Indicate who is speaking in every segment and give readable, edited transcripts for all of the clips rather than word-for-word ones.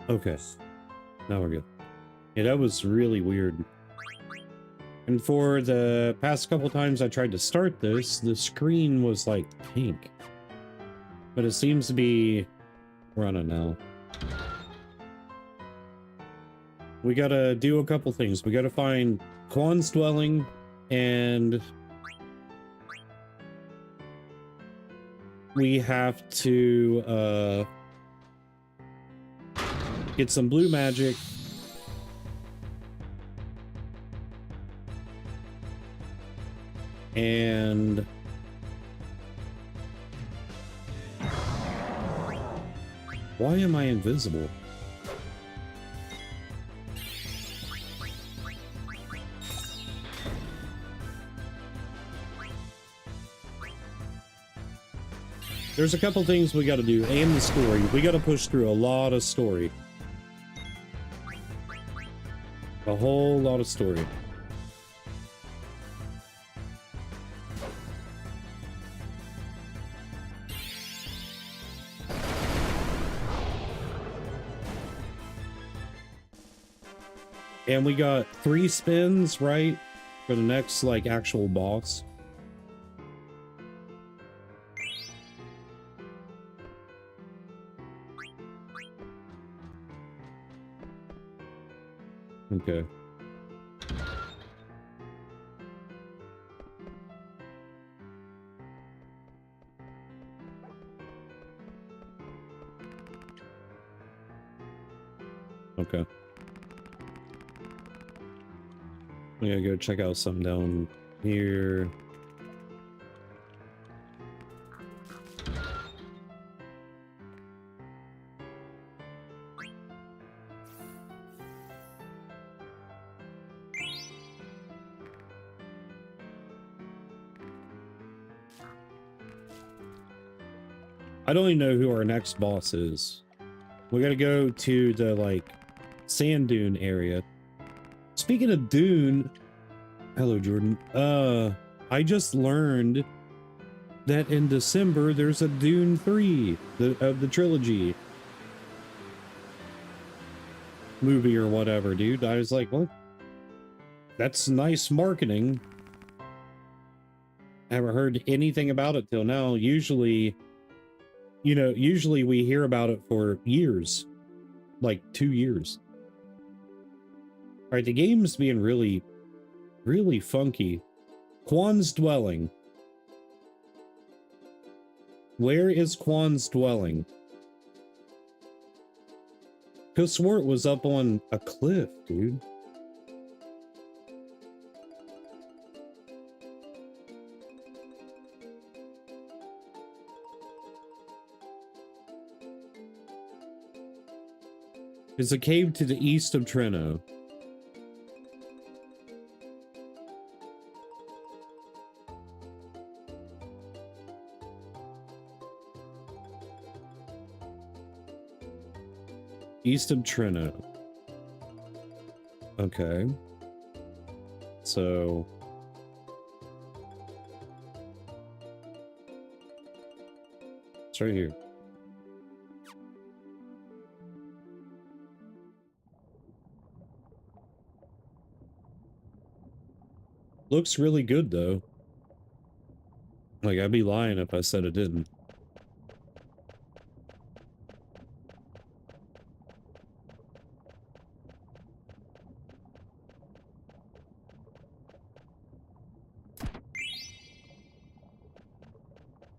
Speaker 1: Okay, now we're good. Yeah, that was really weird. And for the past couple times I tried to start this, the screen was like pink. But it seems to be running now. We gotta do a couple things. We gotta find Quan's dwelling and we have to get some blue magic. And why am I invisible? There's a couple things we got to do, and the story. We got to push through a lot of story. A whole lot of story. And we got 3 spins, right? For the next, like, actual boss. Okay. Okay. We gotta go check out some down here. I don't even know who our next boss is. We gotta go to the, like, sand dune area. Speaking of Dune, hello Jordan. I just learned that in December there's a Dune 3 of the trilogy movie or whatever, dude. I was like, what? That's nice marketing. I haven't heard anything about it till now. Usually, you know, usually we hear about it for years, like 2 years. All right, the game's being really, really funky. Quan's dwelling. Where is Quan's dwelling? Cause swore it was up on a cliff, dude. It's a cave to the east of Treno. East of Treno. Okay. So... it's right here. Looks really good, though. Like, I'd be lying if I said it didn't.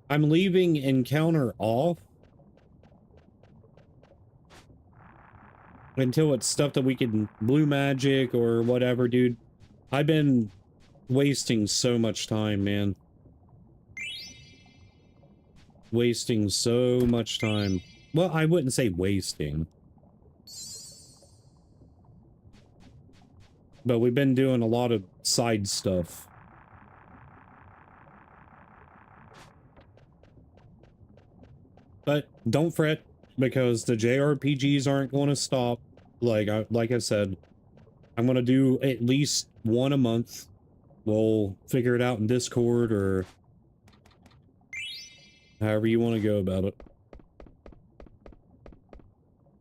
Speaker 1: I'm leaving encounter off until it's stuff that we can blue magic or whatever, dude. I've been wasting so much time, man. wasting so much time. Well, I wouldn't say wasting. But we've been doing a lot of side stuff. But don't fret, because the JRPGs aren't going to stop. Like I said, I'm going to do at least one a month. We'll figure it out in Discord or however you want to go about it.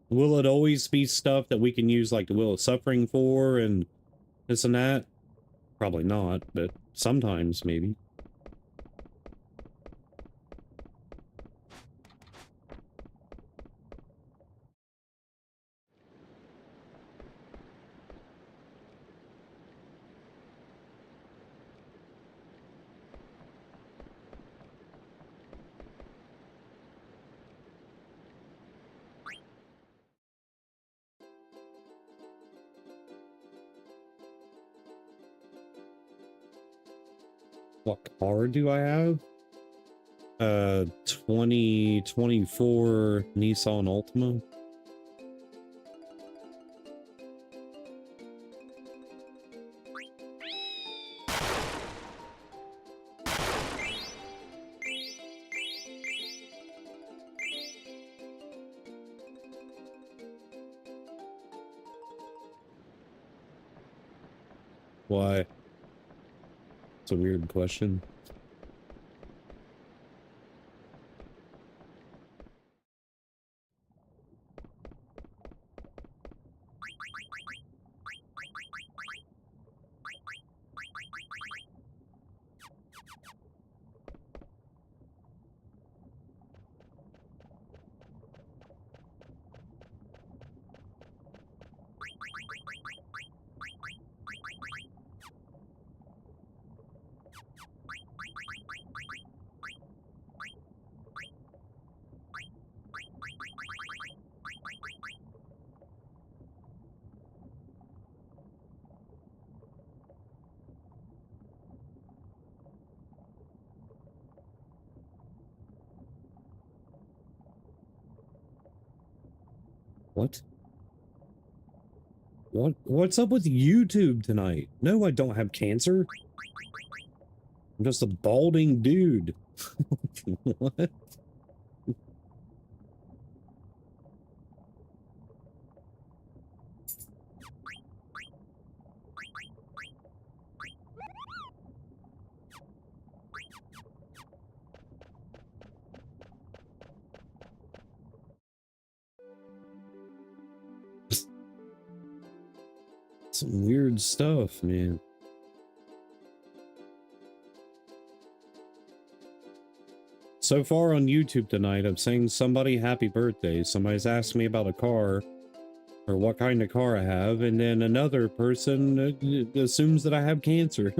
Speaker 1: Will it always be stuff that we can use like the Wheel of Suffering for and this and that? Probably not, but sometimes maybe. What car do I have? 2024 Nissan Altima. Why? It's a weird question. What? What's up with YouTube tonight? No, I don't have cancer. I'm just a balding dude. What? Some weird stuff, man. So far on YouTube tonight, I'm saying somebody happy birthday. Somebody's asked me about a car or what kind of car I have, and then another person assumes that I have cancer.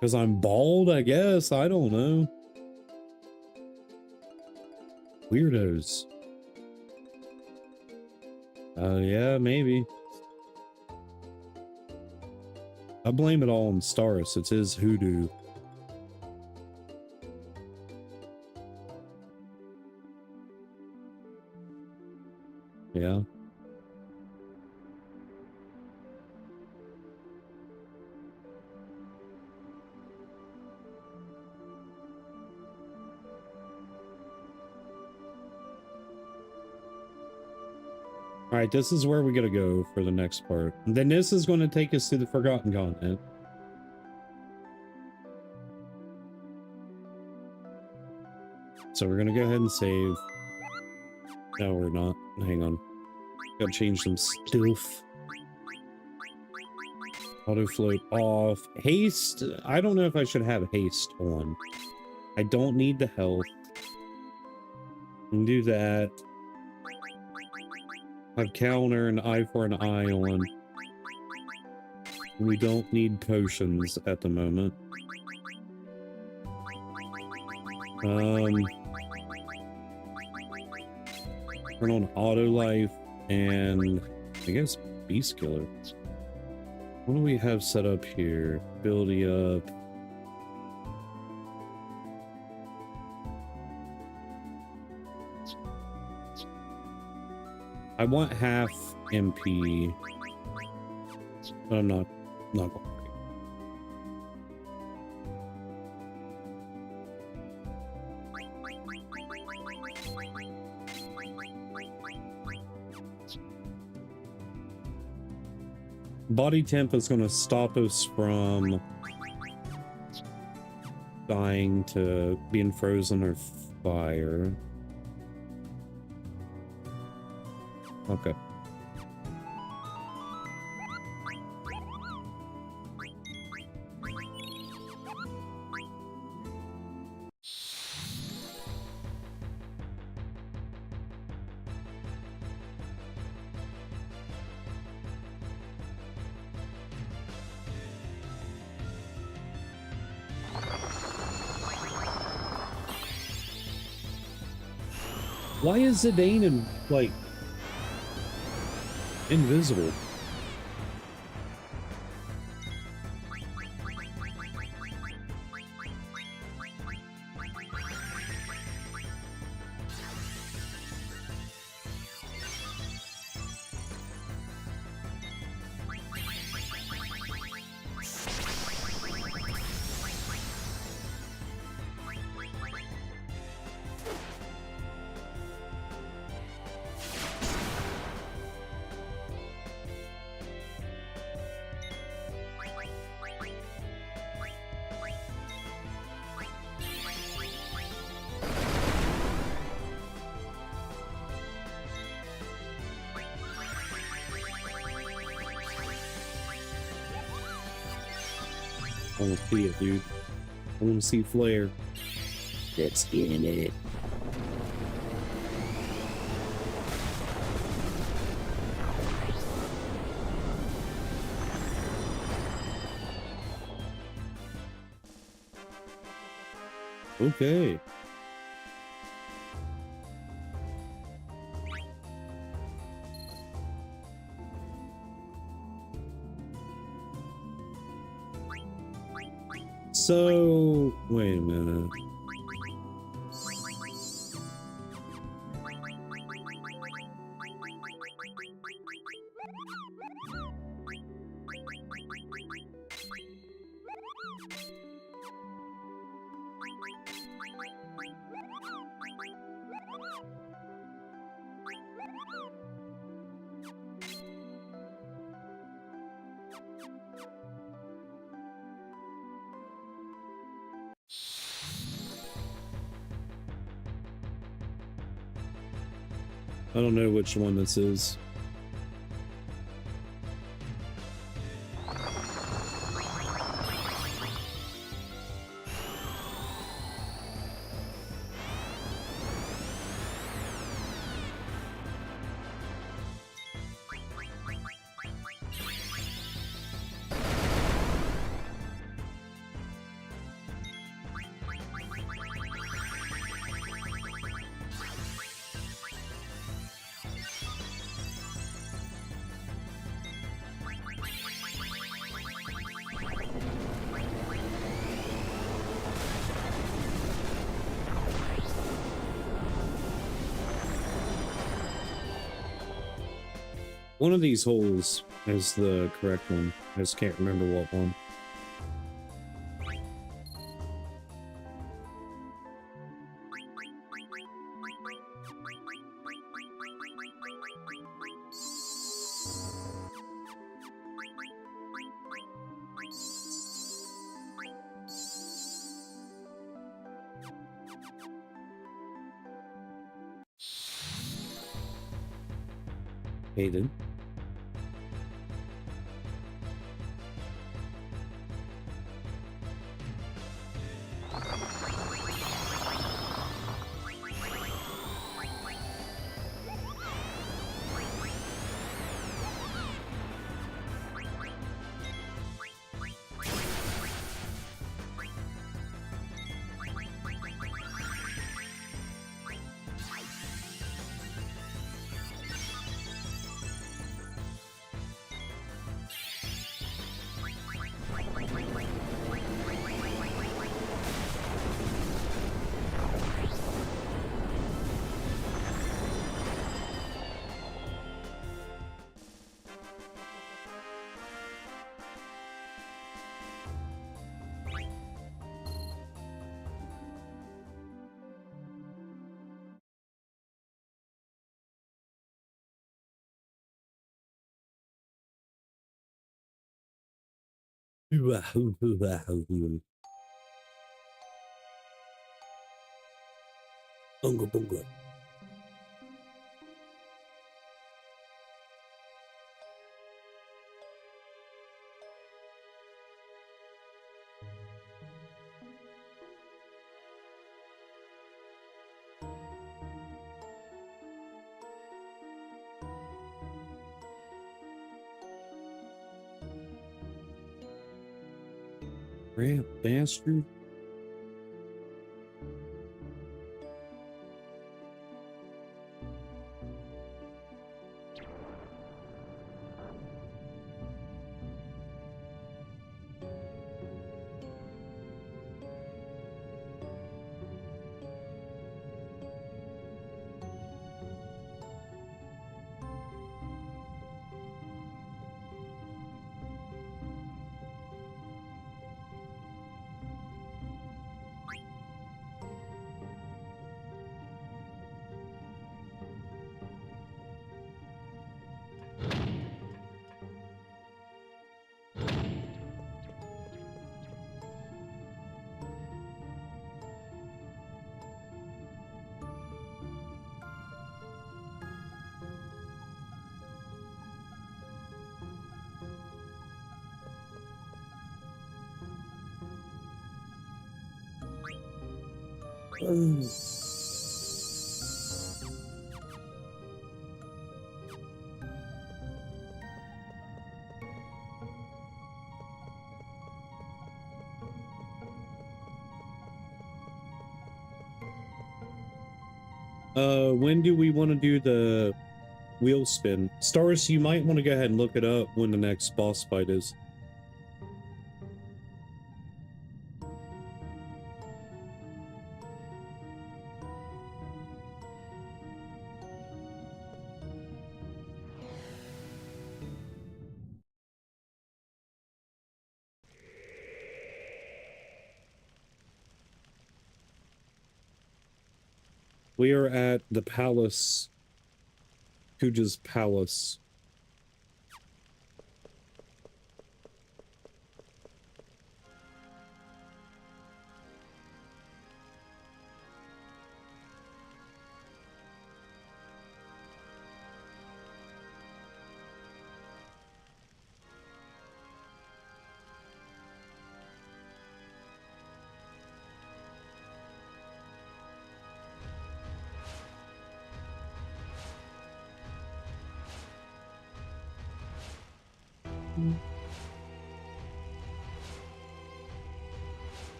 Speaker 1: Because I'm bald, I guess. I don't know. Weirdos. Yeah, maybe. I blame it all on Staris. It's his hoodoo. Yeah. All right, this is where we gotta go for the next part. And then this is going to take us to the Forgotten Continent. So we're gonna go ahead and save. No, we're not. Hang on. Gotta change some stuff. Auto float off. Haste. I don't know if I should have haste on. I don't need the health. Can do that. Have counter and eye for an eye on. We don't need potions at the moment. Turn on auto life and I guess beast killer. What do we have set up here? Ability up. I want half MP, but I'm not going. Body temp is going to stop us from dying to being frozen or fire. Okay. Why is Zidane like invisible? I want to see it, dude. I want to see Flare.
Speaker 2: Let's get in it.
Speaker 1: Okay. So, wait a minute. I don't know which one this is. One of these holes is the correct one. I just can't remember what one. Hayden.
Speaker 2: Bunga bunga.
Speaker 1: Ramp bastard. When do we want to do the wheel spin? Stars, you might want to go ahead and look it up when the next boss fight is. We are at the palace, Kuja's palace.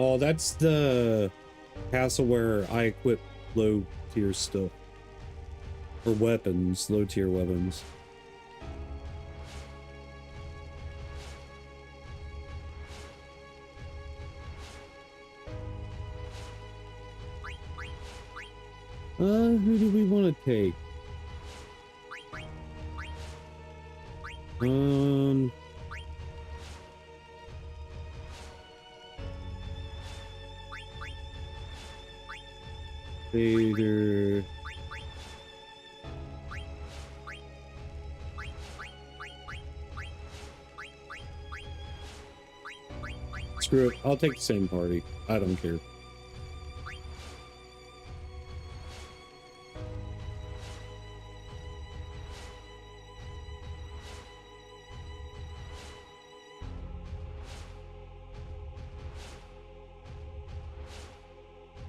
Speaker 1: Oh, that's the castle where I equip low tier stuff. Or weapons, low tier weapons. Who do we want to take? Vader. Screw it. I'll take the same party. I don't care.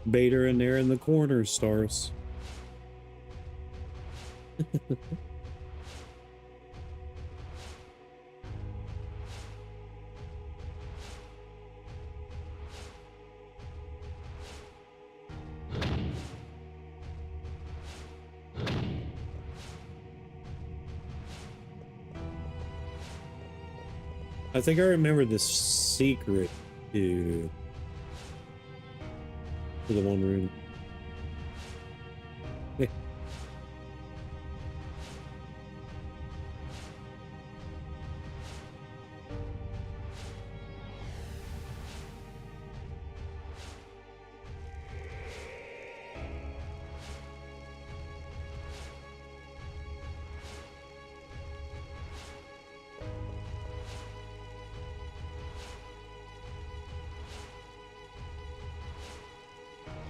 Speaker 1: Vader in there in the corner, Stars. I think I remember this secret to the one room.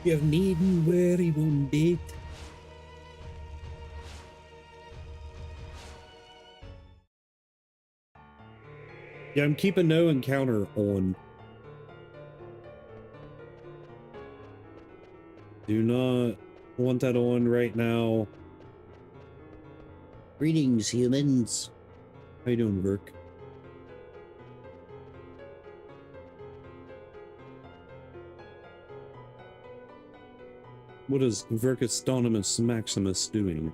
Speaker 1: You needn't worry one bit. Yeah, I'm keeping no encounter on. Do not want that on right now.
Speaker 2: Greetings, humans.
Speaker 1: How you doing, Verk? What is Verkastonimus Maximus doing?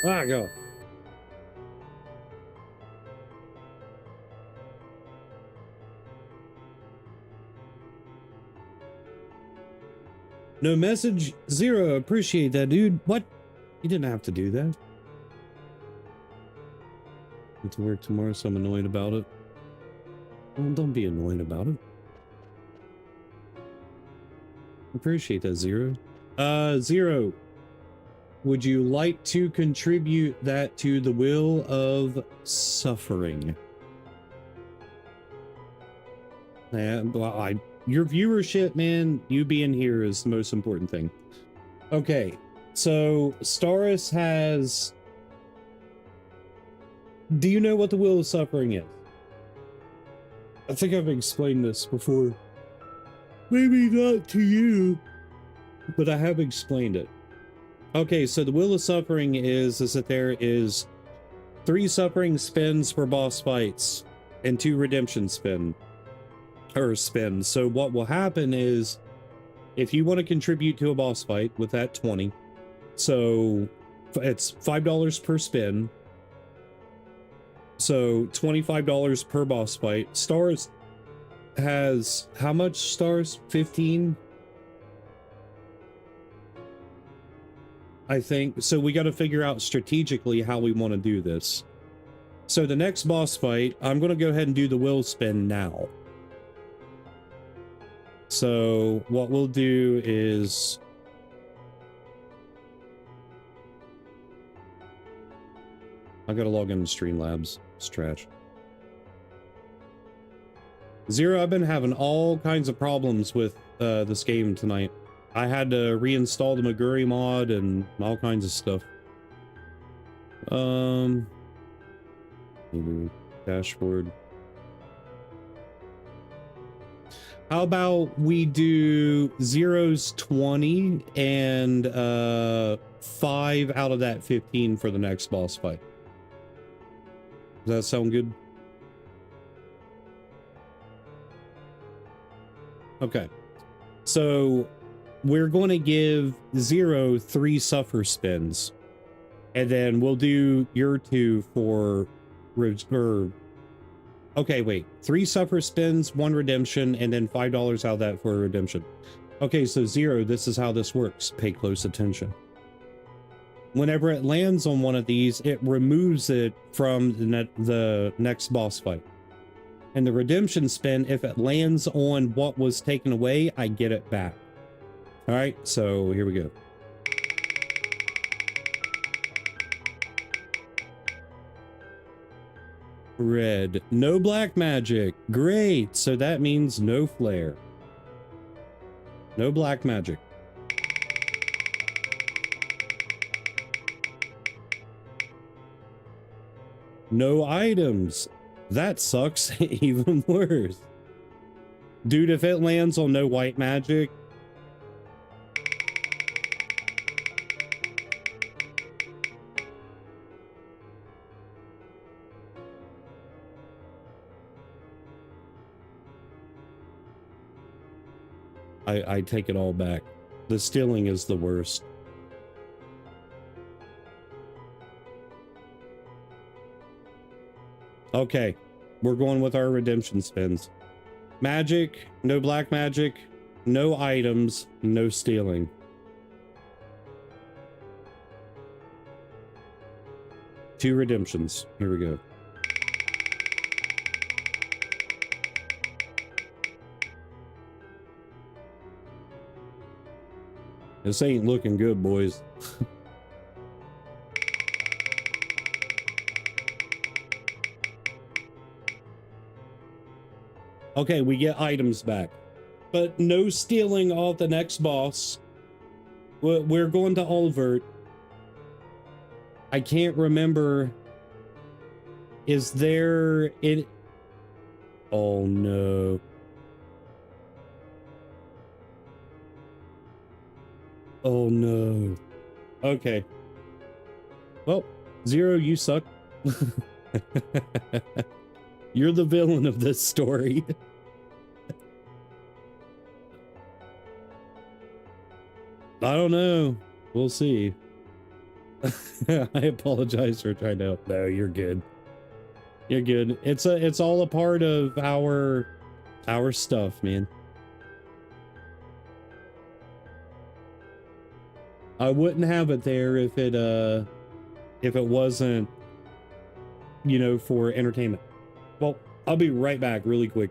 Speaker 1: Ah, go. No message? Zero. Appreciate that, dude. What? You didn't have to do that. Need to work tomorrow, so I'm annoyed about it. Well, don't be annoyed about it. Appreciate that, Zero. Zero. Would you like to contribute that to the Wheel of Suffering? Yeah, well, your viewership, man, you being here is the most important thing. Okay, so Staris has... Do you know what the Wheel of Suffering is? I think I've explained this before. Maybe not to you, but I have explained it. Okay, so the Wheel of Suffering is that there is 3 suffering spins for boss fights and 2 redemption spins. So what will happen is, if you want to contribute to a boss fight with that 20, so it's $5 per spin, so $25 per boss fight. Stars has how much stars? 15, I think. So we got to figure out strategically how we want to do this. So the next boss fight, I'm going to go ahead and do the will spin now. So what we'll do is... I gotta log into Streamlabs. It's trash. Zero, I've been having all kinds of problems with this game tonight. I had to reinstall the Maguri mod and all kinds of stuff. Maybe dashboard. How about we do Zero's 20 and 5 out of that 15 for the next boss fight? Does that sound good? Okay. So we're going to give Zero 3 suffer spins. And then we'll do your 2 for... Okay, wait. 3 suffer spins, 1 redemption, and then $5 out of that for a redemption. Okay, so Zero, this is how this works. Pay close attention. Whenever it lands on one of these, it removes it from the next boss fight. And the redemption spin, if it lands on what was taken away, I get it back. All right, so here we go. Red. No black magic. Great. So that means no flare. No black magic. No items. That sucks even worse. Dude, if it lands on no white magic, I take it all back. The stealing is the worst. Okay, we're going with our redemption spins. Magic, no black magic, no items, no stealing. Two redemptions. Here we go. This ain't looking good, boys. Okay, we get items back, but no stealing off the next boss. We're going to Ulvert. I can't remember. Is there it? Oh no. Oh no. Okay. Well, Zero, you suck. You're the villain of this story. I don't know. We'll see. I apologize for trying to help. No, you're good. You're good. It's all a part of our stuff, man. I wouldn't have it there if it wasn't, you know, for entertainment. Well, I'll be right back really quick.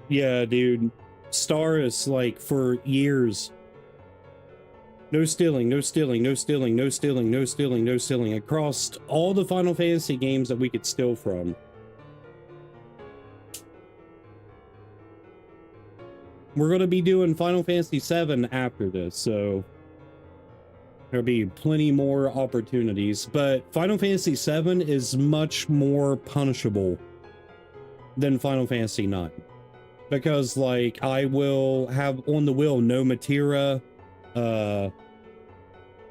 Speaker 1: Yeah, dude. Star is like for years. No stealing, no stealing, no stealing, no stealing, no stealing, no stealing across all the Final Fantasy games that we could steal from. We're going to be doing Final Fantasy VII after this, so there'll be plenty more opportunities, but Final Fantasy VII is much more punishable than Final Fantasy IX. Because, like, I will have on the wheel no Matera,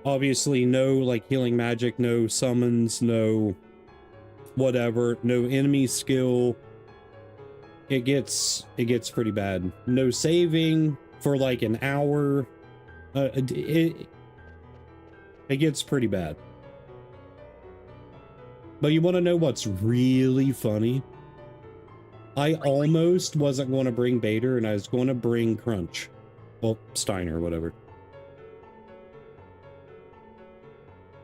Speaker 1: obviously no, like, healing magic, no summons, no whatever, no enemy skill. It gets pretty bad. No saving for, like, an hour. It gets pretty bad. But you want to know what's really funny? I almost wasn't going to bring Bader, and I was going to bring Crunch. Well, Steiner, whatever.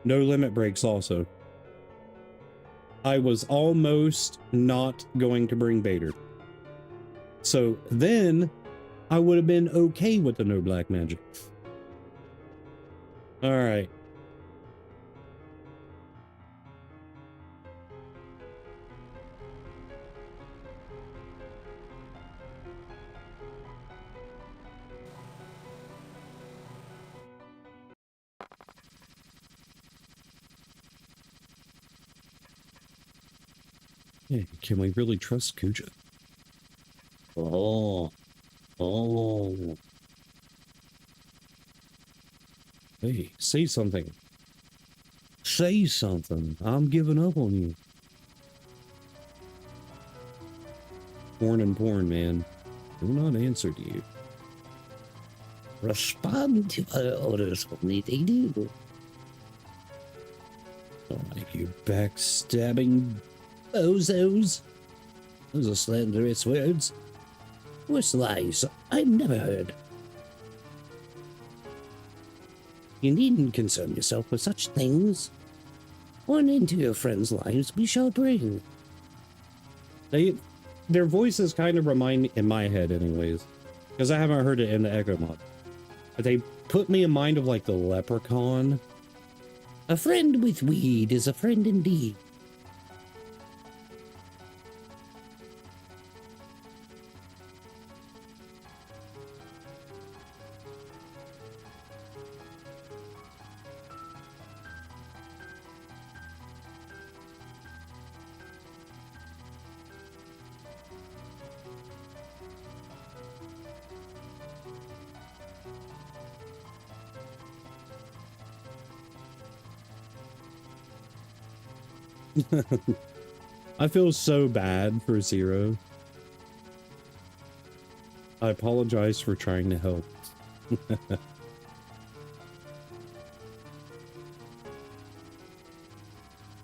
Speaker 1: No limit breaks also. I was almost not going to bring Bader. So then I would have been okay with the no black magic. All right. Hey, can we really trust Kuja?
Speaker 2: Oh. Oh.
Speaker 1: Hey, say something. Say something. I'm giving up on you. Porn and porn, man. Do not answer to you.
Speaker 2: Respond to our orders only they do.
Speaker 1: Don't like you backstabbing.
Speaker 2: Bozos. Those are slanderous words. Worse lies I've never heard. You needn't concern yourself with such things. One into your friends' lives we shall bring.
Speaker 1: Their voices kind of remind me, in my head anyways, because I haven't heard it in the Echo mod. But they put me in mind of like the Leprechaun.
Speaker 2: A friend with weed is a friend indeed.
Speaker 1: I feel so bad for Zero. I apologize for trying to help.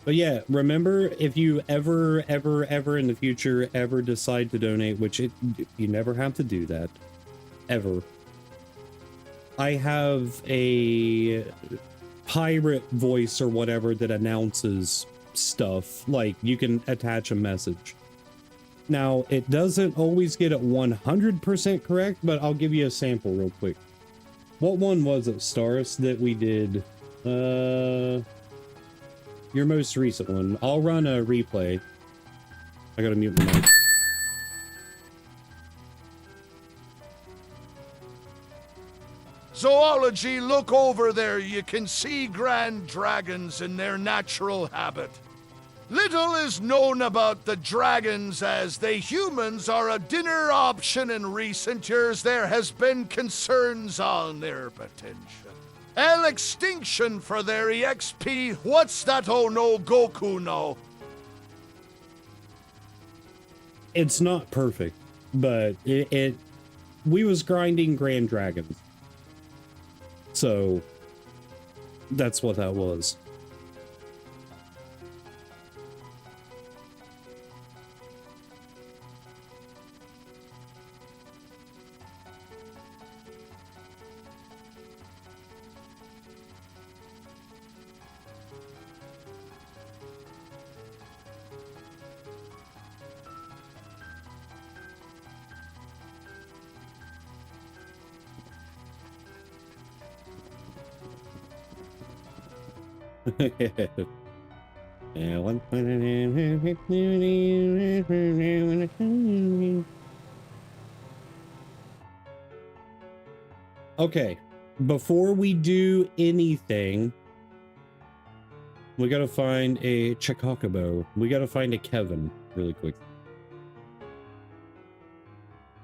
Speaker 1: But yeah, remember, if you ever in the future ever decide to donate, which you never have to do that, ever. I have a pirate voice or whatever that announces stuff. Like, you can attach a message. Now, it doesn't always get it 100% correct, but I'll give you a sample real quick. What one was it, Stars, that we did? Your most recent one. I'll run a replay. I gotta mute my mic.
Speaker 3: Zoology, look over there. You can see grand dragons in their natural habit. Little is known about the dragons, as the humans are a dinner option in recent years. There has been concerns on their potential. Extinction for their EXP. What's that? Oh no, Goku no.
Speaker 1: It's not perfect, but we was grinding Grand Dragons. So that's what that was. Okay, before we do anything, we gotta find a Chocobo. We gotta find a Kevin really quick.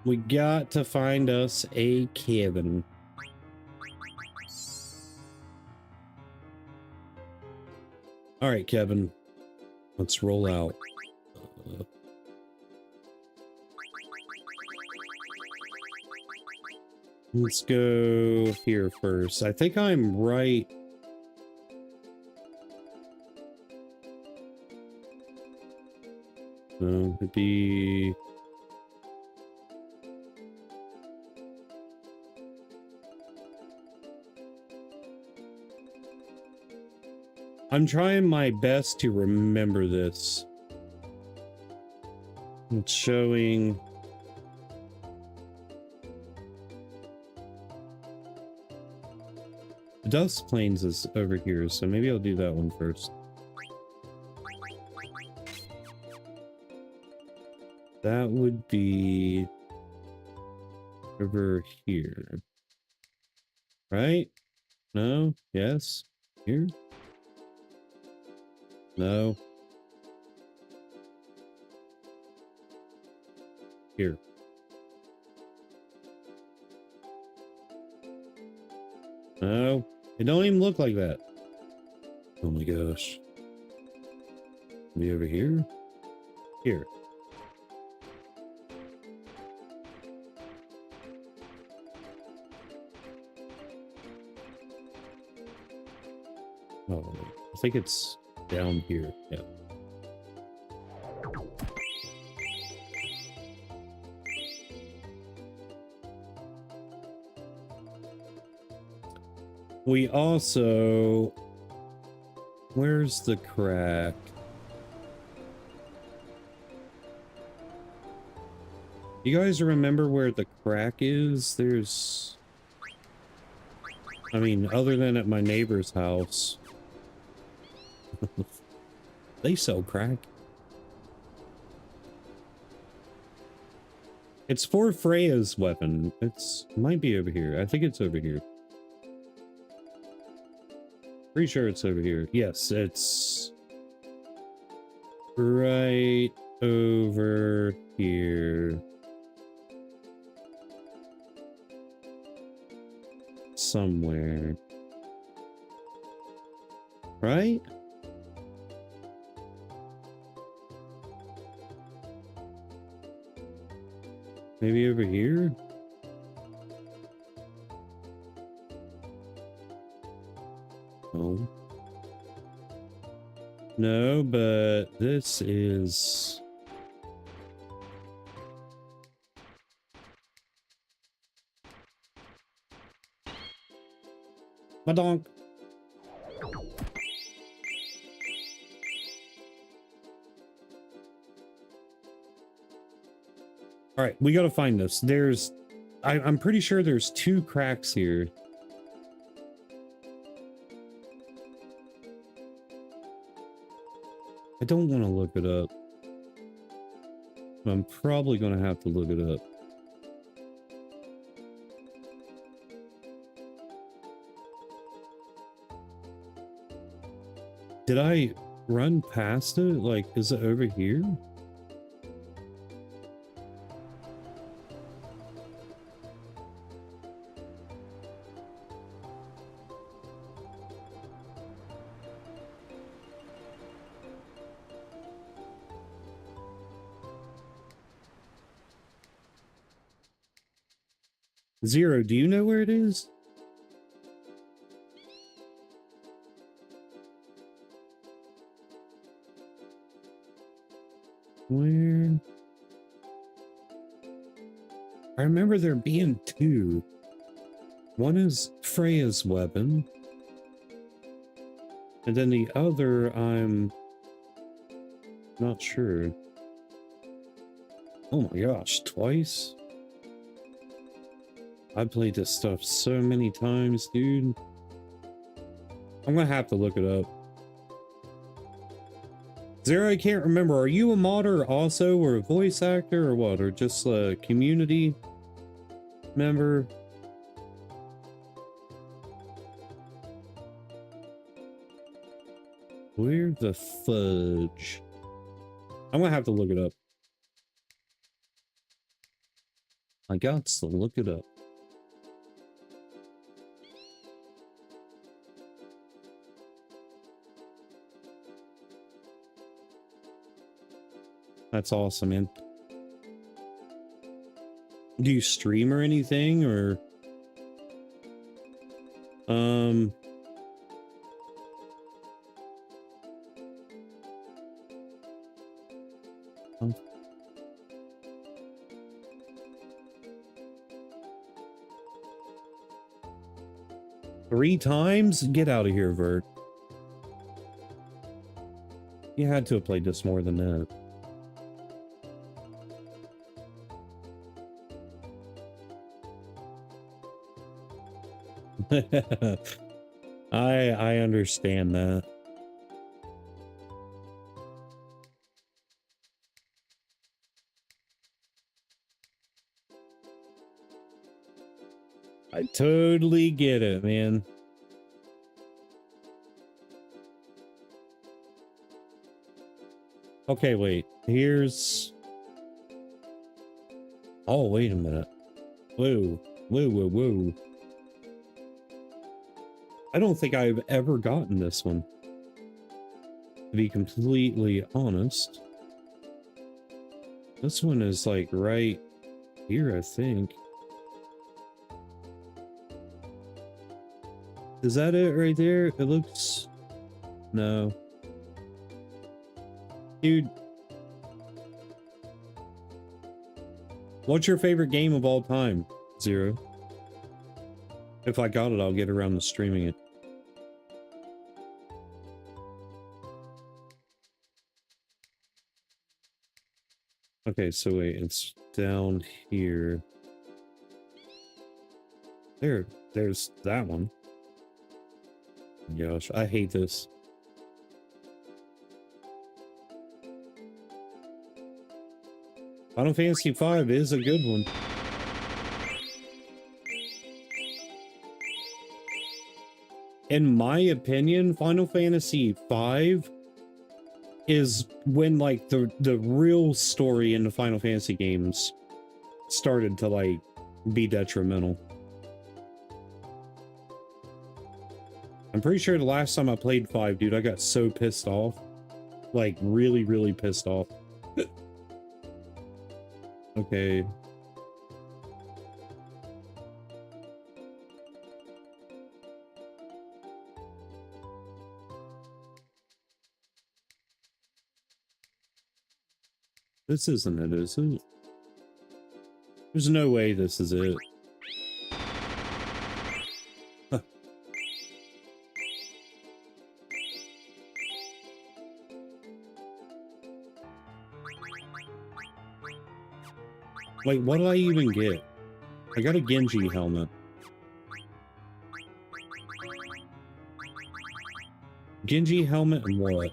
Speaker 1: We got to find us a Kevin. All right, Kevin, let's roll out. Let's go here first. I think I'm right. It'd be... I'm trying my best to remember this. It's showing... Dust Plains is over here, so maybe I'll do that one first. That would be over here. Right? No? Yes? Here? No. Here. No. It don't even look like that. Oh my gosh. Be over here? Here. Oh, I think it's down here. Yeah. We also... Where's the crack? You guys remember where the crack is? There's... I mean, other than at my neighbor's house. They sell crack. It's for Freya's weapon. It might be over here. I think it's over here. Pretty sure it's over here. Yes, it's right over here. Somewhere. Right? Maybe over here? No. No, but this is... Badonk. All right, we gotta find this. There's, I'm pretty sure there's 2 cracks here. I don't want to look it up. I'm probably gonna have to look it up. Did I run past it? Like, is it over here? Zero, do you know where it is? Where? I remember there being 2. One is Freya's weapon. And then the other, I'm not sure. Oh my gosh, twice? I played this stuff so many times, dude. I'm gonna have to look it up. Zero, I can't remember. Are you a modder also, or a voice actor, or what? Or just a community member? Where the fudge? I'm gonna have to look it up. I got to look it up. That's awesome, man. Do you stream or anything, or Three times? Get out of here, Vert. You had to have played this more than that. I understand that. I totally get it, man. Okay, wait. Here's... Oh, wait a minute. Whoa. Whoa, whoa, whoa. I don't think I've ever gotten this one, to be completely honest. This one is like right here, I think. Is that it right there? It looks... No. Dude. What's your favorite game of all time? Zero. If I got it, I'll get around to streaming it. Okay, so wait, it's down here. There's that one. Gosh, I hate this. Final Fantasy V is a good one. In my opinion, Final Fantasy V is when like the real story in the Final Fantasy games started to like be detrimental. I'm pretty sure the last time I played 5, dude, I got so pissed off. Like really, really pissed off. Okay. This isn't it, is it? There's no way this is it. Huh. Wait, what did I even get? I got a Genji helmet. Genji helmet and what?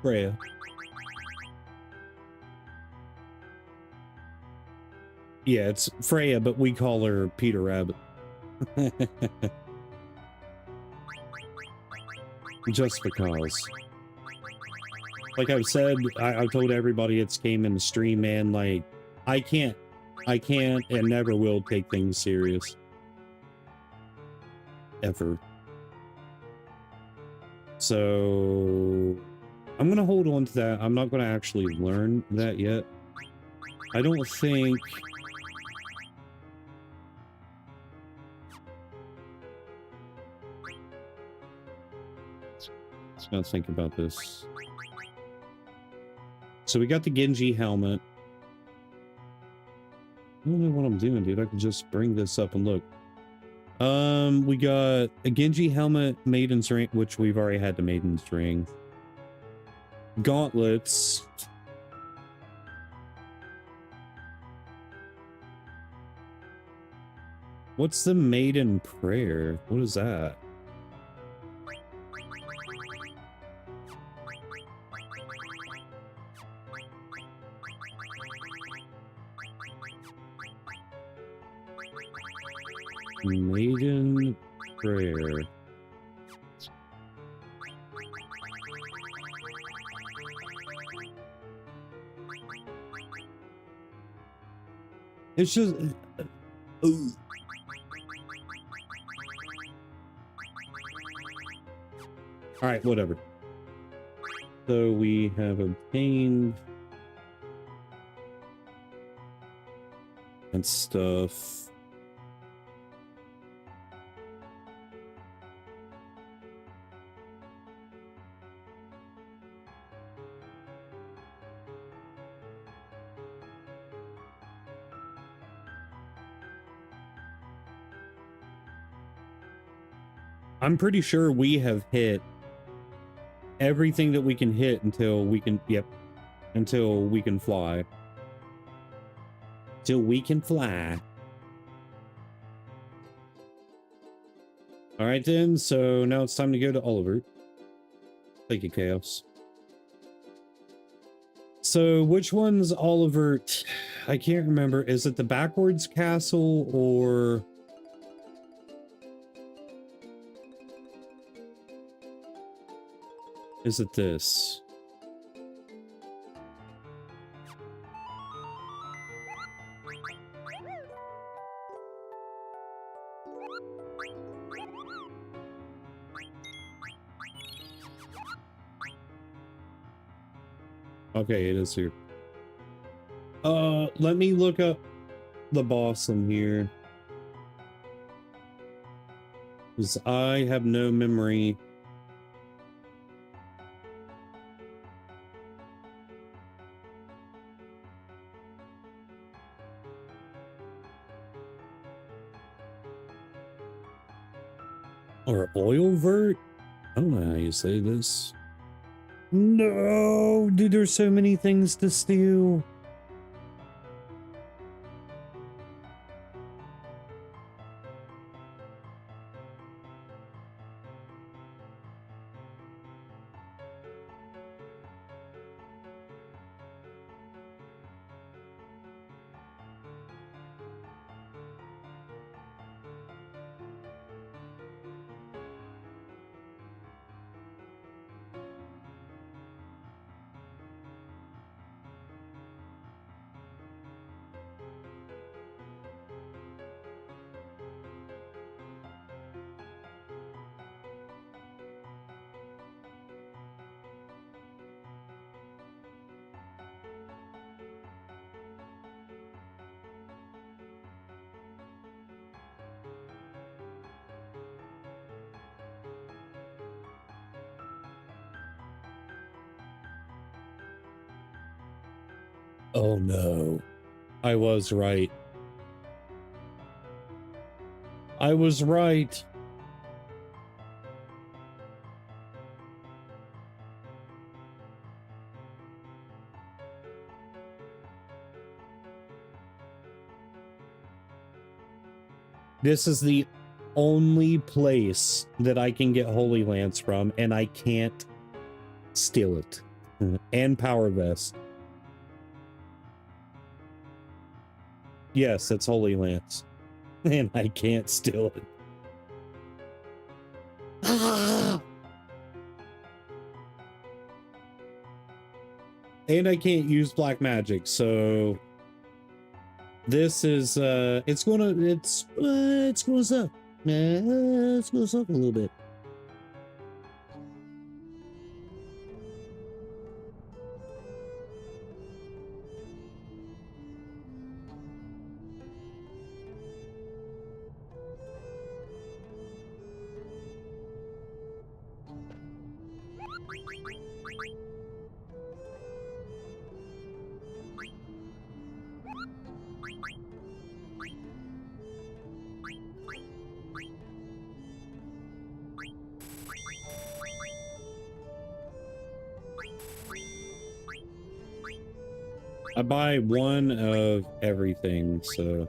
Speaker 1: Freya. Yeah, it's Freya, but we call her Peter Rabbit. Just because. Like I've said, I've told everybody it's came in the stream, man, like, I can't and never will take things serious. Ever. So, I'm gonna hold on to that. I'm not gonna actually learn that yet. I don't think... Let's not think about this. So we got the Genji helmet. I don't know what I'm doing, dude. I can just bring this up and look. We got a Genji helmet, Maiden's Ring, which we've already had the Maiden's Ring. Gauntlets. What's the Maiden Prayer? What is that? Maiden Prayer. It's just... Alright, whatever. So we have obtained... and stuff. I'm pretty sure we have hit everything that we can hit until we can, until we can fly. Till we can fly. All right then, so now it's time to go to Oliver. Thank you, Chaos. So which one's Oliver? I can't remember. Is it the backwards castle or... is it this? Okay, it is here. Let me look up the boss in here. Because I have no memory. Or oil vert? I don't know how you say this. No, dude, there's so many things to steal. Oh no. I was right. I was right. This is the only place that I can get Holy Lance from, and I can't steal it. And Power Vest. Yes, it's Holy Lance. And I can't steal it. Ah! And I can't use black magic, so this is it's gonna suck. It's gonna suck a little bit. I buy one of everything, so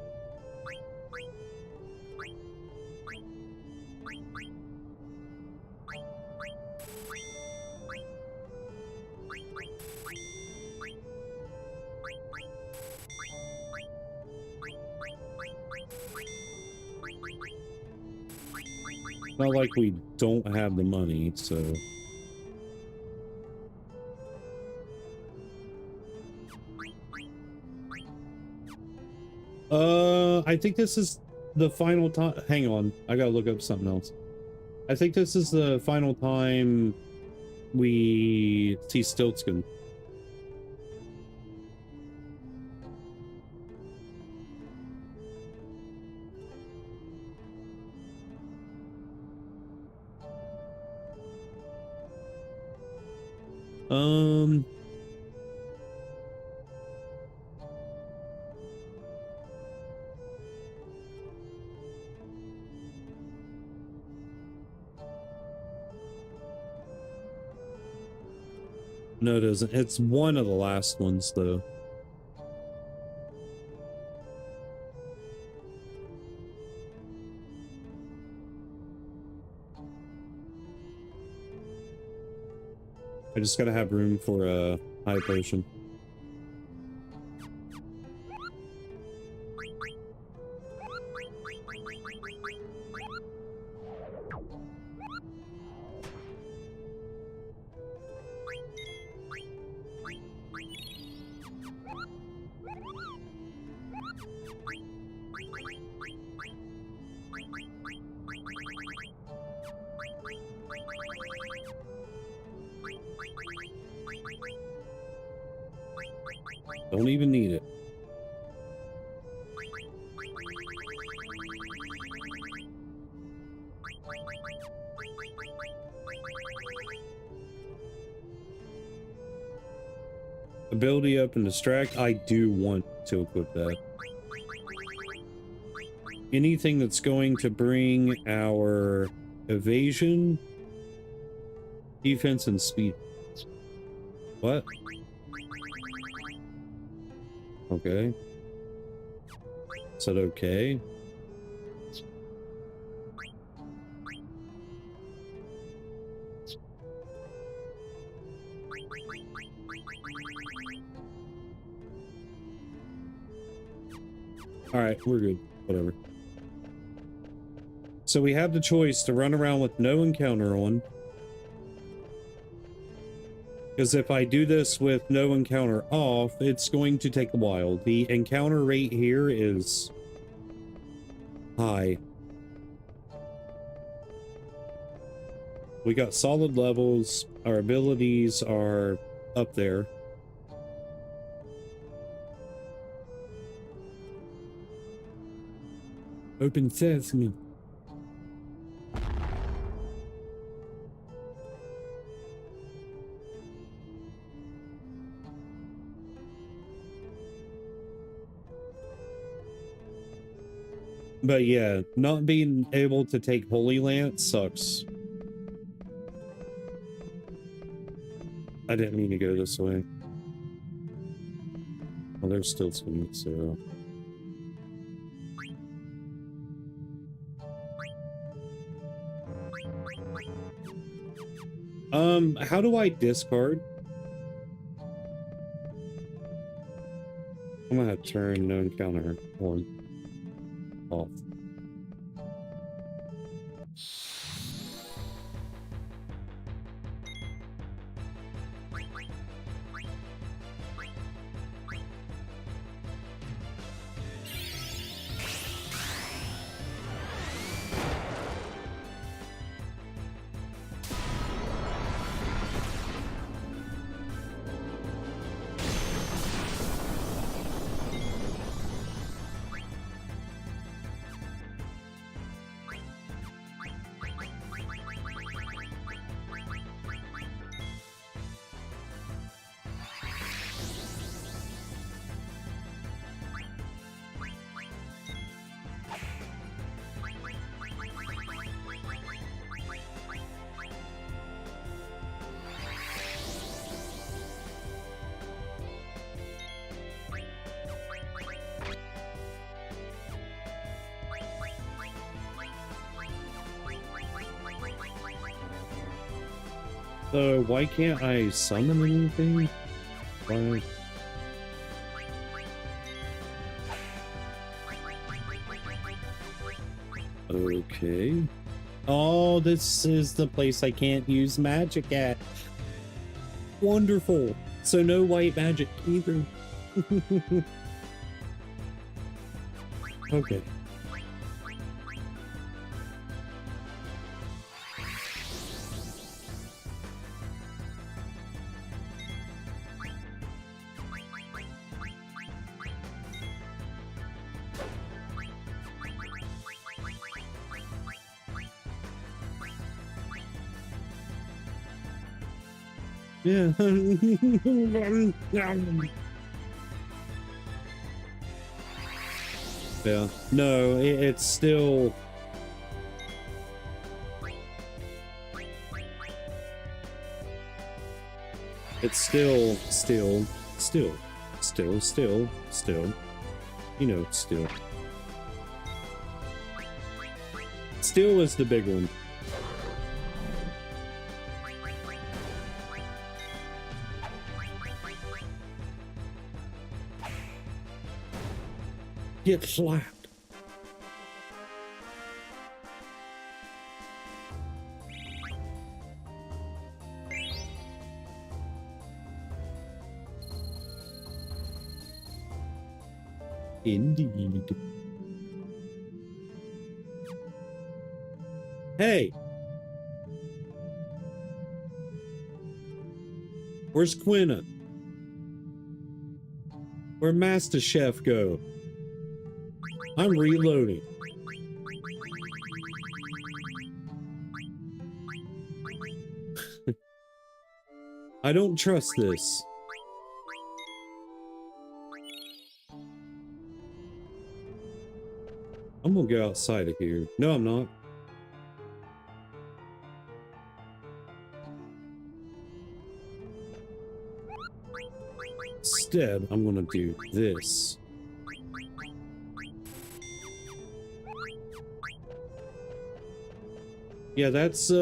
Speaker 1: it's not like we don't have the money, so I think this is the final time. Hang on, I gotta look up something else. I think this is the final time we see Stiltskin. No, it isn't. It's one of the last ones, though. I just gotta have room for a high potion. Don't even need it. Ability up and distract. I do want to equip that. Anything that's going to bring our evasion, defense, and speed. What? Okay. Is that okay? Alright, we're good. Whatever. So we have the choice to run around with no encounter on. Because if I do this with no encounter off, it's going to take a while. The encounter rate here is high. We got solid levels. Our abilities are up there. Open sesame. But yeah, not being able to take Holy Lance sucks. I didn't mean to go this way. Well, there's still some, so... how do I discard? I'm gonna have to turn no encounter on off. So why can't I summon anything? Why? Okay. Oh, this is the place I can't use magic at. Wonderful. So no white magic either. Okay. Yeah. Yeah. No, it's still... It's still, you know, still. Still is the big one. Get slapped. Indeed. Hey! Where's Quina? Where'd Master Chef go? I'm reloading. I don't trust this. I'm gonna go outside of here. No, I'm not. Instead, I'm gonna do this. Yeah, that's, I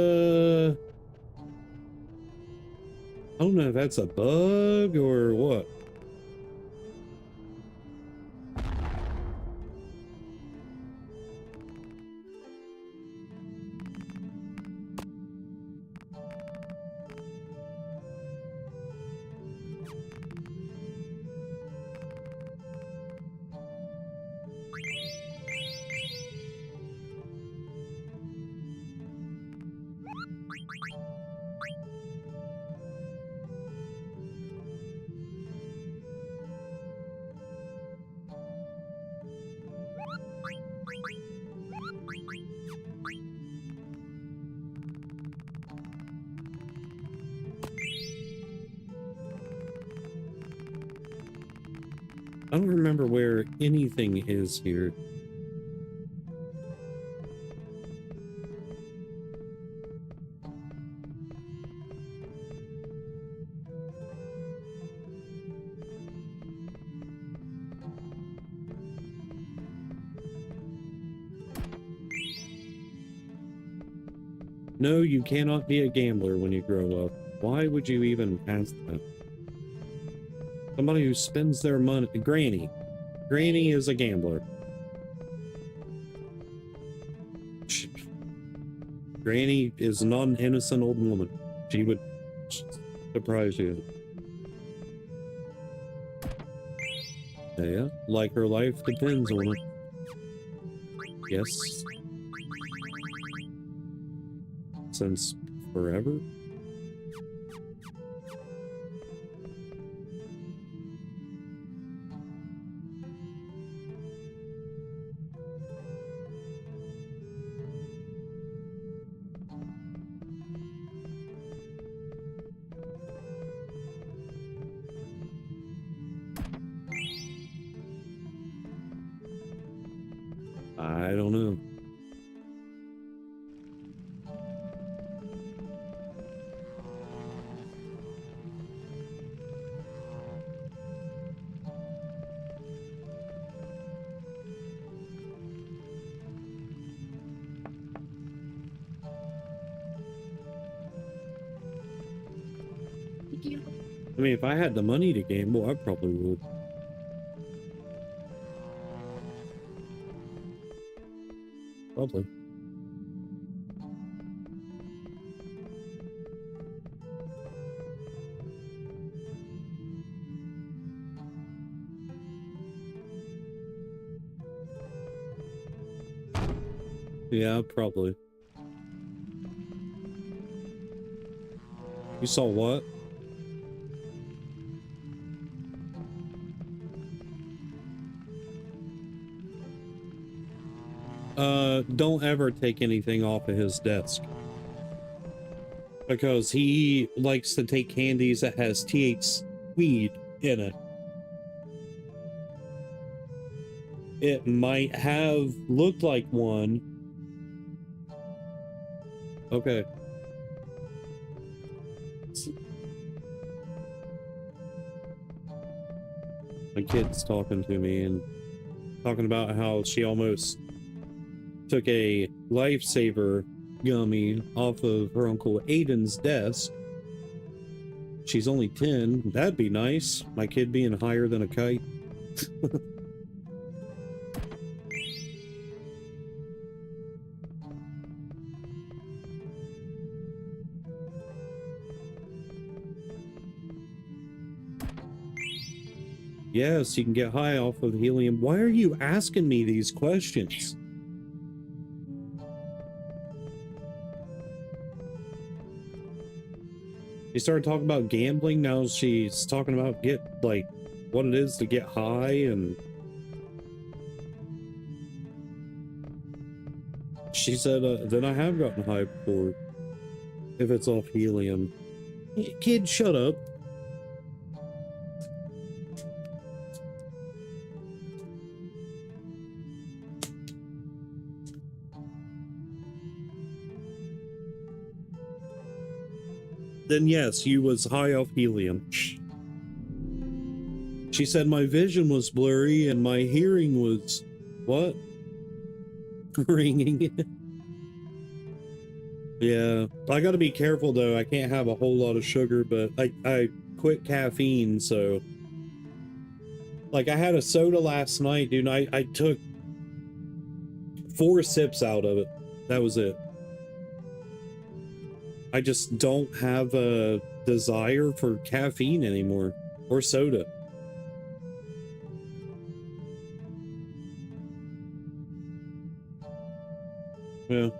Speaker 1: don't know if that's a bug or what. I don't remember where anything is here. No, you cannot be a gambler when you grow up. Why would you even ask that? Somebody who spends their money... Granny. Granny is a gambler. Granny is not an innocent old woman. She would surprise you. Yeah, like her life depends on it. Yes. Since forever? I don't know. I mean, if I had the money to gamble, I probably would. Probably. Yeah, probably. You saw what? Don't ever take anything off of his desk. Because he likes to take candies that has THC weed in it. It might have looked like one. Okay. My kid's talking to me and talking about how she almost took a lifesaver gummy off of her Uncle Aiden's desk. She's only 10. That'd be nice. My kid being higher than a kite. Yes, you can get high off of helium. Why are you asking me these questions? She started talking about gambling. Now she's talking about what it is to get high, and she said then I have gotten high before if it's off helium. Kid, shut up. Then yes, you was high off helium. She said my vision was blurry and my hearing was... what? Ringing. Yeah, I gotta be careful though. I can't have a whole lot of sugar, but I quit caffeine, so... Like, I had a soda last night, dude, and I took 4 sips out of it. That was it. I just don't have a desire for caffeine anymore, or soda. Yeah.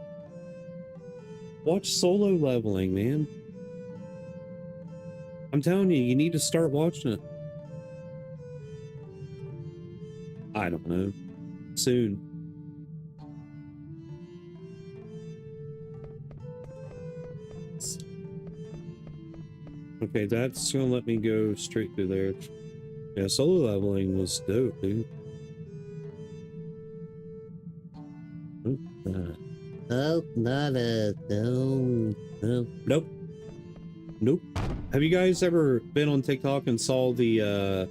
Speaker 1: Watch Solo Leveling, man. I'm telling you, you need to start watching it. I don't know. Soon. Okay, that's gonna let me go straight through there. Yeah, Solo Leveling was dope, dude.
Speaker 2: Oh, not a... no.
Speaker 1: Nope. Nope. Have you guys ever been on TikTok and saw the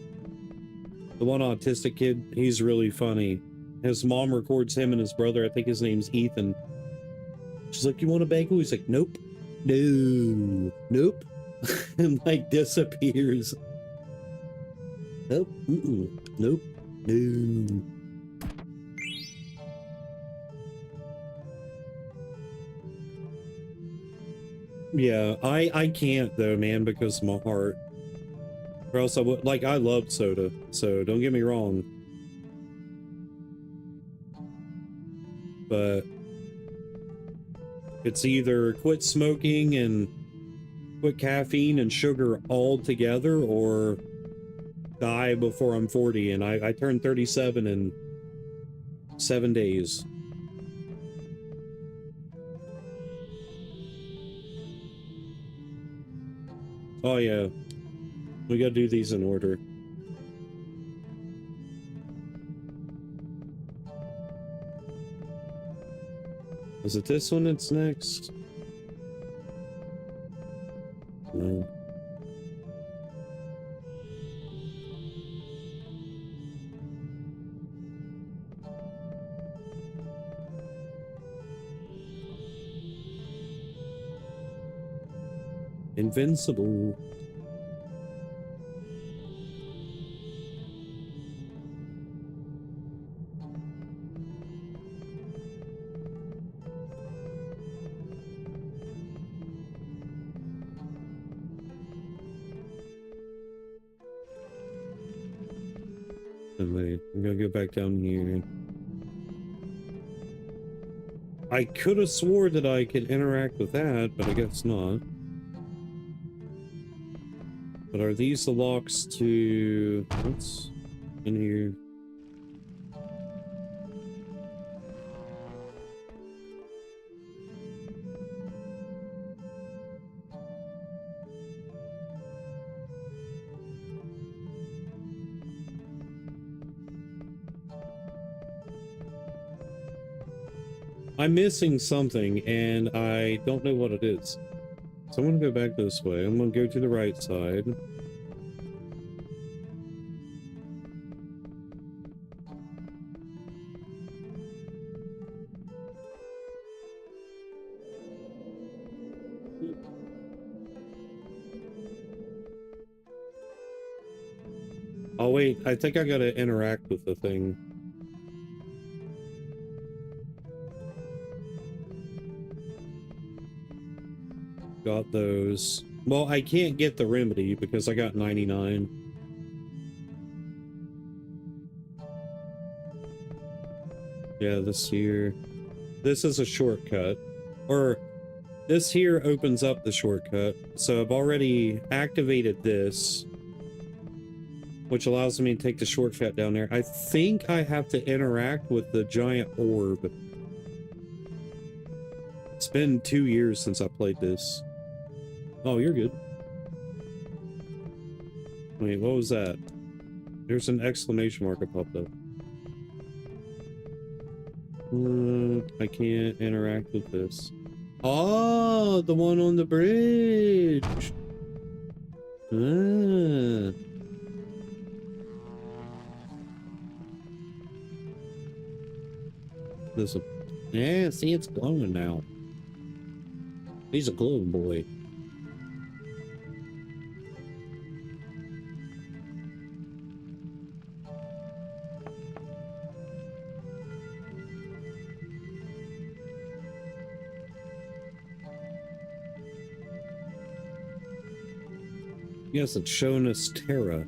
Speaker 1: one autistic kid? He's really funny. His mom records him and his brother. I think his name's Ethan. She's like, you want a bagel? He's like, nope. No. Nope. And like disappears. Nope. Nope. No. Yeah, I can't though, man, because of my heart. Or else I would, like, I love soda, so don't get me wrong. But it's either quit smoking and quit caffeine and sugar altogether, or die before I'm 40, and I turned 37 in 7 days. Oh yeah, we gotta do these in order. Is it this one that's next? No. Invincible. Wait, I'm gonna go back down here. I could have swore that I could interact with that, but I guess not. But are these the locks to... what's in here? I'm missing something, and I don't know what it is. So I'm gonna go back this way. I'm gonna go to the right side. Oh wait, I think I gotta interact with the thing. Got those. Well, I can't get the remedy because I got 99. Yeah, this here. This is a shortcut. Or, this here opens up the shortcut. So I've already activated this, which allows me to take the shortcut down there. I think I have to interact with the giant orb. It's been 2 years since I played this. Oh, you're good. Wait, what was that? There's an exclamation mark that popped up. I can't interact with this. Oh, the one on the bridge. Ah. This one. Yeah, see, it's glowing now. He's a glowing boy. Yes, it's showing us Terra.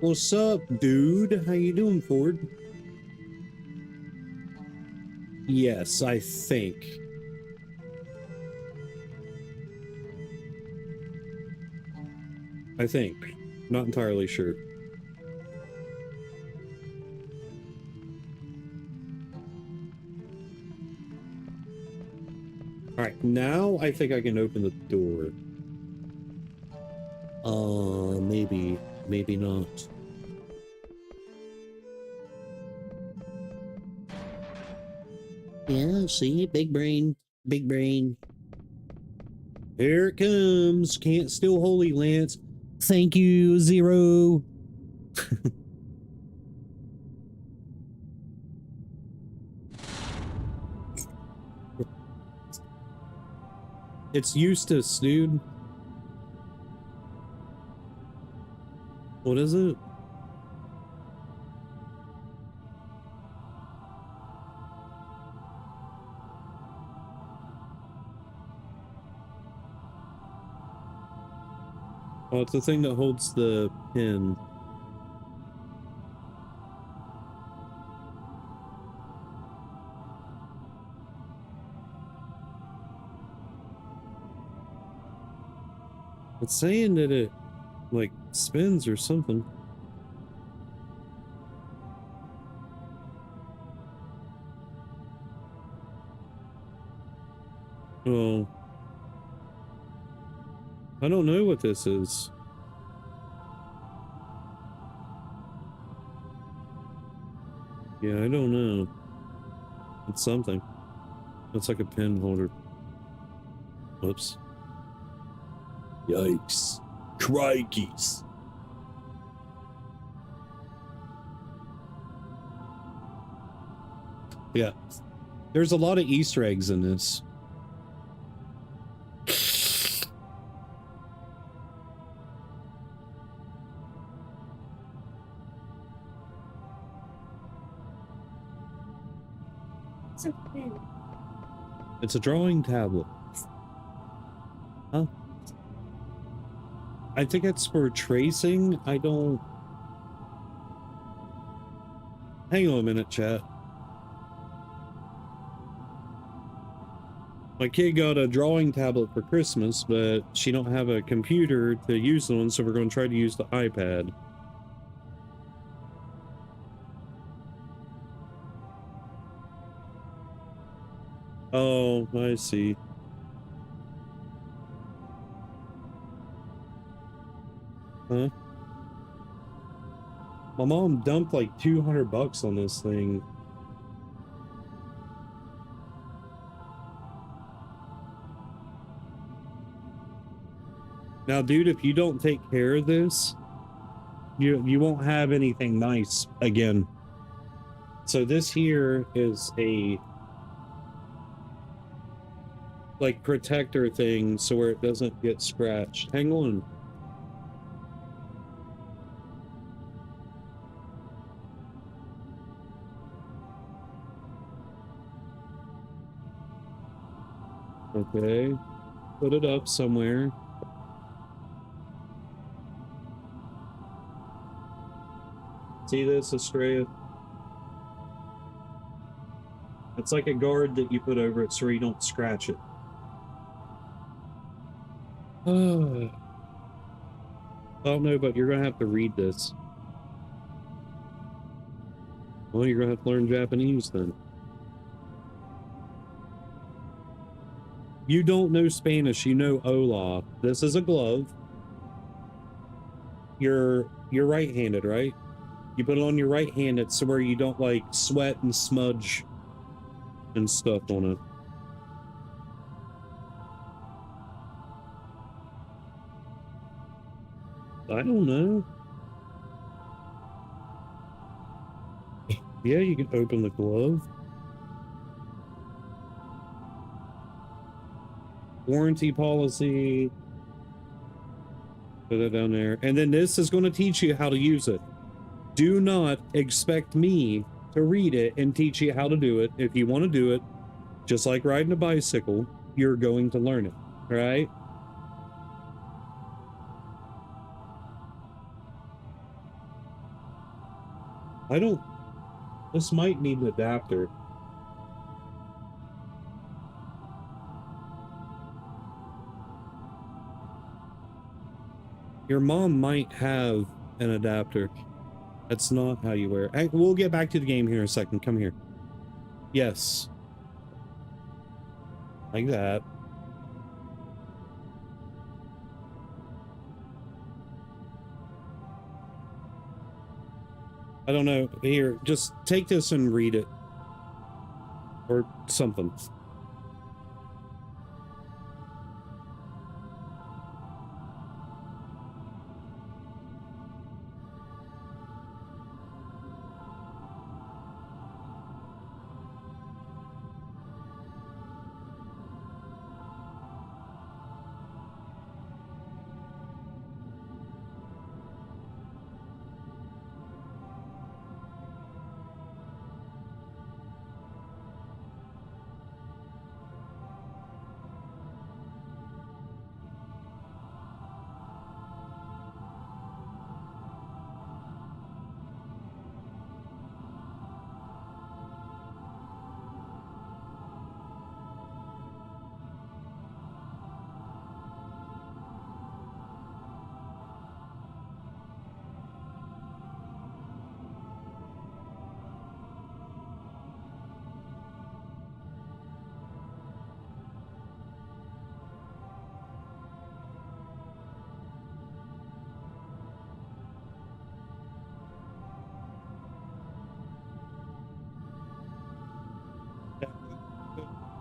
Speaker 1: What's up, dude? How you doing, Ford? Yes, I think. Not entirely sure. Alright, now I think I can open the door. Maybe. Maybe not.
Speaker 2: Yeah, see? Big brain. Big brain.
Speaker 1: Here it comes. Can't steal Holy Lance. Thank you, Zero. It's Eustace, dude. What is it? Oh, it's the thing that holds the pin. It's saying that it, like, spins or something. Oh. I don't know what this is. Yeah, I don't know. It's something. It's like a pin holder. Whoops. Yikes. Crikeys. Yeah. There's a lot of Easter eggs in this. It's a drawing tablet. Huh? I think it's for tracing. I don't... Hang on a minute, chat. My kid got a drawing tablet for Christmas, but she don't have a computer to use the one, so we're going to try to use the iPad. Oh, I see. Huh? My mom dumped like $200 on this thing. Now, dude, if you don't take care of this, you won't have anything nice again. So this here is a like protector thing so where it doesn't get scratched. Hang on. Okay. Put it up somewhere. See this, Estrella? It's like a guard that you put over it so you don't scratch it. I don't know, but you're gonna have to read this. Well, you're gonna have to learn Japanese then. You don't know Spanish, you know Hola. This is a glove. You're right-handed, right? You put it on your right hand, it's where you don't like sweat and smudge and stuff on it. I don't know. Yeah, you can open the glove. Warranty policy. Put it down there. And then this is going to teach you how to use it. Do not expect me to read it and teach you how to do it. If you want to do it, just like riding a bicycle, you're going to learn it, all right? This might need an adapter. Your mom might have an adapter. That's not how you wear it. We'll get back to the game here in a second. Come here. Yes. Like that. I don't know. Here, just take this and read it. Or something.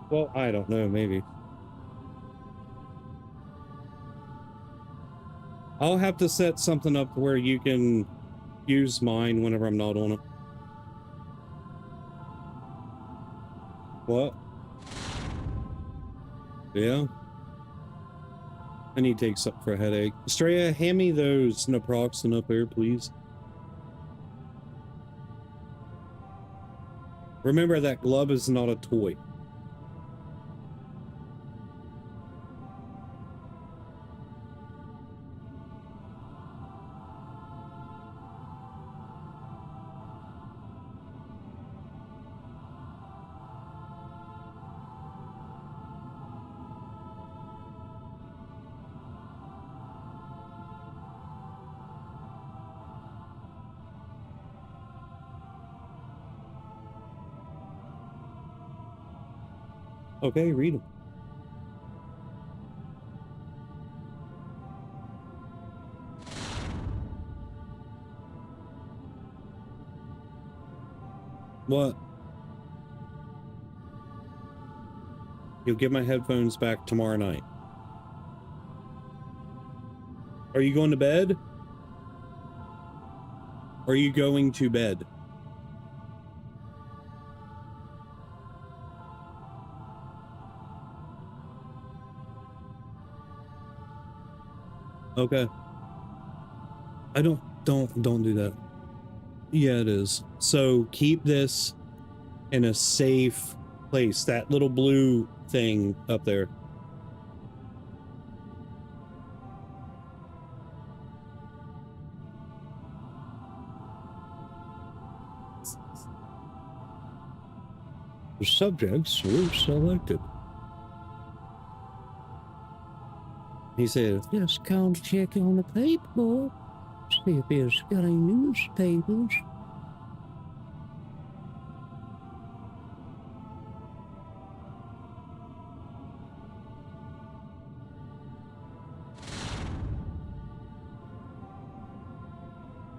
Speaker 1: Well, I don't know, maybe. I'll have to set something up where you can use mine whenever I'm not on it. What? Yeah. I need to take something for a headache. Estrella, hand me those naproxen up there, please. Remember that glove is not a toy. Okay, read them. What? You'll get my headphones back tomorrow night. Are you going to bed? Are you going to bed? Okay. I don't do that. Yeah, it is. So keep this in a safe place. That little blue thing up there. The subjects were selected. He said,
Speaker 2: Just come check on the paper. See if there's got any newspapers.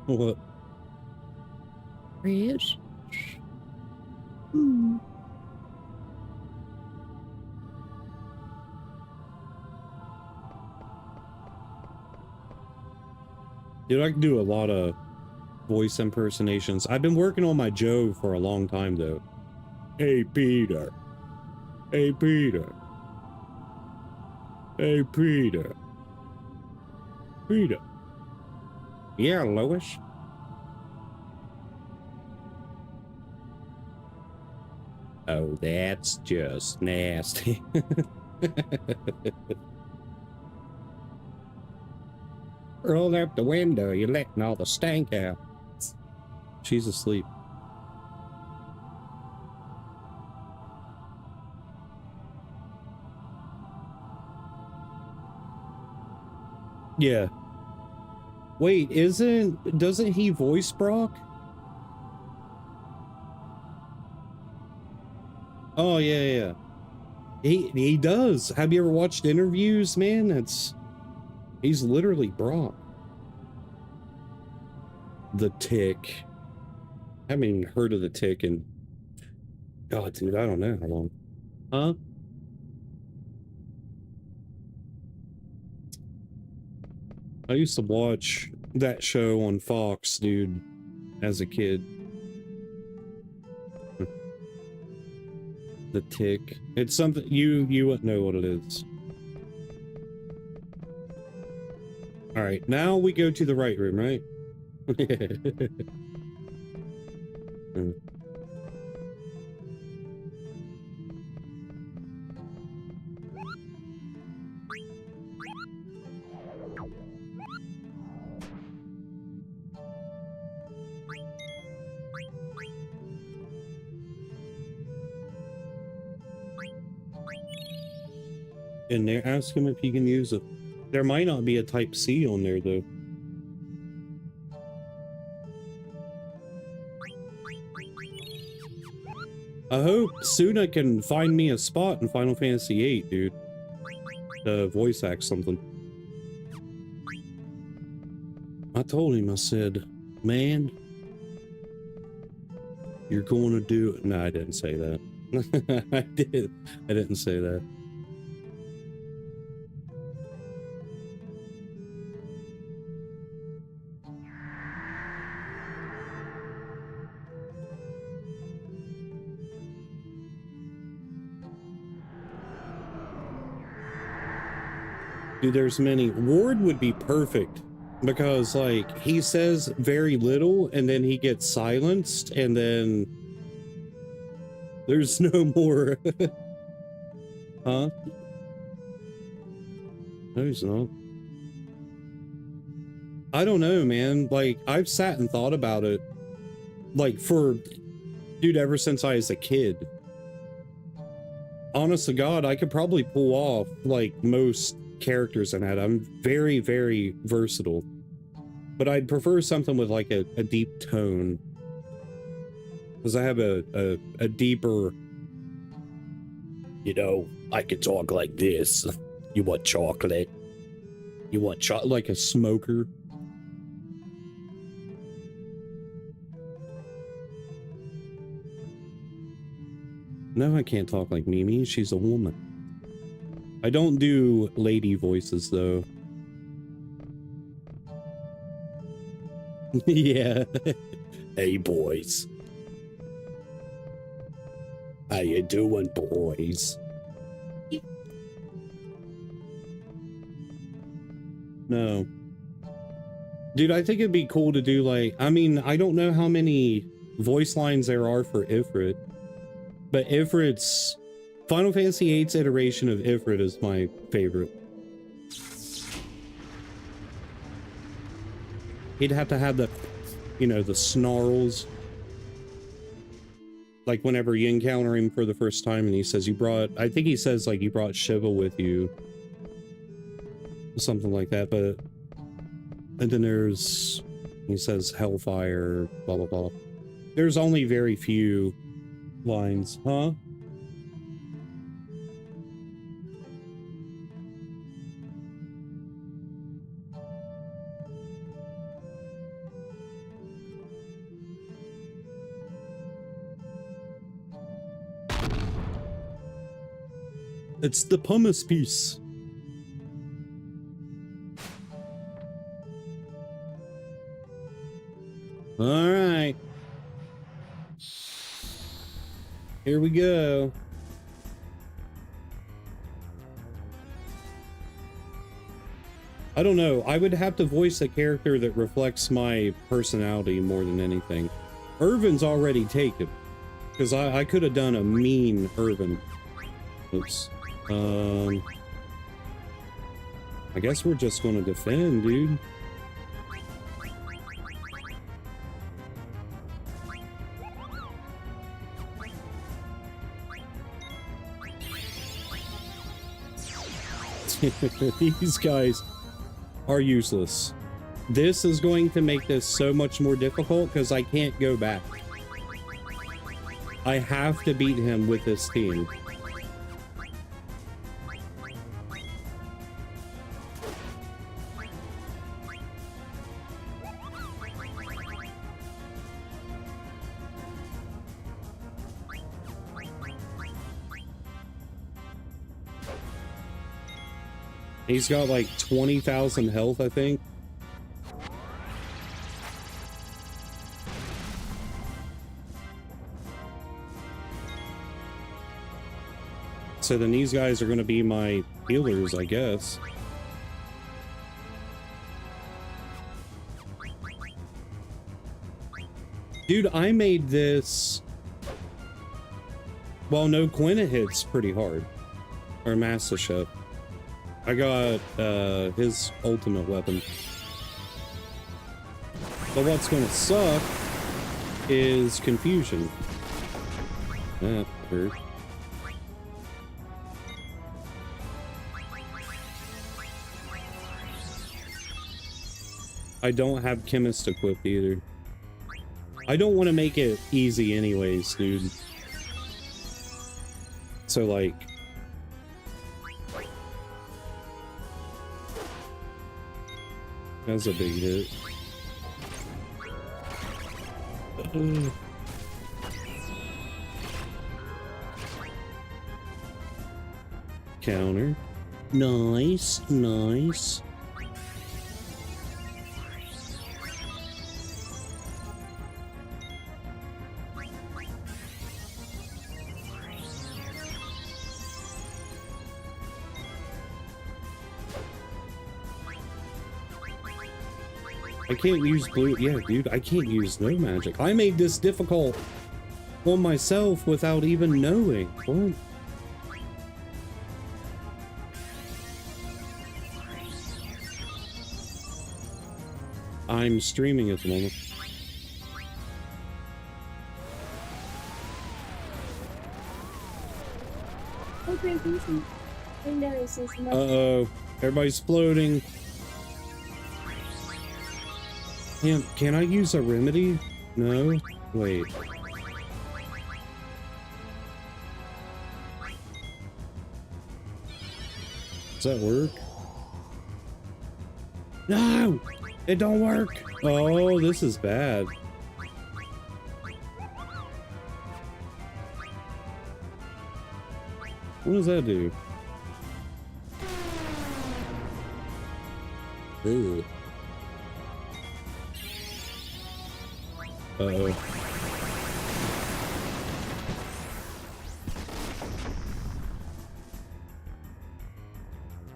Speaker 1: what?
Speaker 2: Yes.
Speaker 1: Dude, I can do a lot of voice impersonations. I've been working on my Joe for a long time, though. Hey, Peter. Hey, Peter. Hey, Peter. Peter. Yeah, Lois. Oh, that's just nasty. Roll out the window, you're letting all the stank out. She's asleep. Yeah. Wait, doesn't he voice Brock? Oh, yeah. He does. Have you ever watched interviews, man? He's literally Brock. The Tick. I haven't even heard of The Tick in God, dude, I don't know how long. Huh? I used to watch that show on Fox, dude, as a kid. The Tick. It's something you wouldn't know what it is. All right, now we go to the right room, right? Hmm. And there, ask him if he can use it. There might not be a Type C on there, though. I hope Suna can find me a spot in Final Fantasy VIII, dude. To voice act something. I told him, I said, man, you're going to do it. No, I didn't say that. I didn't say that. Dude, there's many. Ward would be perfect because, like, he says very little and then he gets silenced and then there's no more. Huh? No, he's not. I don't know, man. Like, I've sat and thought about it. Like, dude, ever since I was a kid. Honest to God, I could probably pull off, like, most characters in that. I'm very, very versatile. But I'd prefer something with, like, a deep tone. Because I have a deeper...
Speaker 2: You know, I can talk like this. You want chocolate? You want chocolate?
Speaker 1: like a smoker. No, I can't talk like Mimi. She's a woman. I don't do lady voices, though. Yeah.
Speaker 2: Hey, boys. How you doing, boys?
Speaker 1: No. Dude, I think it'd be cool to do, like... I mean, I don't know how many voice lines there are for Ifrit. But Ifrit's... Final Fantasy VIII's iteration of Ifrit is my favorite. He'd have to have the... You know, the snarls. Like, whenever you encounter him for the first time and he says, you brought... I think he says, like, you brought Shiva with you. Something like that, but... And then there's... He says Hellfire, blah, blah, blah. There's only very few lines. Huh? It's the pumice piece. All right. Here we go. I don't know. I would have to voice a character that reflects my personality more than anything. Irvin's already taken. Because I could have done a mean Irvin. Oops. I guess we're just going to defend, dude. These guys are useless. This is going to make this so much more difficult because I can't go back. I have to beat him with this team. He's got like 20,000 health, I think. So then these guys are going to be my healers, I guess. Dude, I made this... Well, no, Quina hits pretty hard. Or Master Chef. I got his ultimate weapon. But what's gonna suck is confusion. That hurt. I don't have Chemist equipped either. I don't want to make it easy anyways, dude. So like... That's a big hit. Counter. Nice, nice. I can't use blue. Yeah, dude, I can't use no magic. I made this difficult on myself without even knowing. What? I'm streaming at the moment. Uh-oh. Everybody's floating. Can I use a remedy? No? Wait. Does that work? No! It don't work! Oh, this is bad. What does that do? Ew. Uh-oh.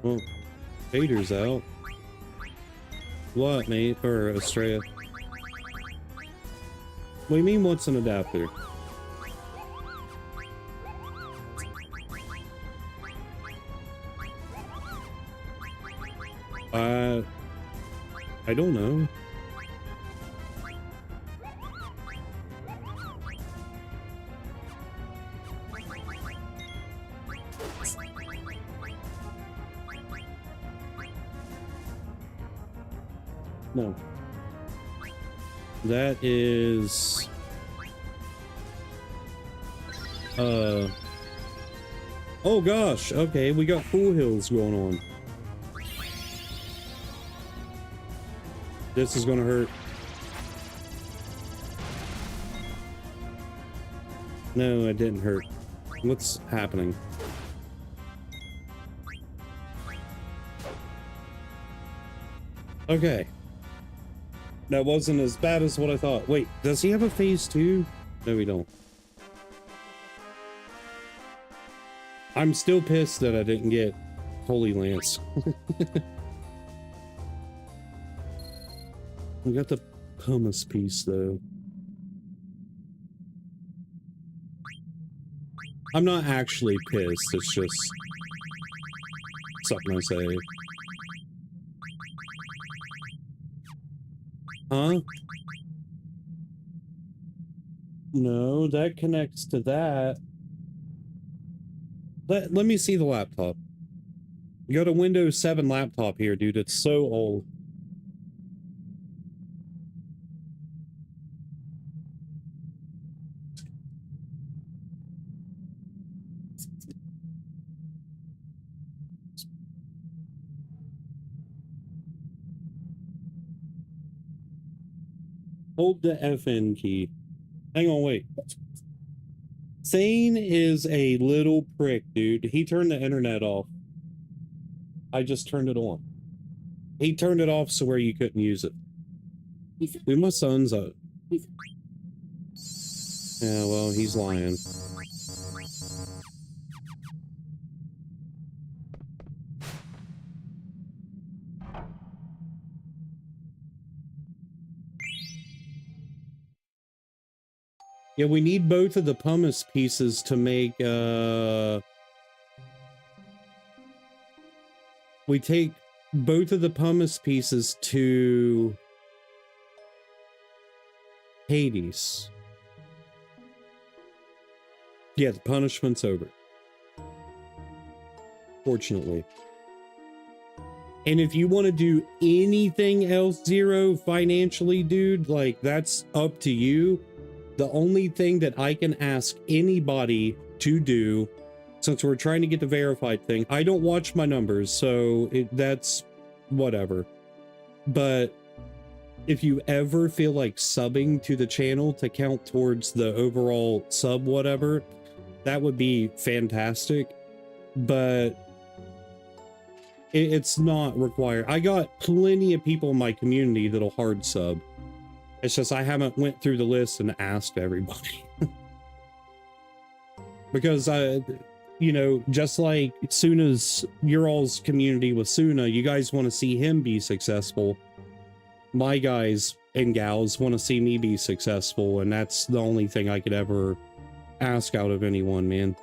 Speaker 1: Well, Vader's out. What, mate? Or Estrella? What do you mean, what's an adapter? I don't know. No. That is... Oh gosh, okay, we got Full Hills going on. This is gonna hurt. No, it didn't hurt. What's happening? Okay. That wasn't as bad as what I thought. Wait, does he have a phase 2? No, we don't. I'm still pissed that I didn't get Holy Lance. We got the pumice piece, though. I'm not actually pissed, it's just something I say. Huh? No, that connects to that. Let me see the laptop. You got a Windows 7 laptop here, dude. It's so old. Hold the FN key. Hang on, wait. Thane is a little prick, dude. He turned the internet off. I just turned it on. He turned it off so where you couldn't use it. Dude, my son's a... Yeah, well, he's lying. Yeah, we need both of the pumice pieces to make, we take both of the pumice pieces to Hades. Yeah, the punishment's over. Fortunately. And if you want to do anything else, Zero, financially, dude, like, that's up to you. The only thing that I can ask anybody to do, since we're trying to get the verified thing, I don't watch my numbers, so that's whatever. But if you ever feel like subbing to the channel to count towards the overall sub whatever, that would be fantastic. But it's not required. I got plenty of people in my community that'll hard sub. It's just I haven't went through the list and asked everybody. Because you know, just like Suna's, your all's community with Suna, you guys want to see him be successful. My guys and gals want to see me be successful, and that's the only thing I could ever ask out of anyone, man.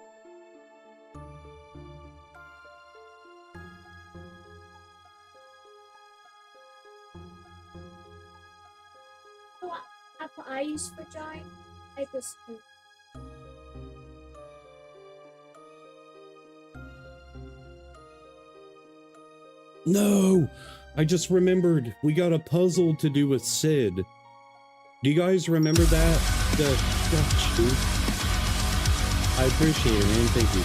Speaker 4: Apple I use for drawing, I just
Speaker 1: No, I just remembered we got a puzzle to do with Sid. Do you guys remember that? I appreciate it, man. Thank you.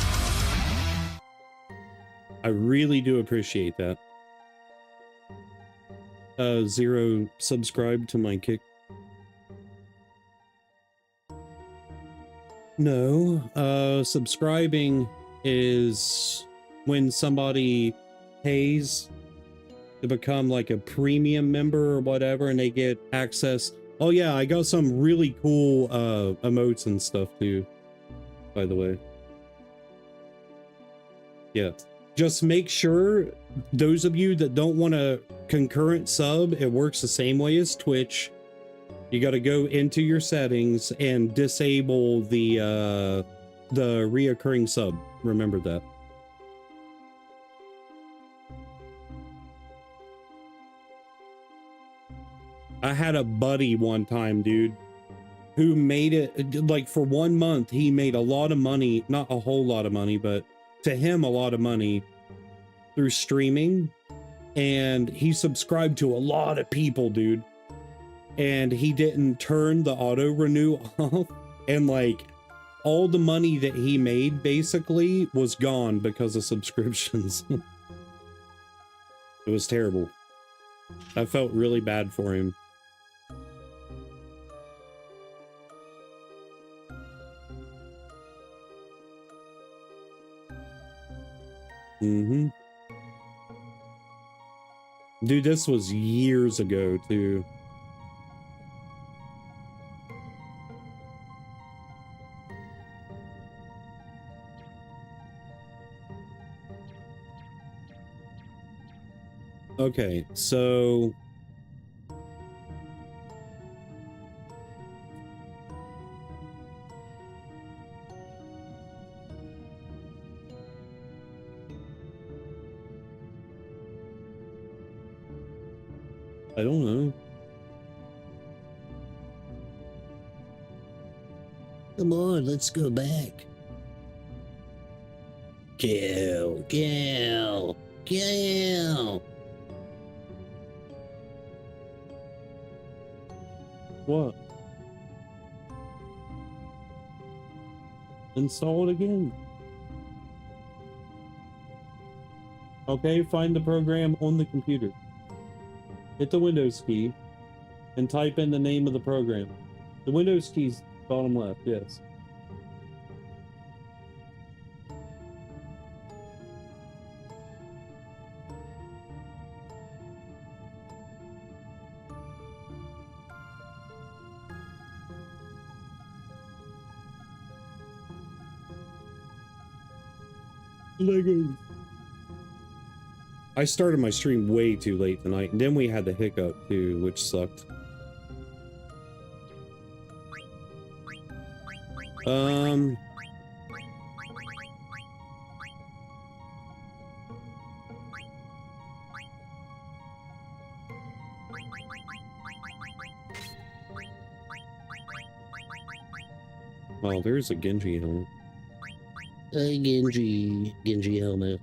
Speaker 1: I really do appreciate that. Zero, subscribe to my kick. No, subscribing is when somebody pays to become like a premium member or whatever, and they get access. Oh yeah, I got some really cool emotes and stuff too, by the way. Yeah, just make sure, those of you that don't want a concurrent sub, it works the same way as Twitch. You got to go into your settings and disable the reoccurring sub. Remember that. I had a buddy one time, dude, who made it, like, for 1 month, he made a lot of money, not a whole lot of money, but to him, a lot of money through streaming. And he subscribed to a lot of people, dude. And he didn't turn the auto renew off. And like, all the money that he made basically was gone because of subscriptions. It was terrible. I felt really bad for him. Mm-hmm. Dude, this was years ago, too. Okay, so... I don't know.
Speaker 2: Come on, let's go back. Kill, kill, kill.
Speaker 1: What? Install it again. Okay, find the program on the computer. Hit the Windows key and type in the name of the program. The Windows key's bottom left, yes. Legos. I started my stream way too late tonight, and then we had the hiccup too, which sucked. Oh, there's a Genji helmet.
Speaker 2: Genji helmet.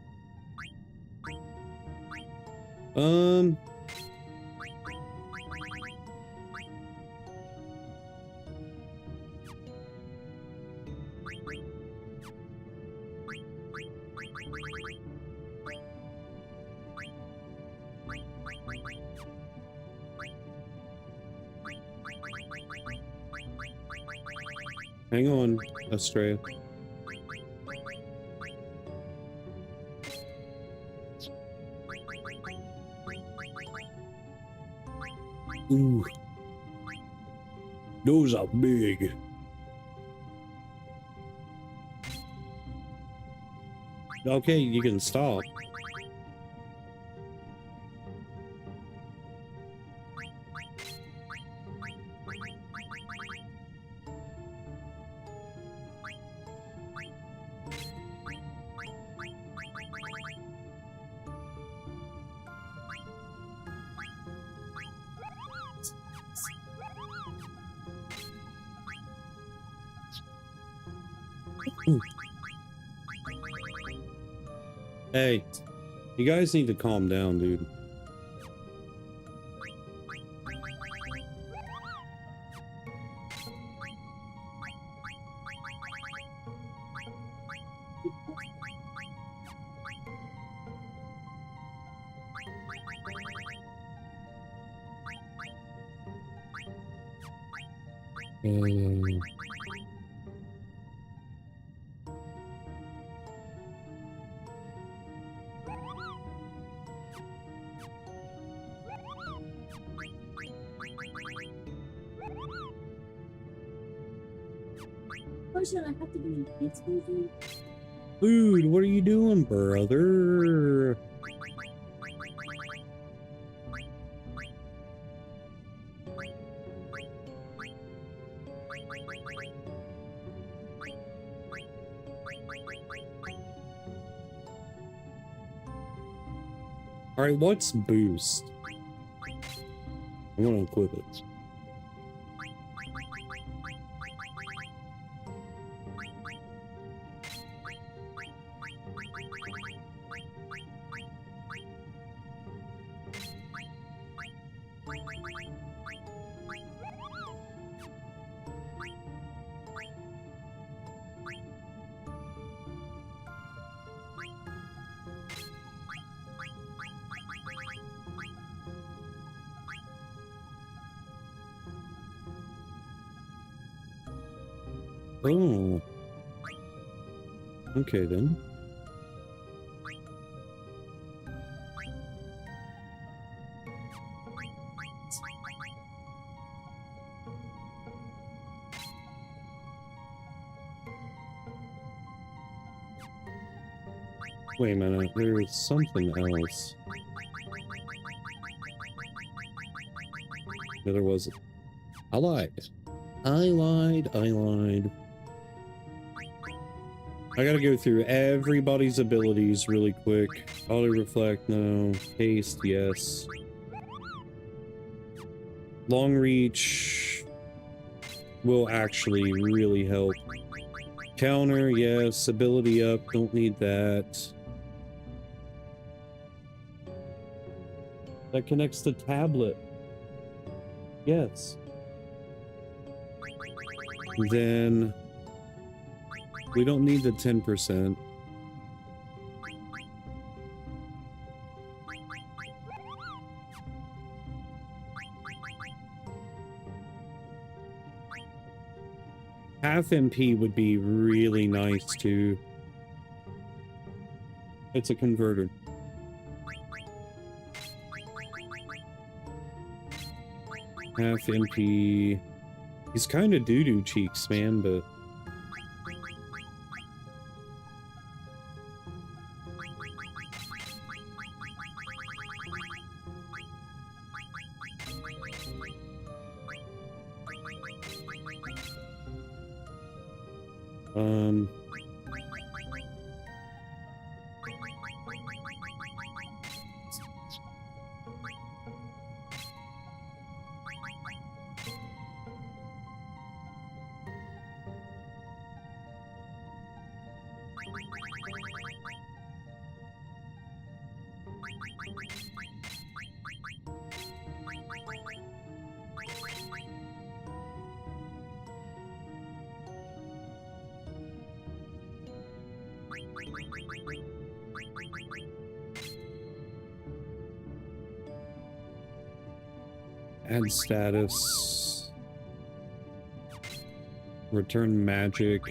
Speaker 1: Hang on, Estrella.
Speaker 2: Ooh. Those are big.
Speaker 1: Okay, you can stop. Hey, you guys need to calm down, dude.
Speaker 4: Or should I have to be in kids movie?
Speaker 1: Dude, what are you doing, brother? Alright, what's boost? I'm gonna equip it. Oh. Okay then. Wait a minute, there was something else. No, there wasn't. I lied. I lied. I gotta go through everybody's abilities really quick. Auto reflect, no. Haste, yes. Long reach will actually really help. Counter, yes. Ability up, don't need that. That connects to tablet. Yes. Then we don't need the 10%. Half MP would be really nice too. It's a converter. Half MP. He's kind of doo-doo cheeks, man, but... Um. Add status. Return magic.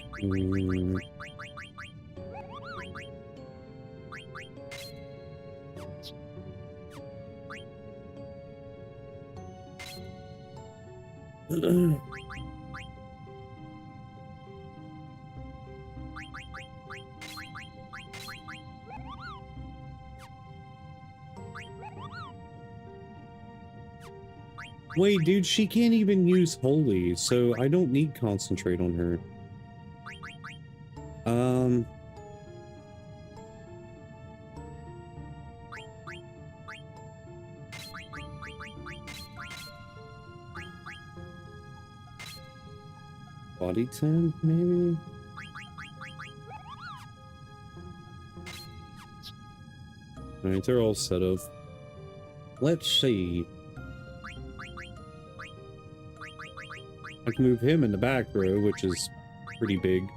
Speaker 1: Wait, dude, she can't even use holy, so I don't need concentrate on her. Body temp, maybe? Alright, they're all set up. Let's see. I can move him in the back row, which is pretty big.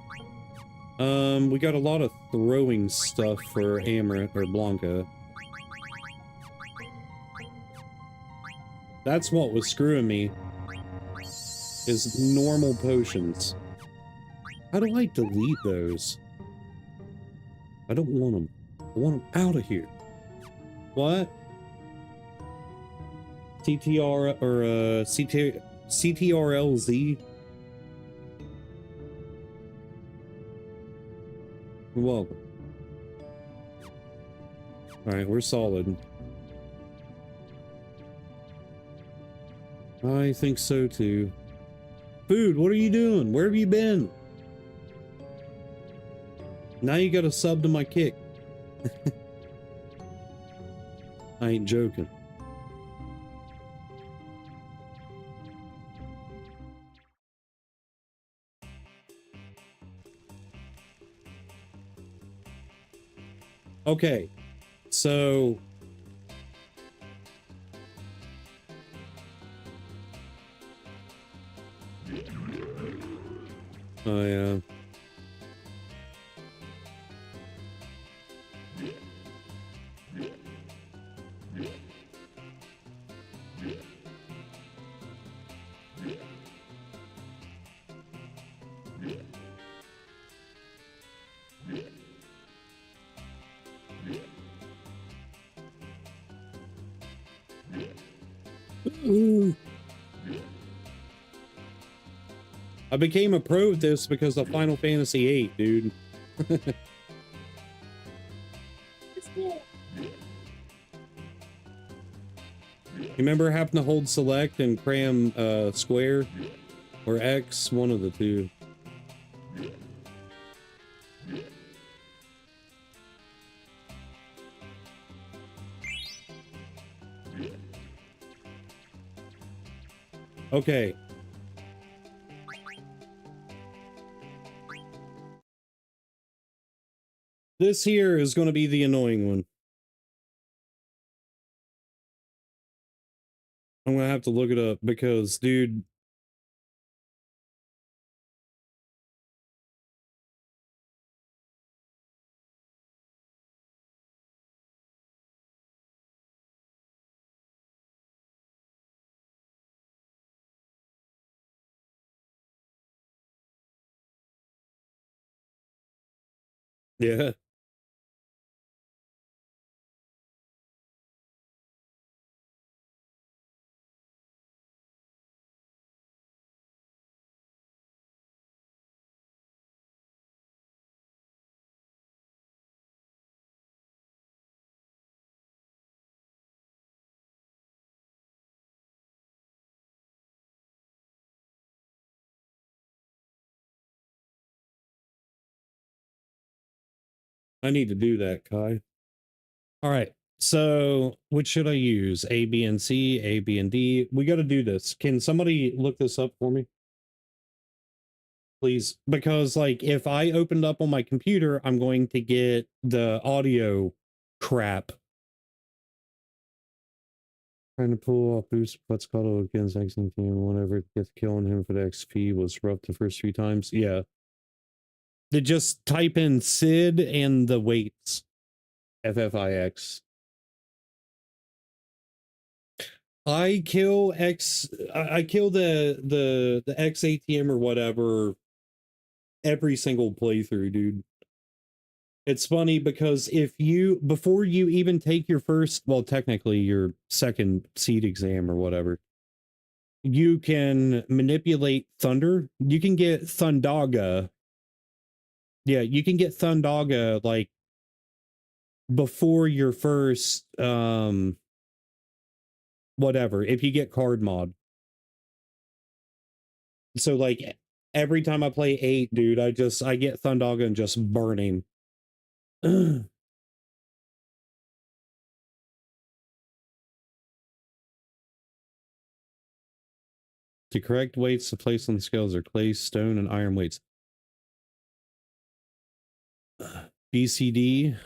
Speaker 1: We got a lot of throwing stuff for Amaranth or Blanca. That's what was screwing me. Is normal potions. How do I delete those? I don't want them. I want them out of here. What? CTR or CTRLZ? You're welcome. Alright, we're solid. I think so too. Food, what are you doing? Where have you been? Now you got a sub to my kick. I ain't joking. Okay, so oh yeah. I became a pro at this because of Final Fantasy VIII, dude.
Speaker 4: It's good.
Speaker 1: You remember having to hold select and cram square or X, one of the two. Okay. This here is going to be the annoying one. I'm going to have to look it up because, dude, yeah. I need to do that, Kai. All right. So which should I use? A, B, and C, A, B, and D. We got to do this. Can somebody look this up for me? Please. Because like if I opened up on my computer, I'm going to get the audio crap. Trying to pull off boost what's called against X-team whenever it gets killing him for the XP was rough the first few times. Yeah. They just type in Sid and the weights. FFIX. I kill the X ATM or whatever every single playthrough, dude. It's funny because before you even take your first, well, technically your second seed exam or whatever, you can manipulate Thunder. You can get Thundaga. Yeah, you can get Thundaga like before your first whatever, if you get card mod. So like every time I play 8, dude, I get Thundaga and just burning. The correct weights to place on the scales are clay, stone, and iron weights. BCD.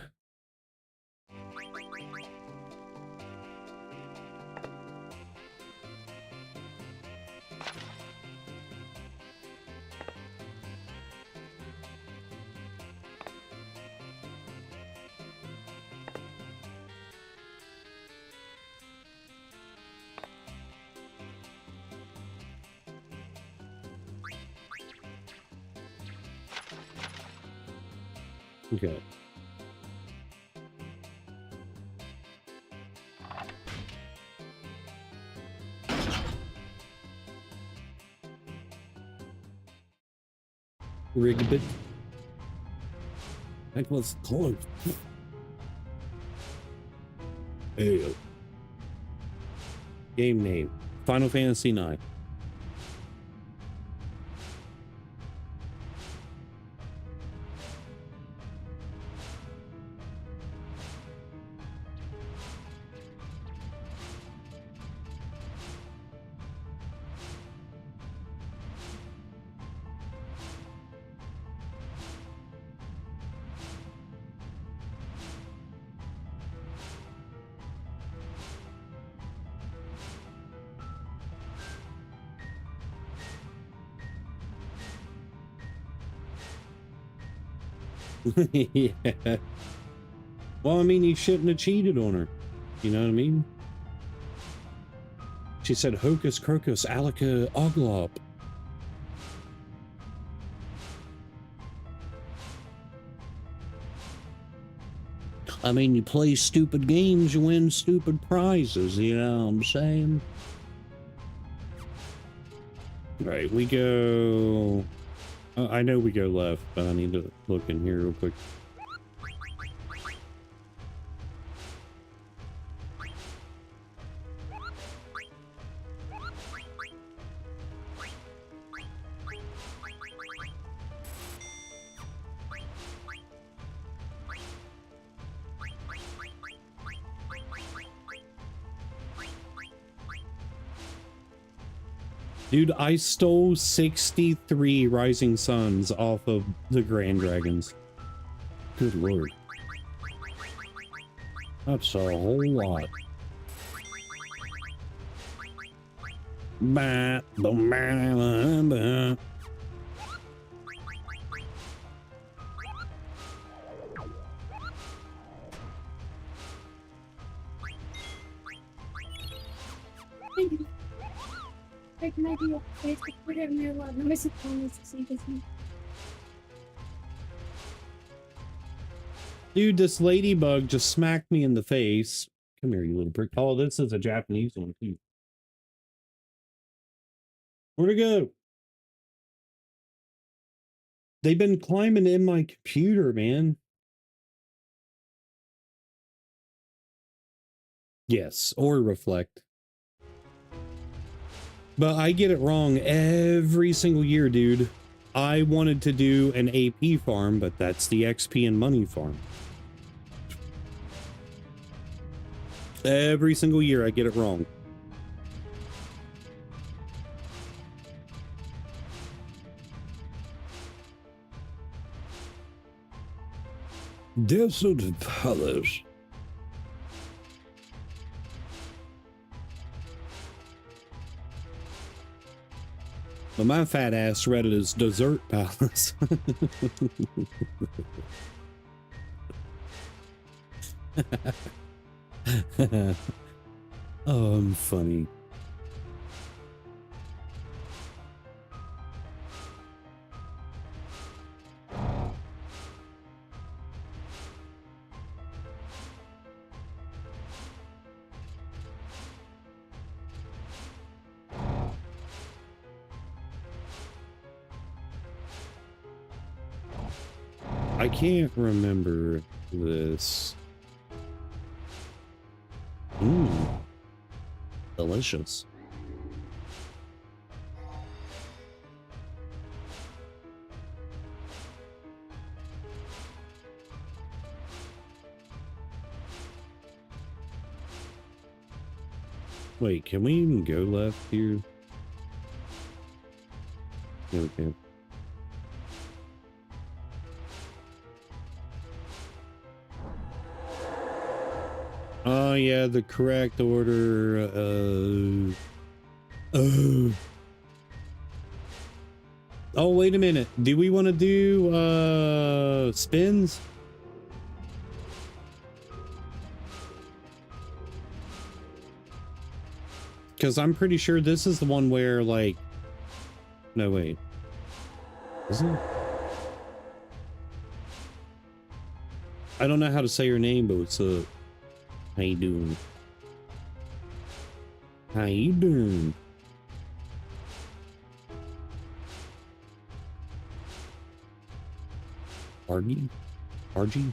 Speaker 1: Okay. Rigbit. That was close. Hey. Game name: Final Fantasy IX. Yeah. Well, I mean, he shouldn't have cheated on her. You know what I mean? She said, Hocus Crocus, Alaka Oglop. I mean, you play stupid games, you win stupid prizes, you know what I'm saying? Right, we go... I know we go left, but I need to look in here real quick. Dude, I stole 63 Rising Suns off of the Grand Dragons. Good lord. That's a whole lot. Ba, ba, ba, ba.
Speaker 4: Like maybe your Facebook, whatever you want. No, it's a promise to see this.
Speaker 1: Dude, this ladybug just smacked me in the face. Come here, you little prick. Oh, this is a Japanese one, too. Where'd it go? They've been climbing in my computer, man. Yes, or reflect. But I get it wrong every single year, dude. I wanted to do an AP farm, but that's the XP and money farm. Every single year I get it wrong.
Speaker 2: Desert Palace.
Speaker 1: But my fat ass read it as Dessert Palace. Oh, I'm funny. I can't remember this. Delicious. Wait, can we even go left here? No, we can't. Oh yeah, the correct order. Oh, wait a minute. Do we want to do spins? Because I'm pretty sure this is the one where, like, no, wait. Isn't it? I don't know how to say your name, but what's up? How you doing? How you doing? Argy? Argy?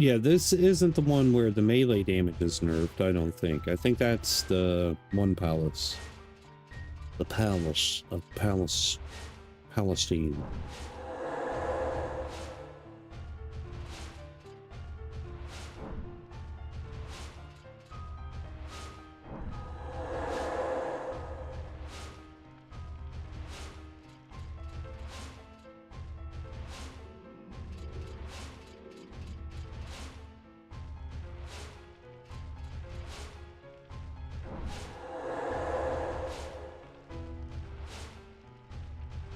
Speaker 1: Yeah, this isn't the one where the melee damage is nerfed, I don't think. I think that's the one palace. The Palace of Palestine.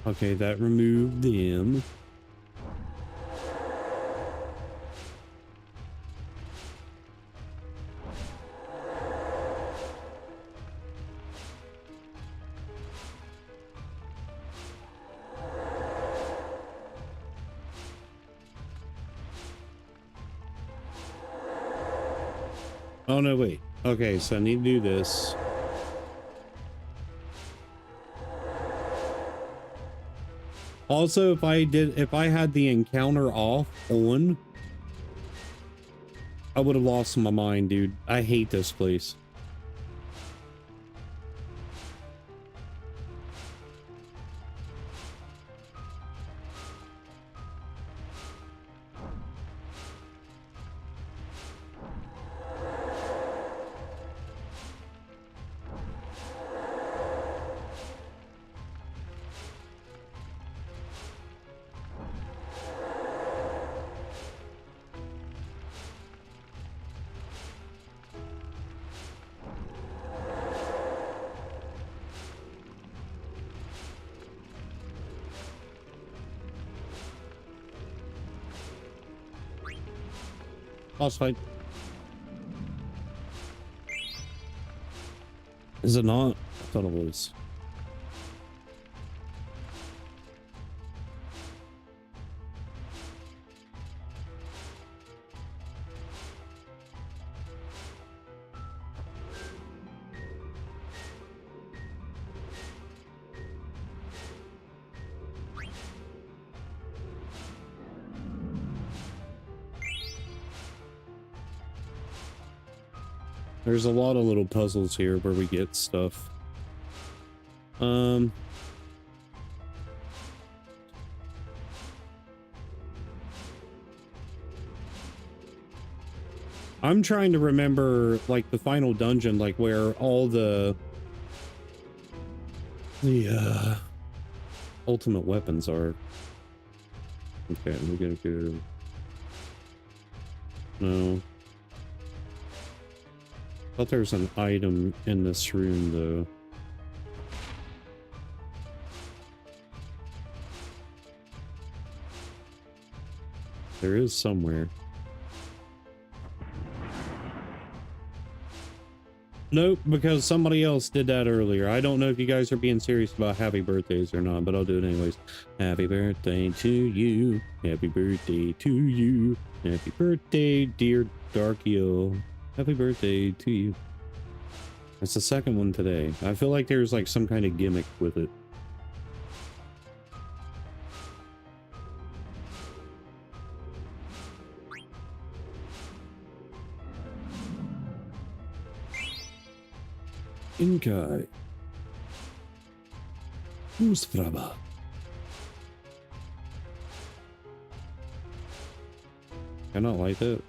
Speaker 1: Okay, that removed them. Oh no, wait. Okay, so I need to do this. Also, if I had the encounter off on, I would have lost my mind, dude. I hate this place. Boss fight. Is it not? I thought it was. There's a lot of little puzzles here where we get stuff. I'm trying to remember, like, the final dungeon, like, where all the ultimate weapons are. Okay, we're gonna go... No. Thought there was an item in this room, though. There is somewhere. Nope, because somebody else did that earlier. I don't know if you guys are being serious about happy birthdays or not, but I'll do it anyways. Happy birthday to you. Happy birthday to you. Happy birthday, dear Darkio. Happy birthday to you. That's the second one today. I feel like there's like some kind of gimmick with it. Inkai. Usprava. Cannot light it.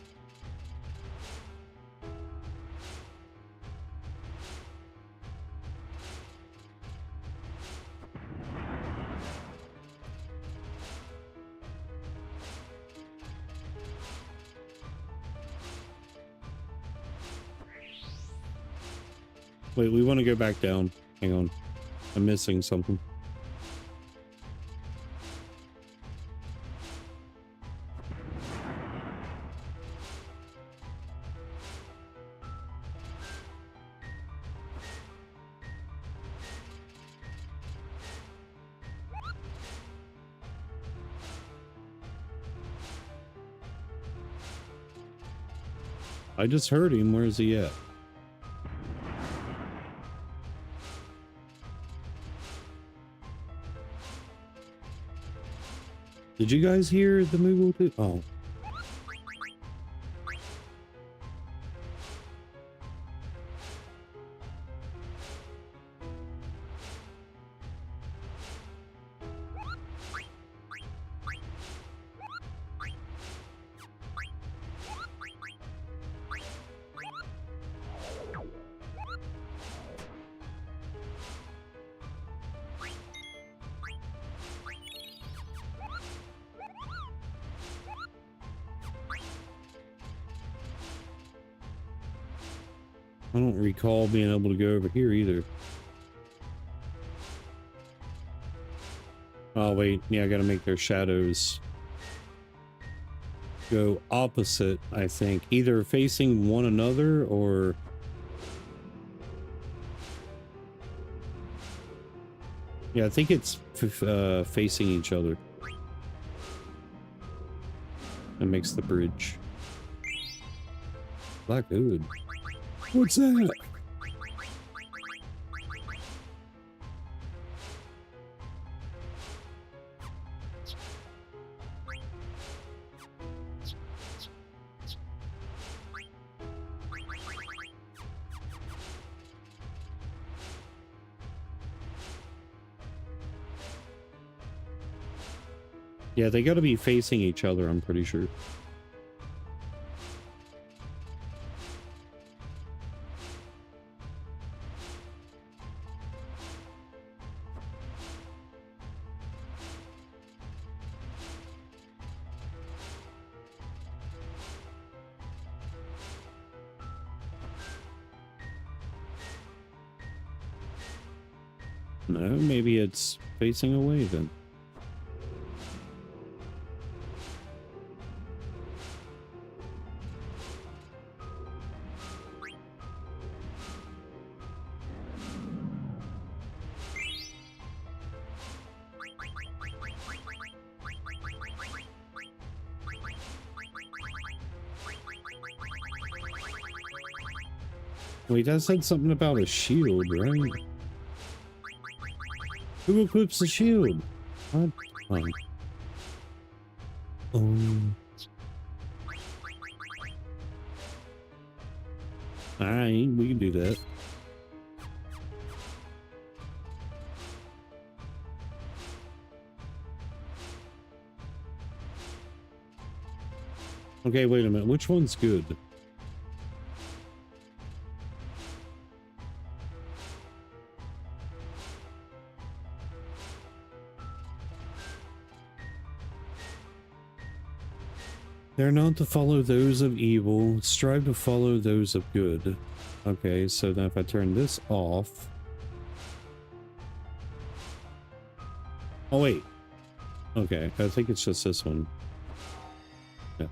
Speaker 1: Wait, we want to go back down. Hang on. I'm missing something. I just heard him. Where's he at? Did you guys hear the Moogle too? Oh. I don't recall being able to go over here either. Oh wait, yeah, I gotta make their shadows go opposite, I think. Either facing one another or... Yeah, I think it's facing each other. That makes the bridge. Black Hood. What's that? Yeah, they gotta be facing each other, I'm pretty sure. No, maybe it's facing away then. Wait, that said something about a shield, right? Who equips the shield? What? Oh. Alright, we can do that. Okay, wait a minute. Which one's good? They're not to follow those of evil, strive to follow those of good. Okay, so then if I turn this off... Oh, wait. Okay, I think it's just this one. Yeah.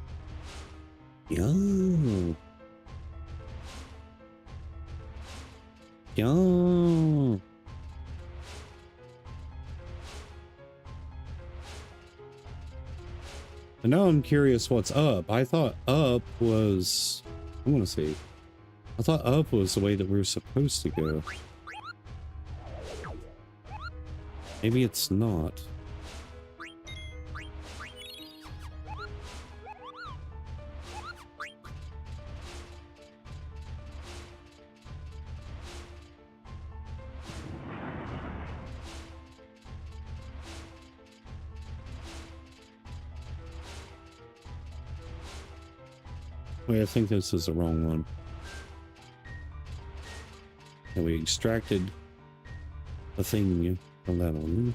Speaker 1: Yo. Yo. And now I'm curious what's up. I thought up was... I want to see. I thought up was the way that we were supposed to go. Maybe it's not. Wait, I think this is the wrong one. And we extracted a thing from that one.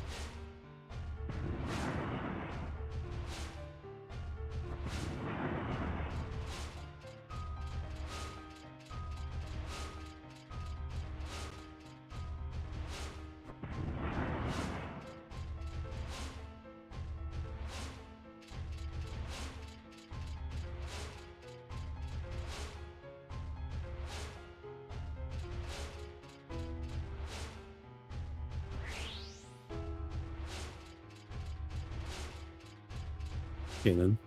Speaker 1: Okay then.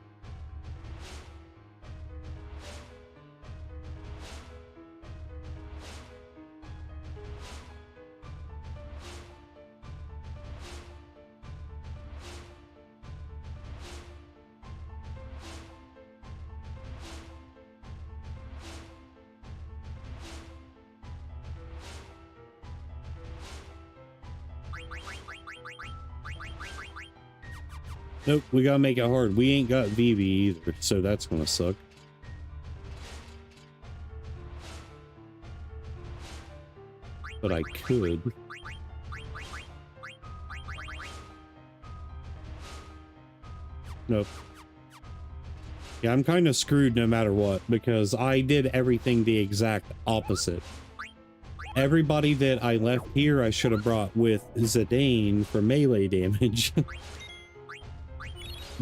Speaker 1: Nope, we gotta make it hard. We ain't got VV either, so that's gonna suck. But I could. Nope. Yeah, I'm kind of screwed no matter what, because I did everything the exact opposite. Everybody that I left here, I should have brought with Zidane for melee damage.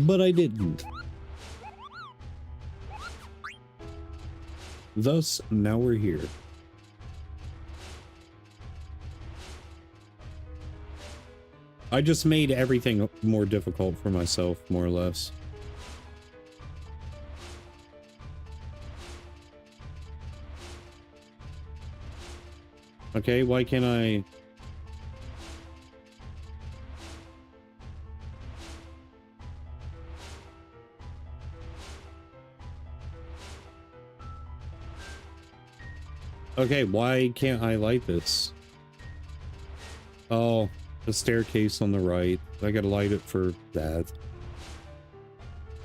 Speaker 1: But I didn't. Thus, now we're here. I just made everything more difficult for myself, more or less. Okay, why can't I... Okay, why can't I light this? Oh, the staircase on the right. I gotta light it for that.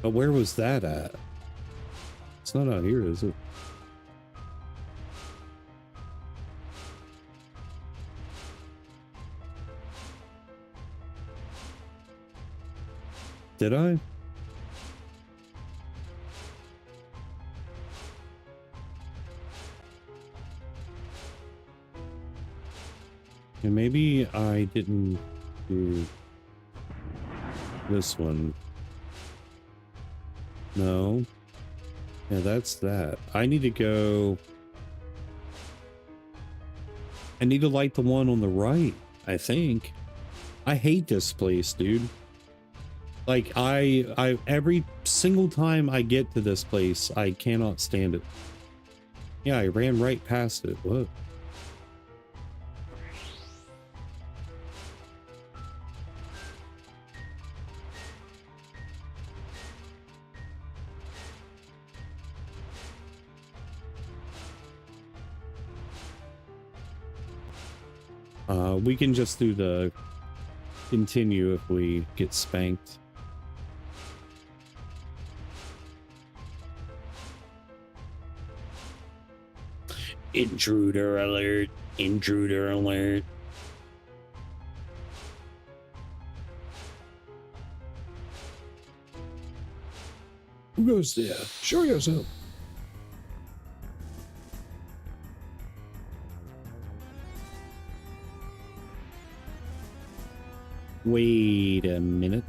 Speaker 1: But where was that at? It's not out here, is it? Did I? And maybe I didn't do this one. No. Yeah, that's that. I need to go... I need to light the one on the right, I think. I hate this place, dude. Like, I every single time I get to this place, I cannot stand it. Yeah, I ran right past it. What? We can just do the continue if we get spanked.
Speaker 2: Intruder alert. Intruder alert.
Speaker 1: Who goes there? Show yourself. Wait a minute.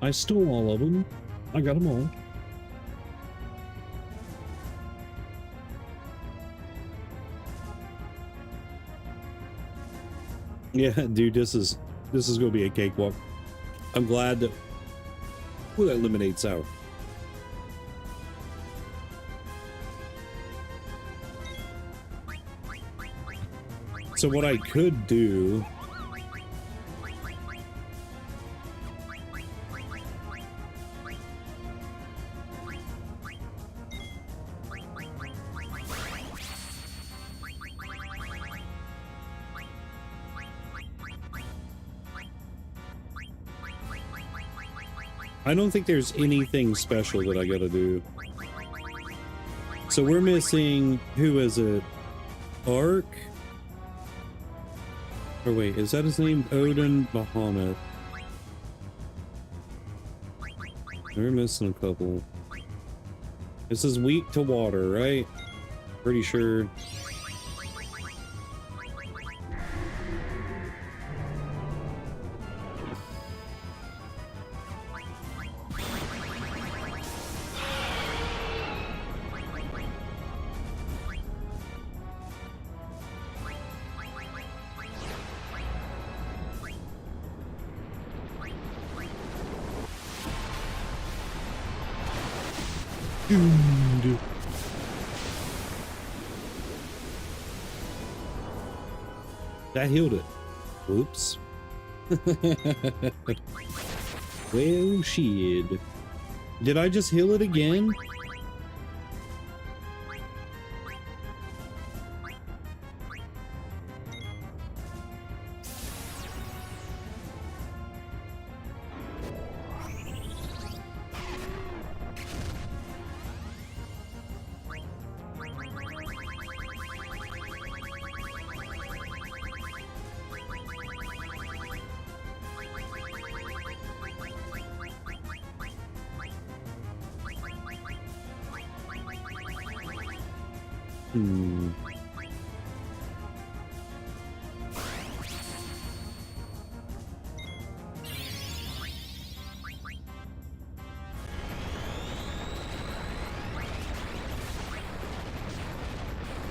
Speaker 1: I stole all of them. I got them all. Yeah, dude, this is gonna be a cakewalk. I'm glad that that eliminates out. So what I could do I don't think there's anything special that I gotta do. So we're missing, who is it? Ark? Or wait, is that his name? Odin Bahamut. We're missing a couple. This is weak to water, right? Pretty sure. Dude. That healed it. Whoops. Well, shit. Did I just heal it again?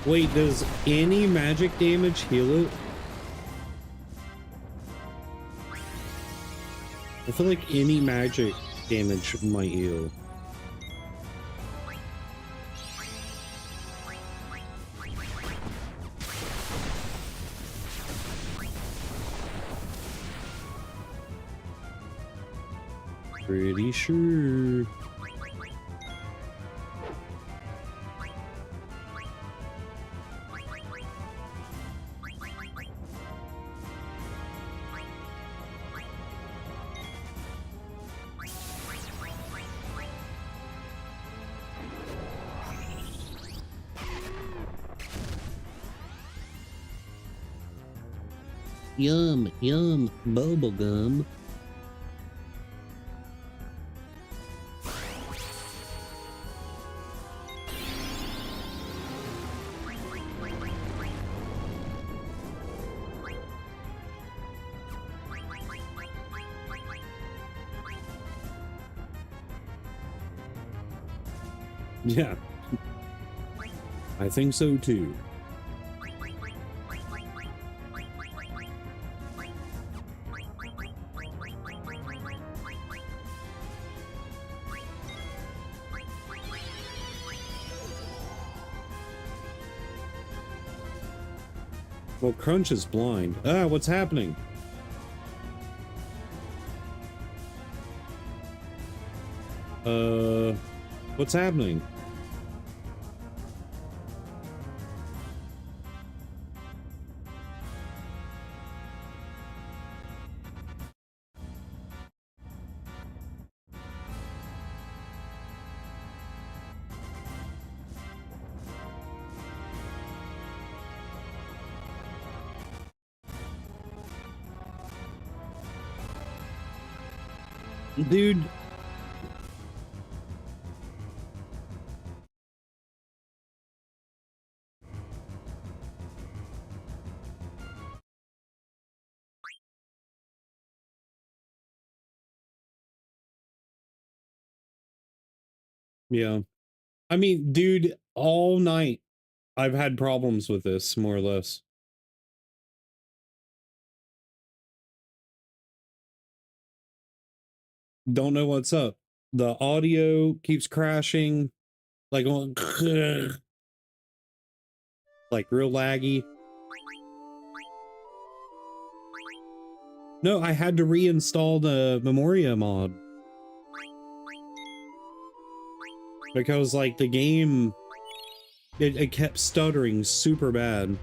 Speaker 1: Wait, does any magic damage heal it? I feel like any magic damage might heal. Pretty sure. Yum, yum, bubblegum. Yeah, I think so too. Well, Crunch is blind. Ah, what's happening? What's happening? Dude. Yeah. I mean, dude, all night I've had problems with this, more or less. Don't know what's up. The audio keeps crashing, like like real laggy. No, I had to reinstall the Memoria mod. Because like the game, it kept stuttering super bad.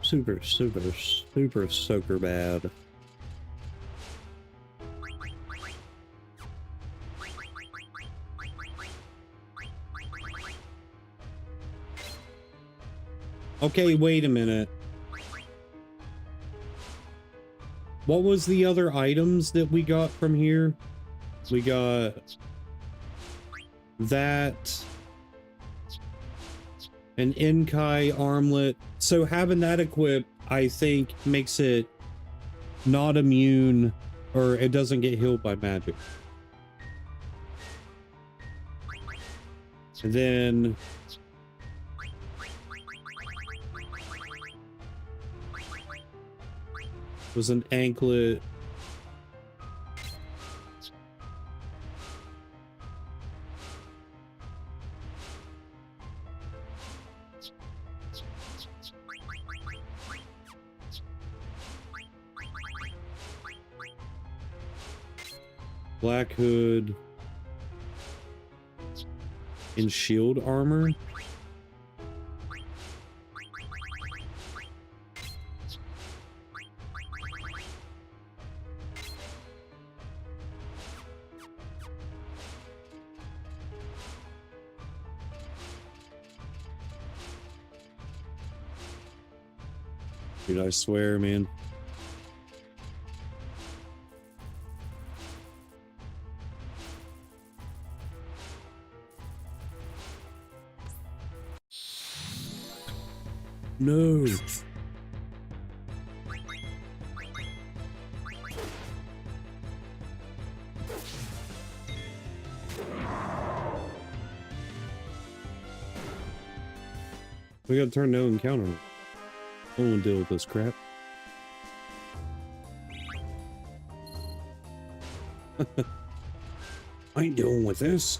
Speaker 1: Super soaker bad. Okay, wait a minute. What was the other items that we got from here? We got that, an Inkai armlet. So having that equipped, I think, makes it not immune, or it doesn't get healed by magic. And then was an anklet. Black hood and shield armor. Dude, I swear, man. No. We gotta turn no encounter. I don't want to deal with this crap. I ain't dealing with this.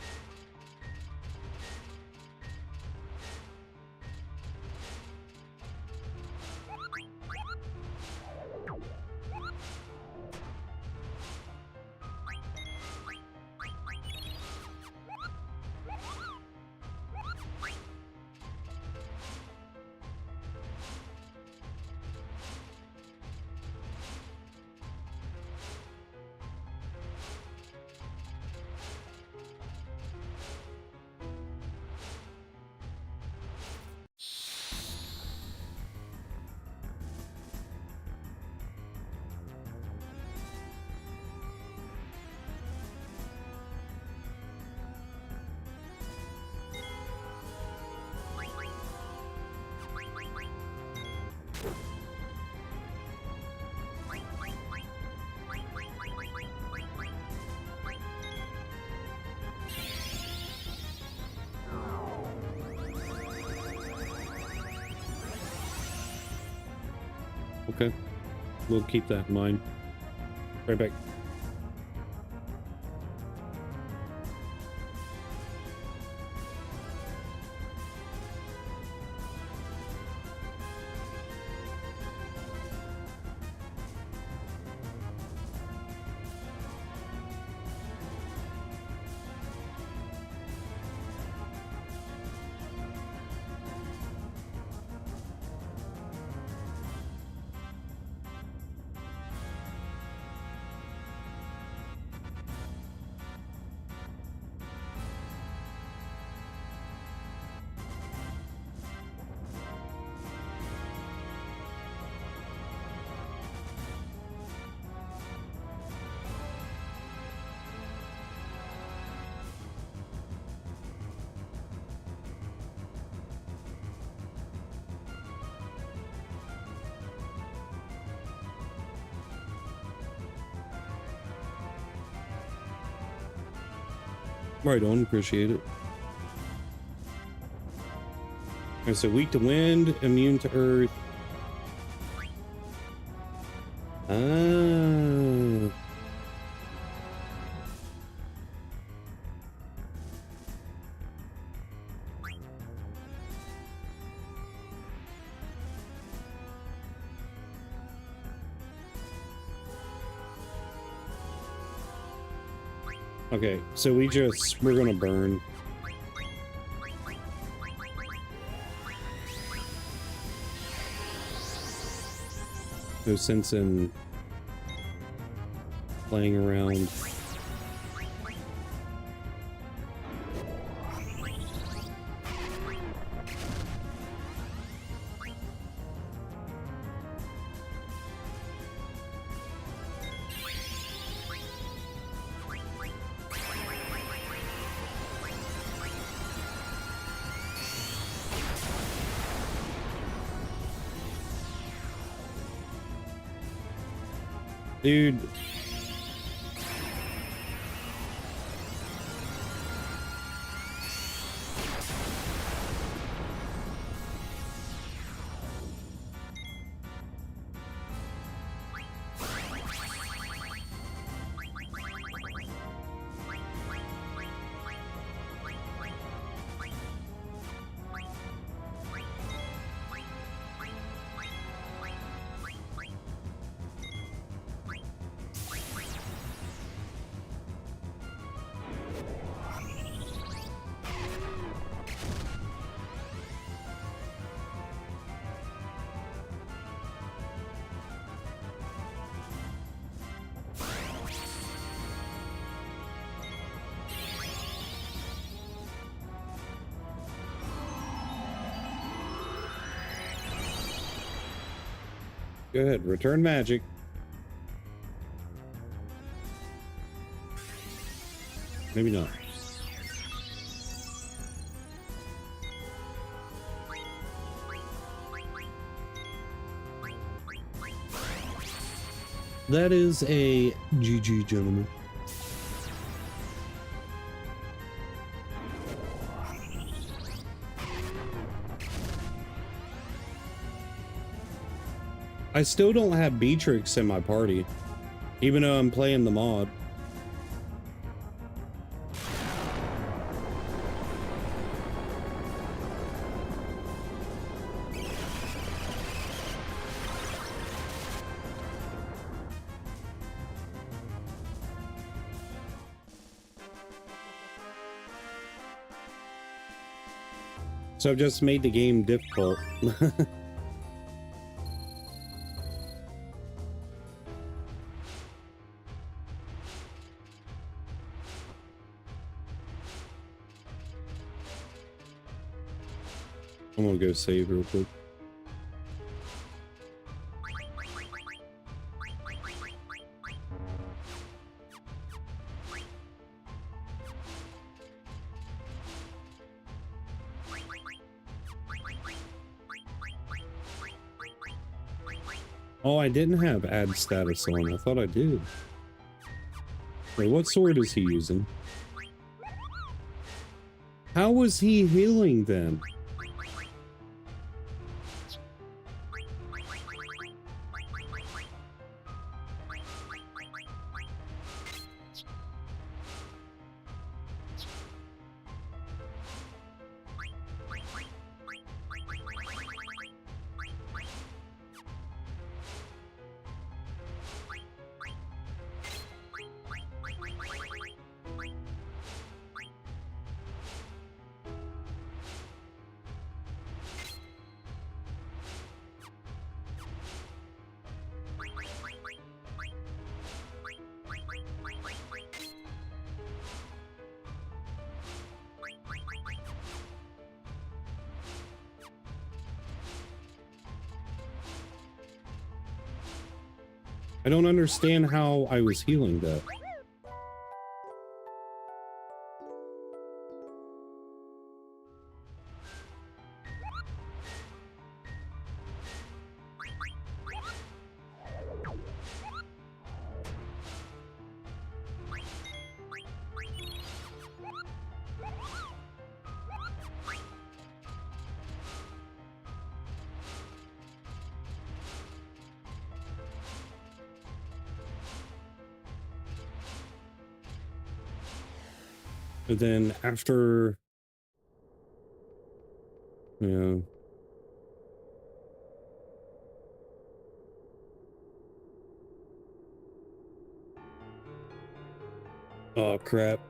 Speaker 1: Okay, we'll keep that in mind. Right back. Right on, appreciate it. And so weak to wind, immune to earth. Ah. Okay, so we're gonna burn. No sense in playing around. Dude. Go ahead, return magic. Maybe not. That is a GG, gentlemen. I still don't have Beatrix in my party, even though I'm playing the mod. So I've just made the game difficult. I'm gonna go save real quick. Oh, I didn't have add status on. I thought I did. Wait, what sword is he using? How was he healing then? I don't understand how I was healing that. And then after, yeah. Oh crap.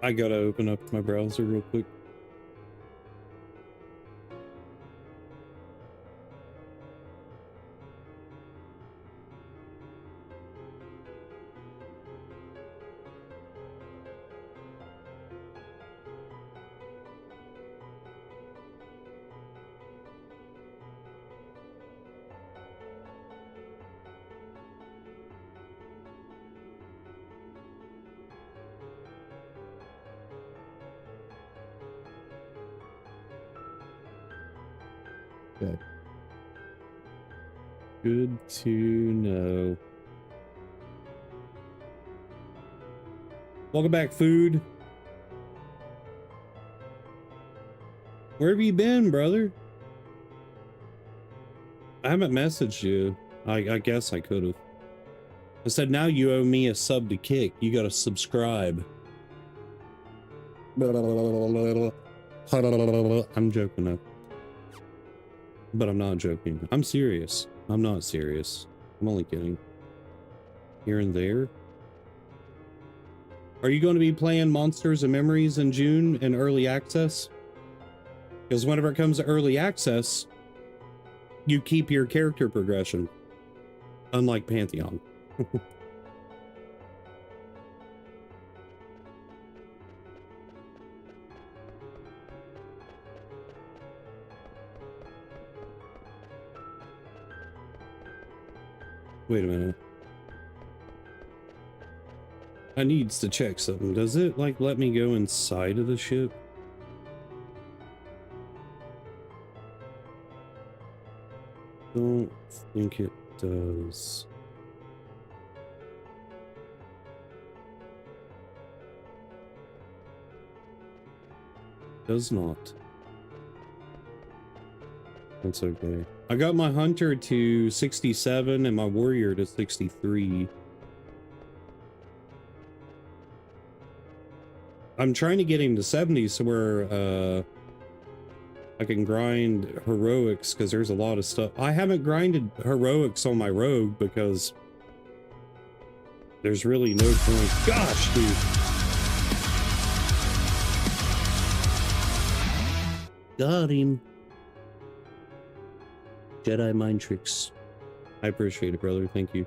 Speaker 1: I gotta open up my browser real quick. Okay. Good to know. Welcome back, food. Where have you been, brother? I haven't messaged you. I guess I could have. I said, now you owe me a sub to kick. You gotta subscribe. I'm joking up. But I'm not joking. I'm serious. I'm not serious. I'm only kidding. Here and there. Are you going to be playing Monsters and Memories in June in early access? Because whenever it comes to early access, you keep your character progression. Unlike Pantheon. Wait a minute. I needs to check something. Does it like let me go inside of the ship? Don't think it does. Does not. That's okay. I got my hunter to 67 and my warrior to 63. I'm trying to get him to 70 so where I can grind heroics because there's a lot of stuff. I haven't grinded heroics on my rogue because there's really no point. Gosh, dude. Got him. Jedi mind tricks. I appreciate it, brother. Thank you.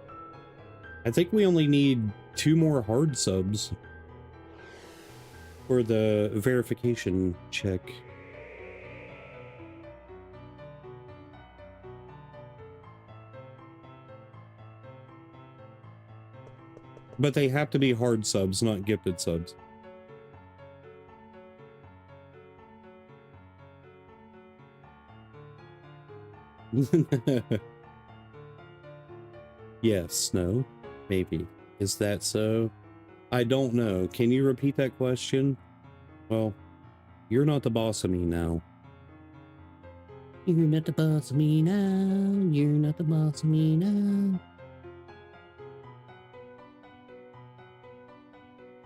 Speaker 1: I think we only need 2 more hard subs for the verification check. But they have to be hard subs, not gifted subs. Yes, no, maybe. Is that so? I don't know. Can you repeat that question? Well, you're not the boss of me now. You're not the boss of me now. You're not the boss of me now.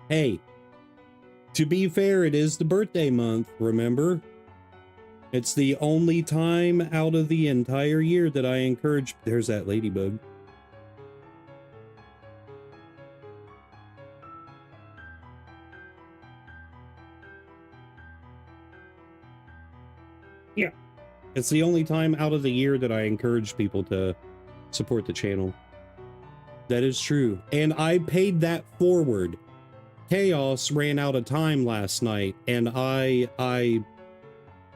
Speaker 1: Hey, to be fair, it is the birthday month, remember? It's the only time out of the entire year that I encourage... There's that ladybug. Yeah. It's the only time out of the year that I encourage people to support the channel. That is true. And I paid that forward. Chaos ran out of time last night, and I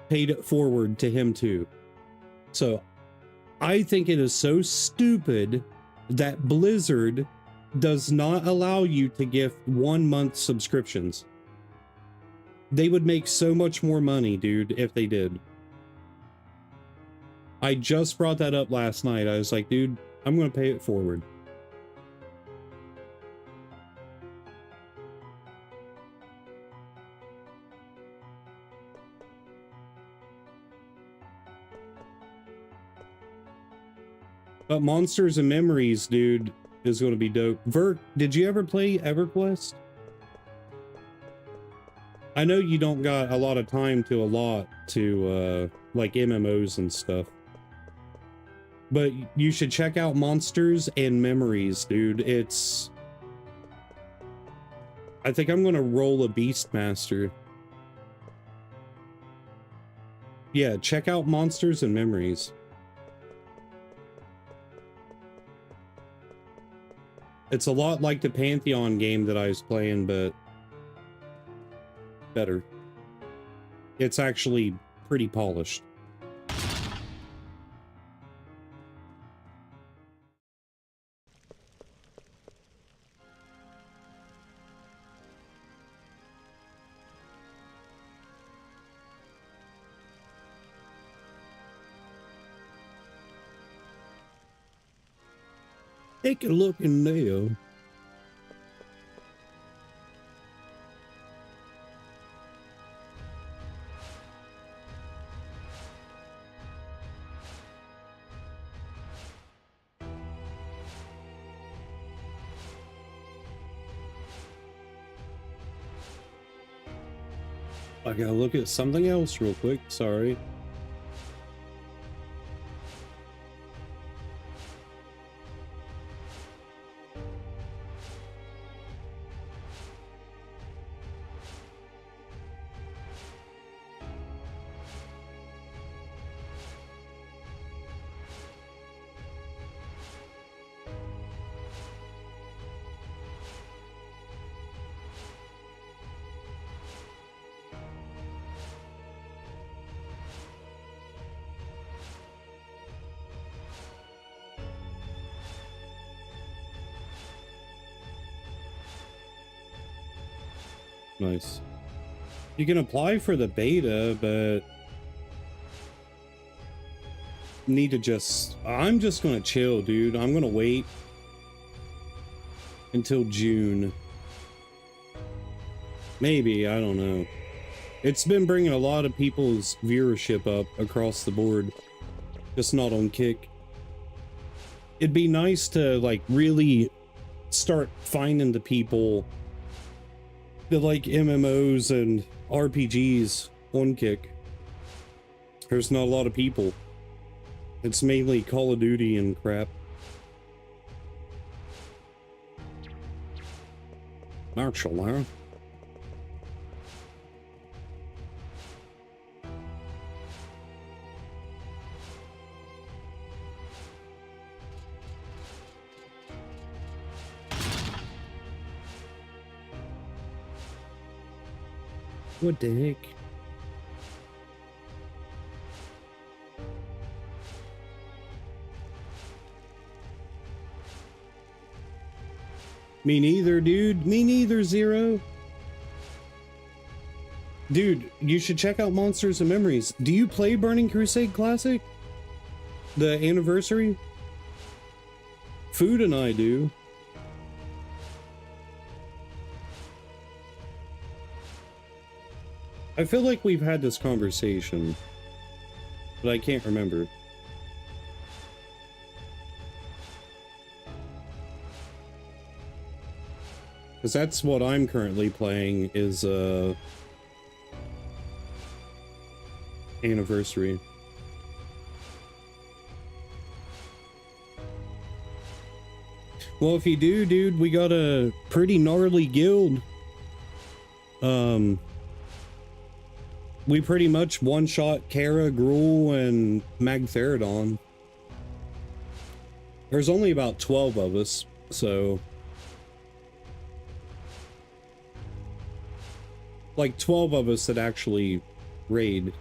Speaker 1: paid it forward to him too. So I think it is so stupid that Blizzard does not allow you to gift 1 month subscriptions. They would make so much more money, dude, if they did. I just brought that up last night. I was like, dude, I'm going to pay it forward. But Monsters and Memories, dude, is going to be dope. Vert, did you ever play EverQuest? I know you don't got a lot of time to allot to like MMOs and stuff, but you should check out Monsters and Memories, dude. It's, I think I'm gonna roll a Beastmaster. Yeah, check out Monsters and Memories. It's a lot like the Pantheon game that I was playing, but better. It's actually pretty polished. Take a look in there. I gotta look at something else real quick, sorry. Nice. You can apply for the beta, but need to just, I'm just gonna chill, dude. I'm gonna wait until June. Maybe, I don't know. It's been bringing a lot of people's viewership up across the board, just not on Kick. It'd be nice to like really start finding the people that like MMOs and RPGs on Kick. There's not a lot of people. It's mainly Call of Duty and crap. Marshall, huh? What the heck? Me neither, dude. Me neither, Zero. Dude, you should check out Monsters and Memories. Do you play Burning Crusade Classic? The anniversary? Food and I do. I feel like we've had this conversation, but I can't remember. Because that's what I'm currently playing is Anniversary. Well, if you do, dude, we got a pretty gnarly guild. We pretty much one-shot Kara, Gruul, and Magtheridon. There's only about 12 of us, so... like 12 of us that actually raid.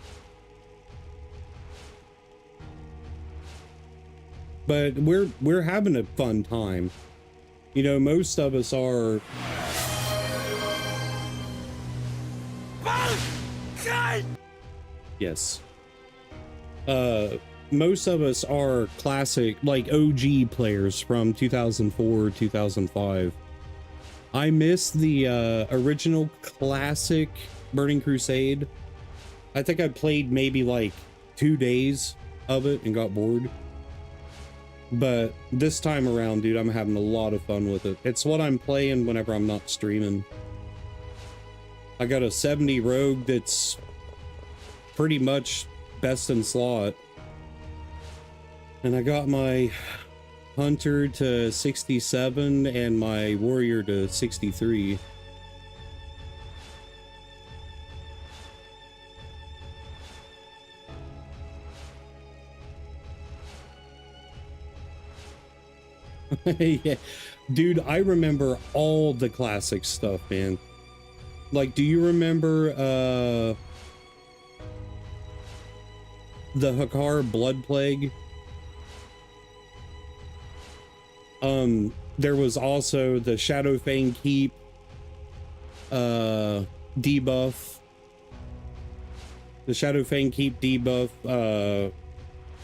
Speaker 1: But we're having a fun time. You know, most of us are... Yes. Most of us are classic, like OG players from 2004, 2005. I miss the original classic Burning Crusade. I think I played maybe like 2 days of it and got bored. But this time around, dude, I'm having a lot of fun with it. It's what I'm playing whenever I'm not streaming. I got a 70 rogue that's pretty much best in slot. And I got my hunter to 67 and my warrior to 63. Yeah, dude, I remember all the classic stuff, man. Like, do you remember the Hakar Blood Plague? There was also the Shadowfang Keep debuff. The Shadowfang Keep debuff,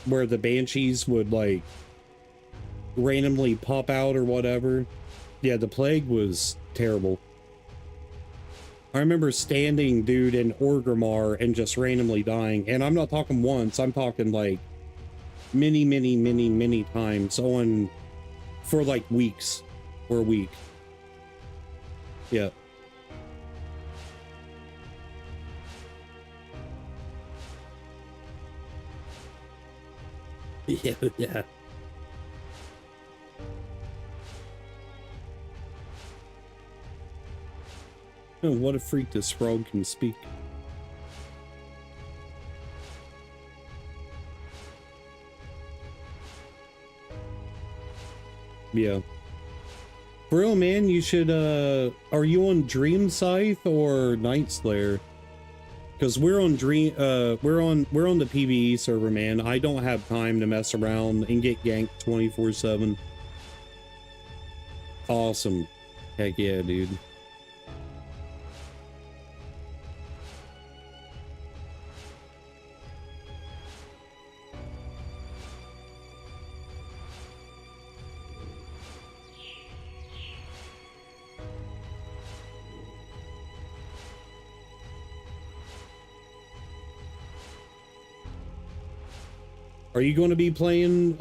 Speaker 1: where the Banshees would like randomly pop out or whatever. Yeah, the plague was terrible. I remember standing, dude, in Orgrimmar and just randomly dying. And I'm not talking once, I'm talking like many times on for like weeks or a week. Yeah. Yeah. Oh, what a freak this frog can speak. Yeah. For real, man, you should, are you on Dream Scythe or Night Slayer? Because we're on we're on the PvE server, man. I don't have time to mess around and get ganked 24/7. Awesome. Heck yeah, dude. Are you going to be playing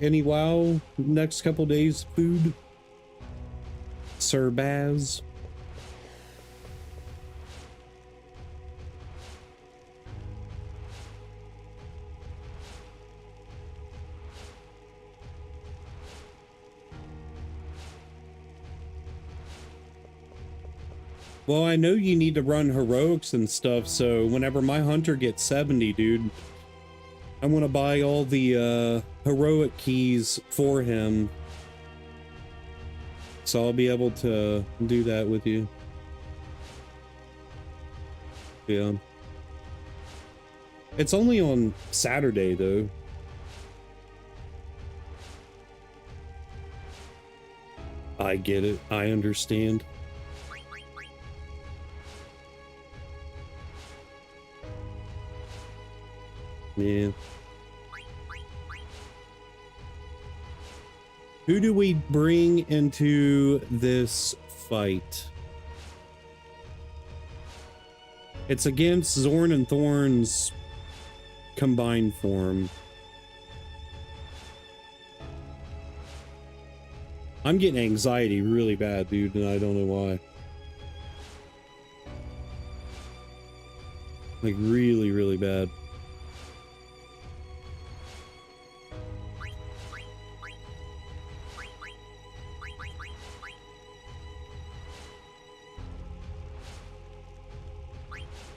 Speaker 1: any WoW next couple days, Food? Sir Baz? Well, I know you need to run heroics and stuff, so whenever my hunter gets 70, dude, I want to buy all the heroic keys for him, so I'll be able to do that with you. Yeah. It's only on Saturday, though. I get it. I understand. Yeah. Who do we bring into this fight? It's against Zorn and Thorn's combined form. I'm getting anxiety really bad, dude, and I don't know why. Like, really, really bad.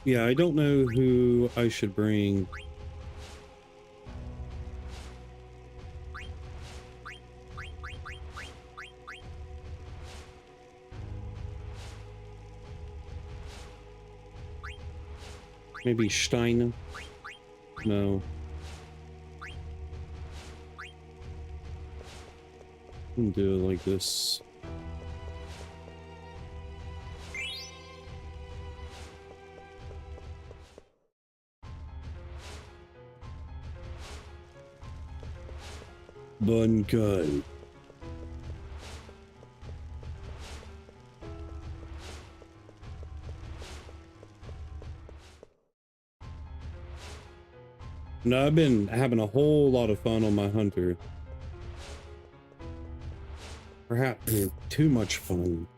Speaker 1: Yeah, I don't know who I should bring. Maybe Stein? No. I'm gonna do it like this. Bunkai. No, I've been having a whole lot of fun on my hunter. Perhaps too much fun.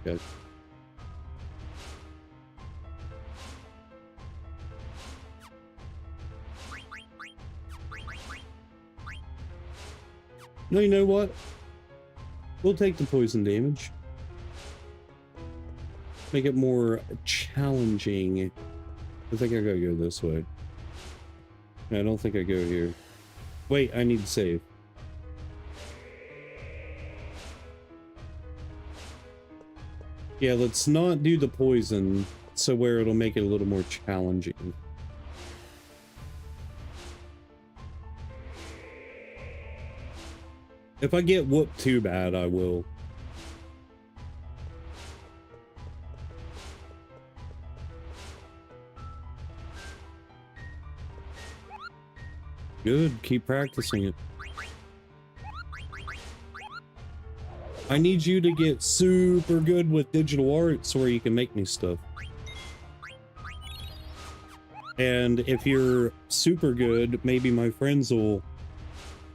Speaker 1: Okay. No, you know what? We'll take the poison damage. Make it more challenging. I think I gotta go this way. I don't think I go here. Wait, I need to save. Yeah, let's not do the poison, so where it'll make it a little more challenging. If I get whooped too bad, I will. Good, keep practicing it. I need you to get super good with digital arts where you can make me stuff. And if you're super good, maybe my friends will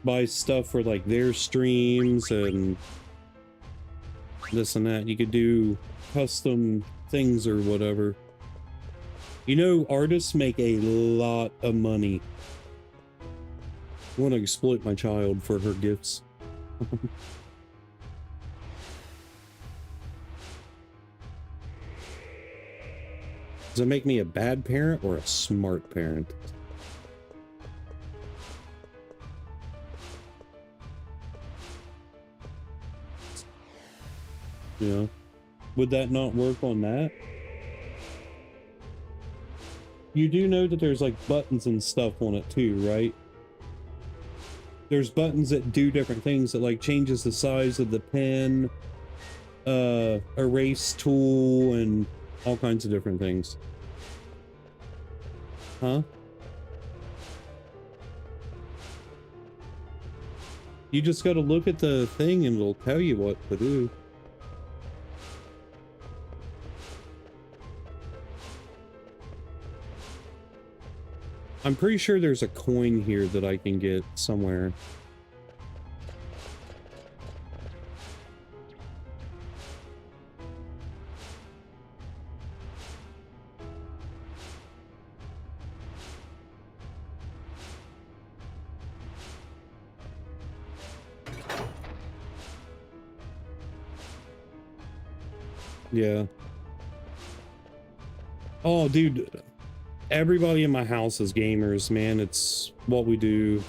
Speaker 1: buy stuff for like their streams and this and that. You could do custom things or whatever. You know, artists make a lot of money. I want to exploit my child for her gifts. Does it make me a bad parent or a smart parent? Yeah. Would that not work on that? You do know that there's like buttons and stuff on it too, right? There's buttons that do different things that like changes the size of the pen, erase tool, and all kinds of different things. Huh? You just gotta look at the thing and it'll tell you what to do. I'm pretty sure there's a coin here that I can get somewhere. Yeah. Oh, dude. Everybody in my house is gamers, man. It's what we do.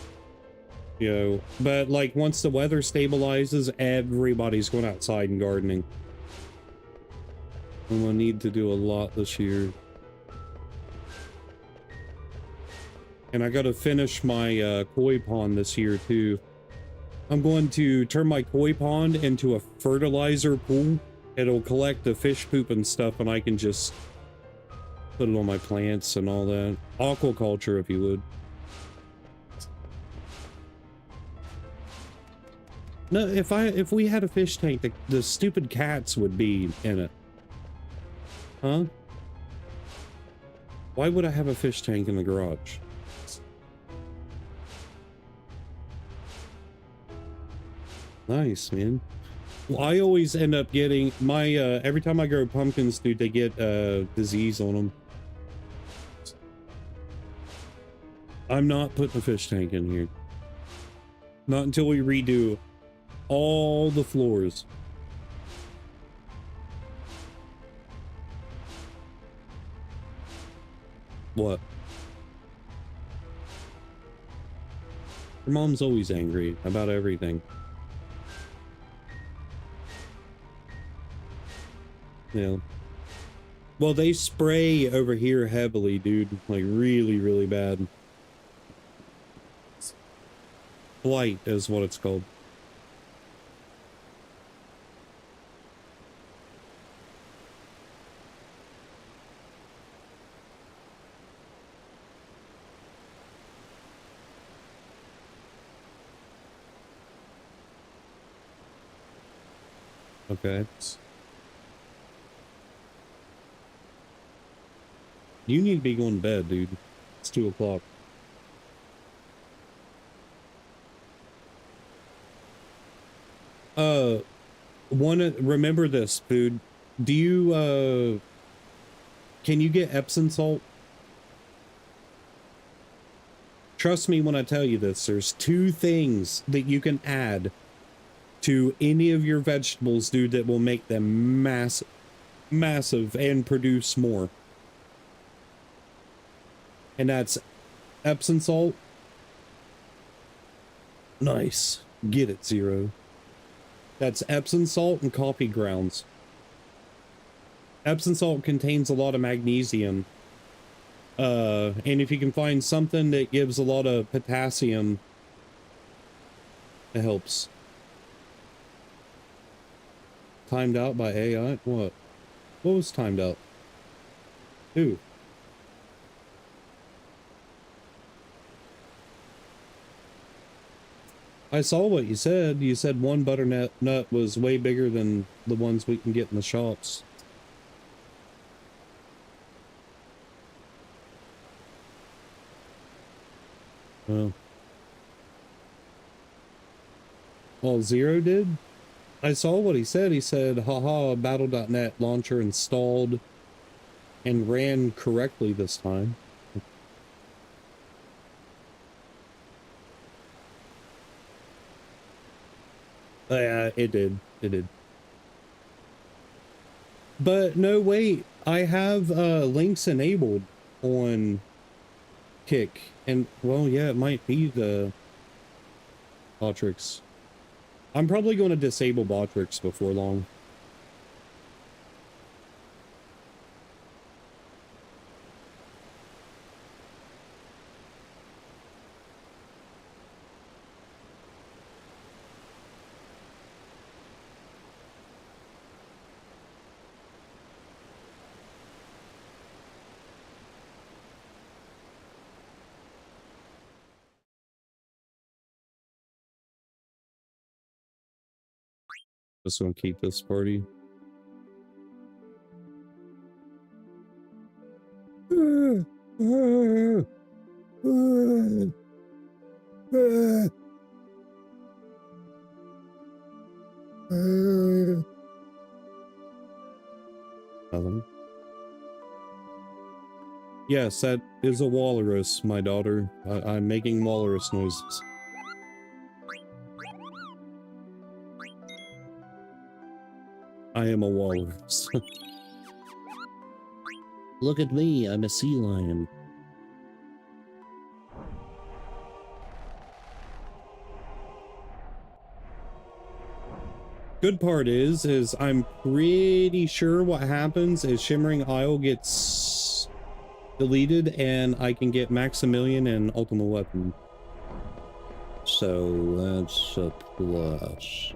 Speaker 1: You know, but like once the weather stabilizes, everybody's going outside and gardening. I'm gonna need to do a lot this year. And I gotta finish my koi pond this year too. I'm going to turn my koi pond into a fertilizer pool. It'll collect the fish poop and stuff, and I can just put it on my plants and all that. Aquaculture, if you would. No, if we had a fish tank, the stupid cats would be in it. Huh? Why would I have a fish tank in the garage? Nice, man. Well, I always end up getting my every time I grow pumpkins, dude, they get disease on them. I'm not putting a fish tank in here. Not until we redo all the floors. What? Your mom's always angry about everything. Yeah. Well, they spray over here heavily, dude. Like really, really bad. Blight is what it's called. Okay. You need to be going to bed, dude. It's 2 o'clock. Remember this, food. Do you, can you get Epsom salt? Trust me when I tell you this, there's 2 things that you can add to any of your vegetables, dude, that will make them massive and produce more. And that's Epsom salt. Nice. Get it, Zero. That's Epsom salt and coffee grounds. Epsom salt contains a lot of magnesium. And if you can find something that gives a lot of potassium, it helps. Timed out by AI? What? What was timed out? Who? I saw what you said. You said one butternut nut was way bigger than the ones we can get in the shops. Well. Oh, Zero did? I saw what he said. He said, haha, Battle.net launcher installed and ran correctly this time. Yeah, it did. It did. But no, wait. I have links enabled on Kick. And, well, yeah, it might be the Botrix. I'm probably going to disable Botrix before long. Just gonna keep this party. Nothing. Yes, that is a walrus, my daughter. I'm making walrus noises. I am a walrus. Look at me, I'm a sea lion. Good part is I'm pretty sure what happens is Shimmering Isle gets deleted and I can get Maximilian and Ultima Weapon. So that's a plus.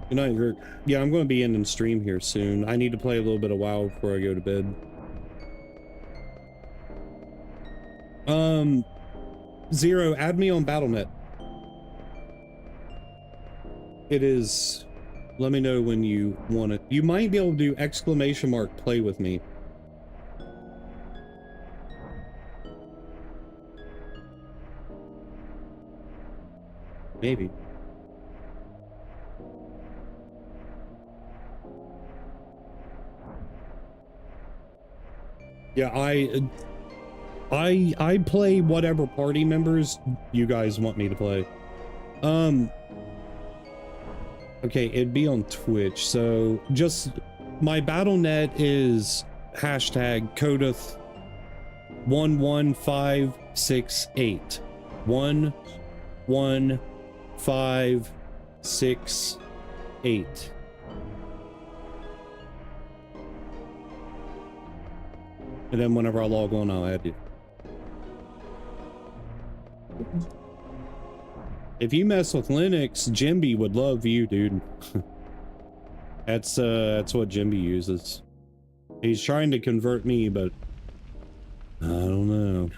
Speaker 1: Good night, Gert. Yeah, I'm going to be in stream here soon. I need to play a little bit of WoW before I go to bed. Zero, add me on Battle.net. It is... Let me know when you want it. You might be able to do exclamation mark play with me. Maybe. Yeah, I play whatever party members you guys want me to play. Okay, it'd be on Twitch, so just my Battle.net is hashtag Kodeth 11568. 11568. And then whenever I log on, I'll add you. If you mess with Linux, Jimby would love you, dude. That's what Jimby uses. He's trying to convert me, but I don't know.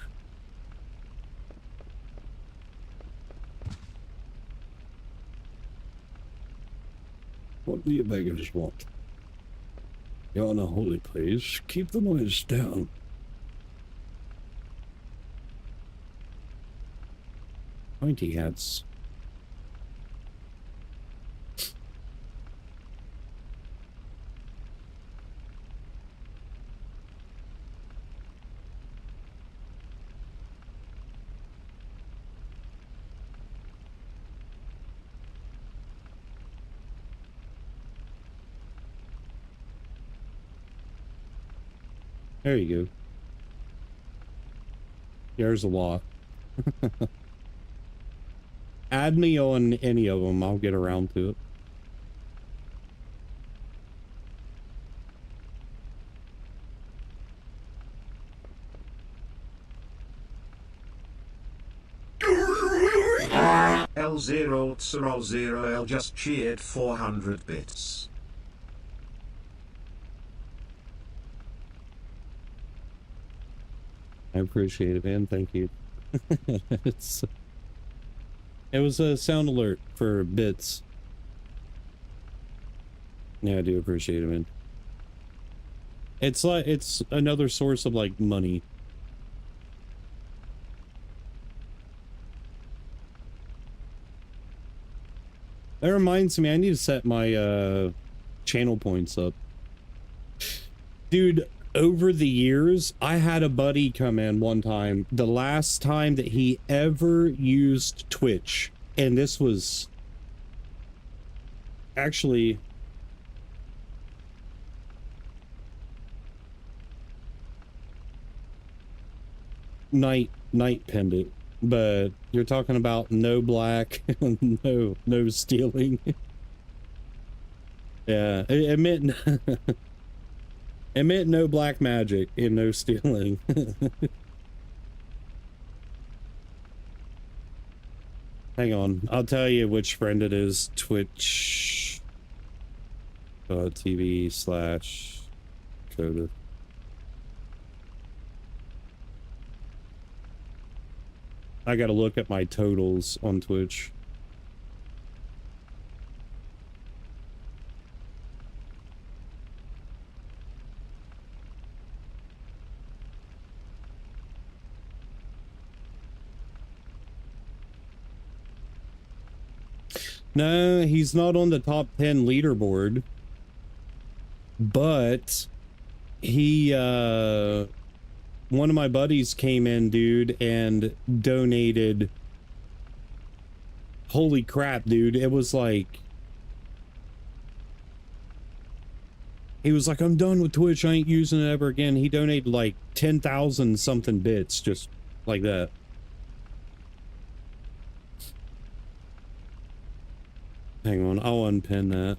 Speaker 1: What do you beggars want? You're in a holy place. Keep the noise down. Pointy hats. There you go. There's a lot. Add me on any of them. I'll get around to it.
Speaker 5: L0L just cheered 400 bits.
Speaker 1: I appreciate it, man. Thank you. It was a sound alert for bits. Yeah, I do appreciate it, man. It's like, it's another source of like money. That reminds me, I need to set my channel points up. Dude, over the years, I had a buddy come in one time, the last time that he ever used Twitch, and this was actually night pendant, but you're talking about no black, no stealing. Yeah, it meant it meant no black magic and no stealing. Hang on, I'll tell you which friend it is. Twitch TV/Coder. I gotta look at my totals on Twitch. No, he's not on the top 10 leaderboard, but he, one of my buddies came in, dude, and donated. Holy crap, dude. It was like, he was like, I'm done with Twitch. I ain't using it ever again. He donated like 10,000 something bits, just like that. Hang on, I'll unpin that.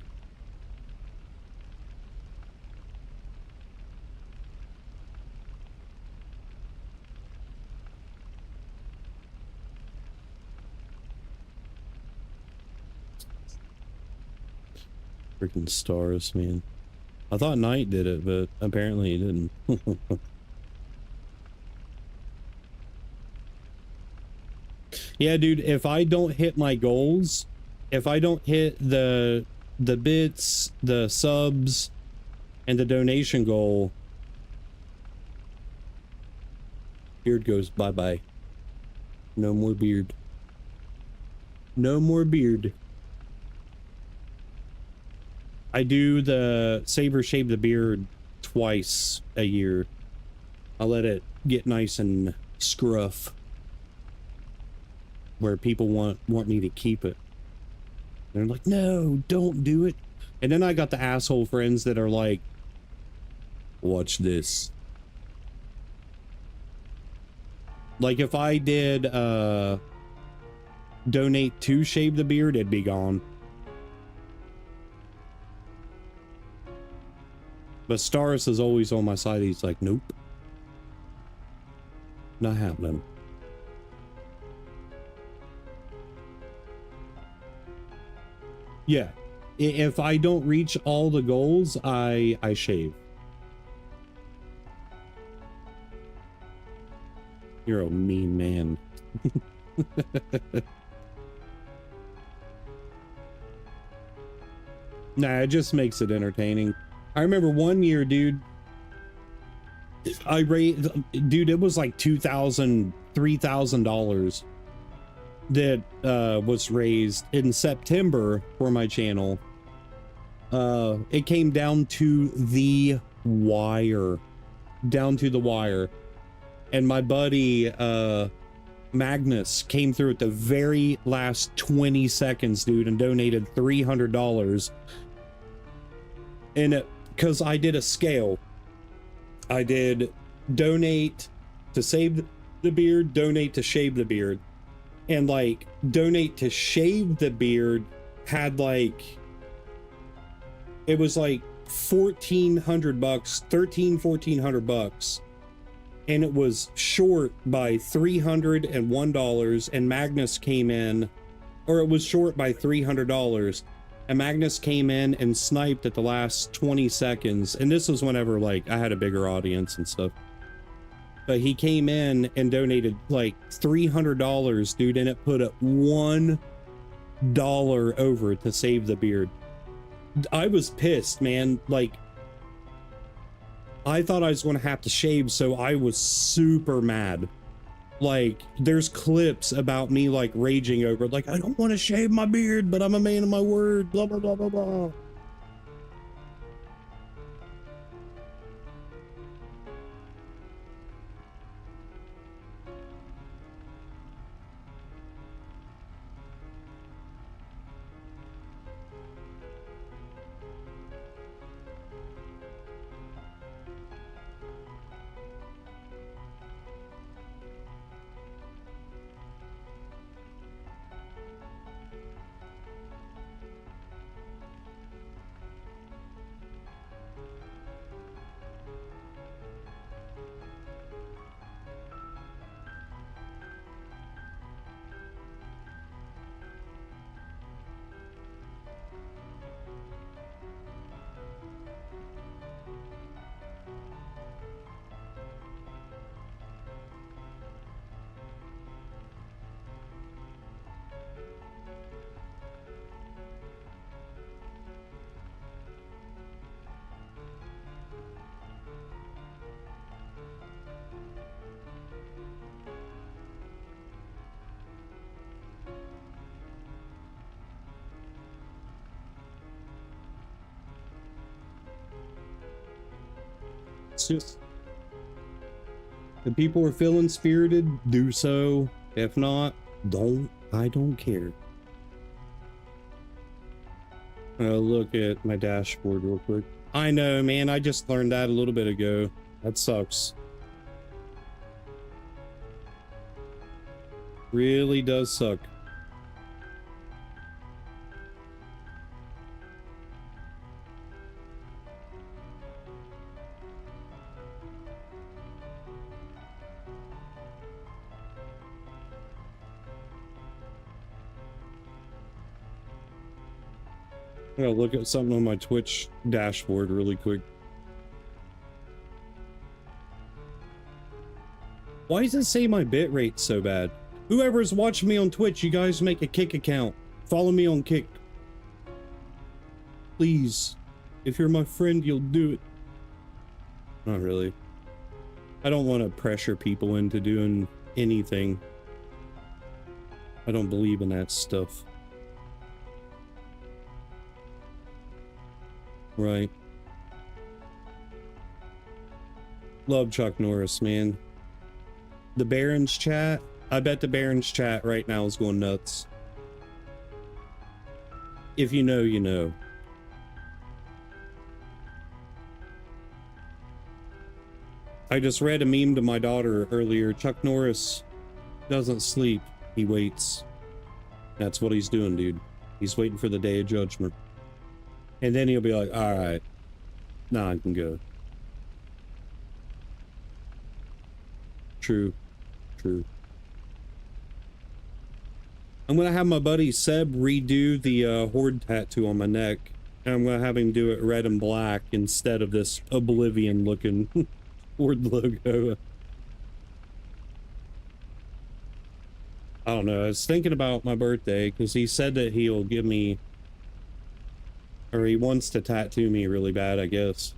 Speaker 1: Freaking stars, man. I thought Knight did it, but apparently he didn't. Yeah, dude, if I don't hit my goals, if I don't hit the bits, the subs, and the donation goal, beard goes bye-bye. No more beard. No more beard. I do the Saber shave the beard twice a year. I let it get nice and scruff, where people want me to keep it. They're like, no, don't do it. And then I got the asshole friends that are like, watch this. Like if I did donate to shave the beard, it'd be gone. But Staris is always on my side. He's like, nope. Not happening. Yeah. If I don't reach all the goals, I shave. You're a mean man. Nah, it just makes it entertaining. I remember one year, dude, dude, it was like $2,000, $3,000 that was raised in September for my channel. It came down to the wire. Down to the wire. And my buddy, Magnus, came through at the very last 20 seconds, dude, and donated $300. And because I did a scale. I did donate to save the beard, donate to shave the beard. And like donate to shave the beard had like, it was like $1,400, $1,1400, and it was short by $301, and Magnus came in, or it was short by $300, and Magnus came in and sniped at the last 20 seconds. And this was whenever like I had a bigger audience and stuff. But he came in and donated like $300, dude, and it put it $1 over to save the beard. I was pissed, man. Like, I thought I was going to have to shave, so I was super mad. Like, there's clips about me like raging over it, like, I don't want to shave my beard, but I'm a man of my word, blah, blah, blah, blah, blah. It's just, if people are feeling spirited, do so. If not, don't. I don't care. I'll look at my dashboard real quick. I know, man. I just learned that a little bit ago. That sucks. Really does suck. I'm gonna look at something on my Twitch dashboard really quick. Why does it say my bitrate so bad? Whoever's watching me on Twitch, you guys make a Kick account. Follow me on Kick. Please. If you're my friend, you'll do it. Not really. I don't want to pressure people into doing anything. I don't believe in that stuff. Right. Love Chuck Norris, man. The Barons chat, I bet the Barons chat right now is going nuts. If you know, you know. I just read a meme to my daughter earlier. Chuck Norris doesn't sleep, he waits. That's what he's doing, dude. He's waiting for the day of judgment. And then he'll be like, all right, now I can go. True. True. I'm going to have my buddy Seb redo the Horde tattoo on my neck. And I'm going to have him do it red and black instead of this Oblivion looking Horde logo. I don't know. I was thinking about my birthday because he said that he'll give me, or he wants to tattoo me really bad, I guess.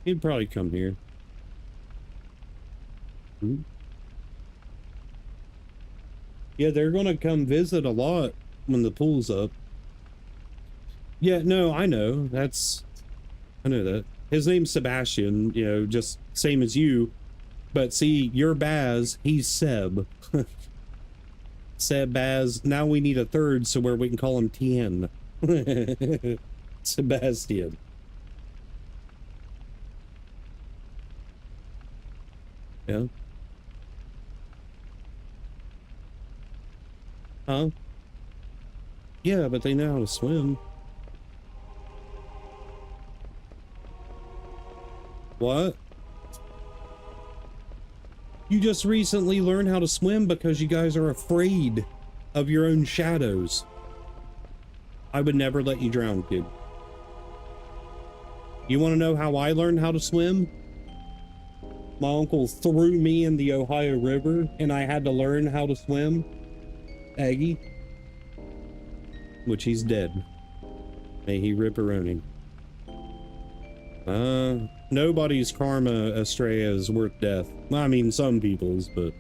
Speaker 1: He'd probably come here. Yeah, they're gonna come visit a lot when the pool's up. Yeah, no, I know. I know that. His name's Sebastian, you know, just same as you. But see, you're Baz, he's Seb. Seb, Baz. Now we need a third, so where we can call him Tien. Sebastian. Yeah. Huh? Yeah, but they know how to swim. What? You just recently learned how to swim because you guys are afraid of your own shadows. I would never let you drown, kid. You want to know how I learned how to swim? My uncle threw me in the Ohio River and I had to learn how to swim. Aggie. Which he's dead. May he ripperoni. Nobody's karma, Estrella, is worth death. I mean, some people's, but...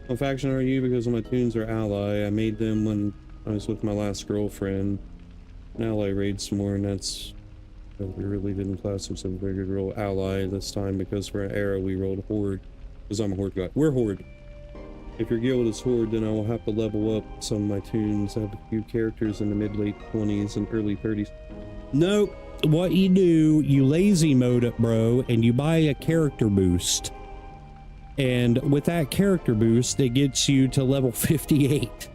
Speaker 1: What faction are you? Because my tunes are ally. I made them when I was with my last girlfriend. An ally raid some more, and that's... We really didn't class them some very good role ally this time, because for an era we rolled Horde. Because I'm a Horde guy. We're Horde. If your guild is Horde, then I will have to level up some of my tunes. I have a few characters in the mid-late 20s and early 30s. Nope. What you do, you lazy mode it, bro, and you buy a character boost. And with that character boost, it gets you to level 58.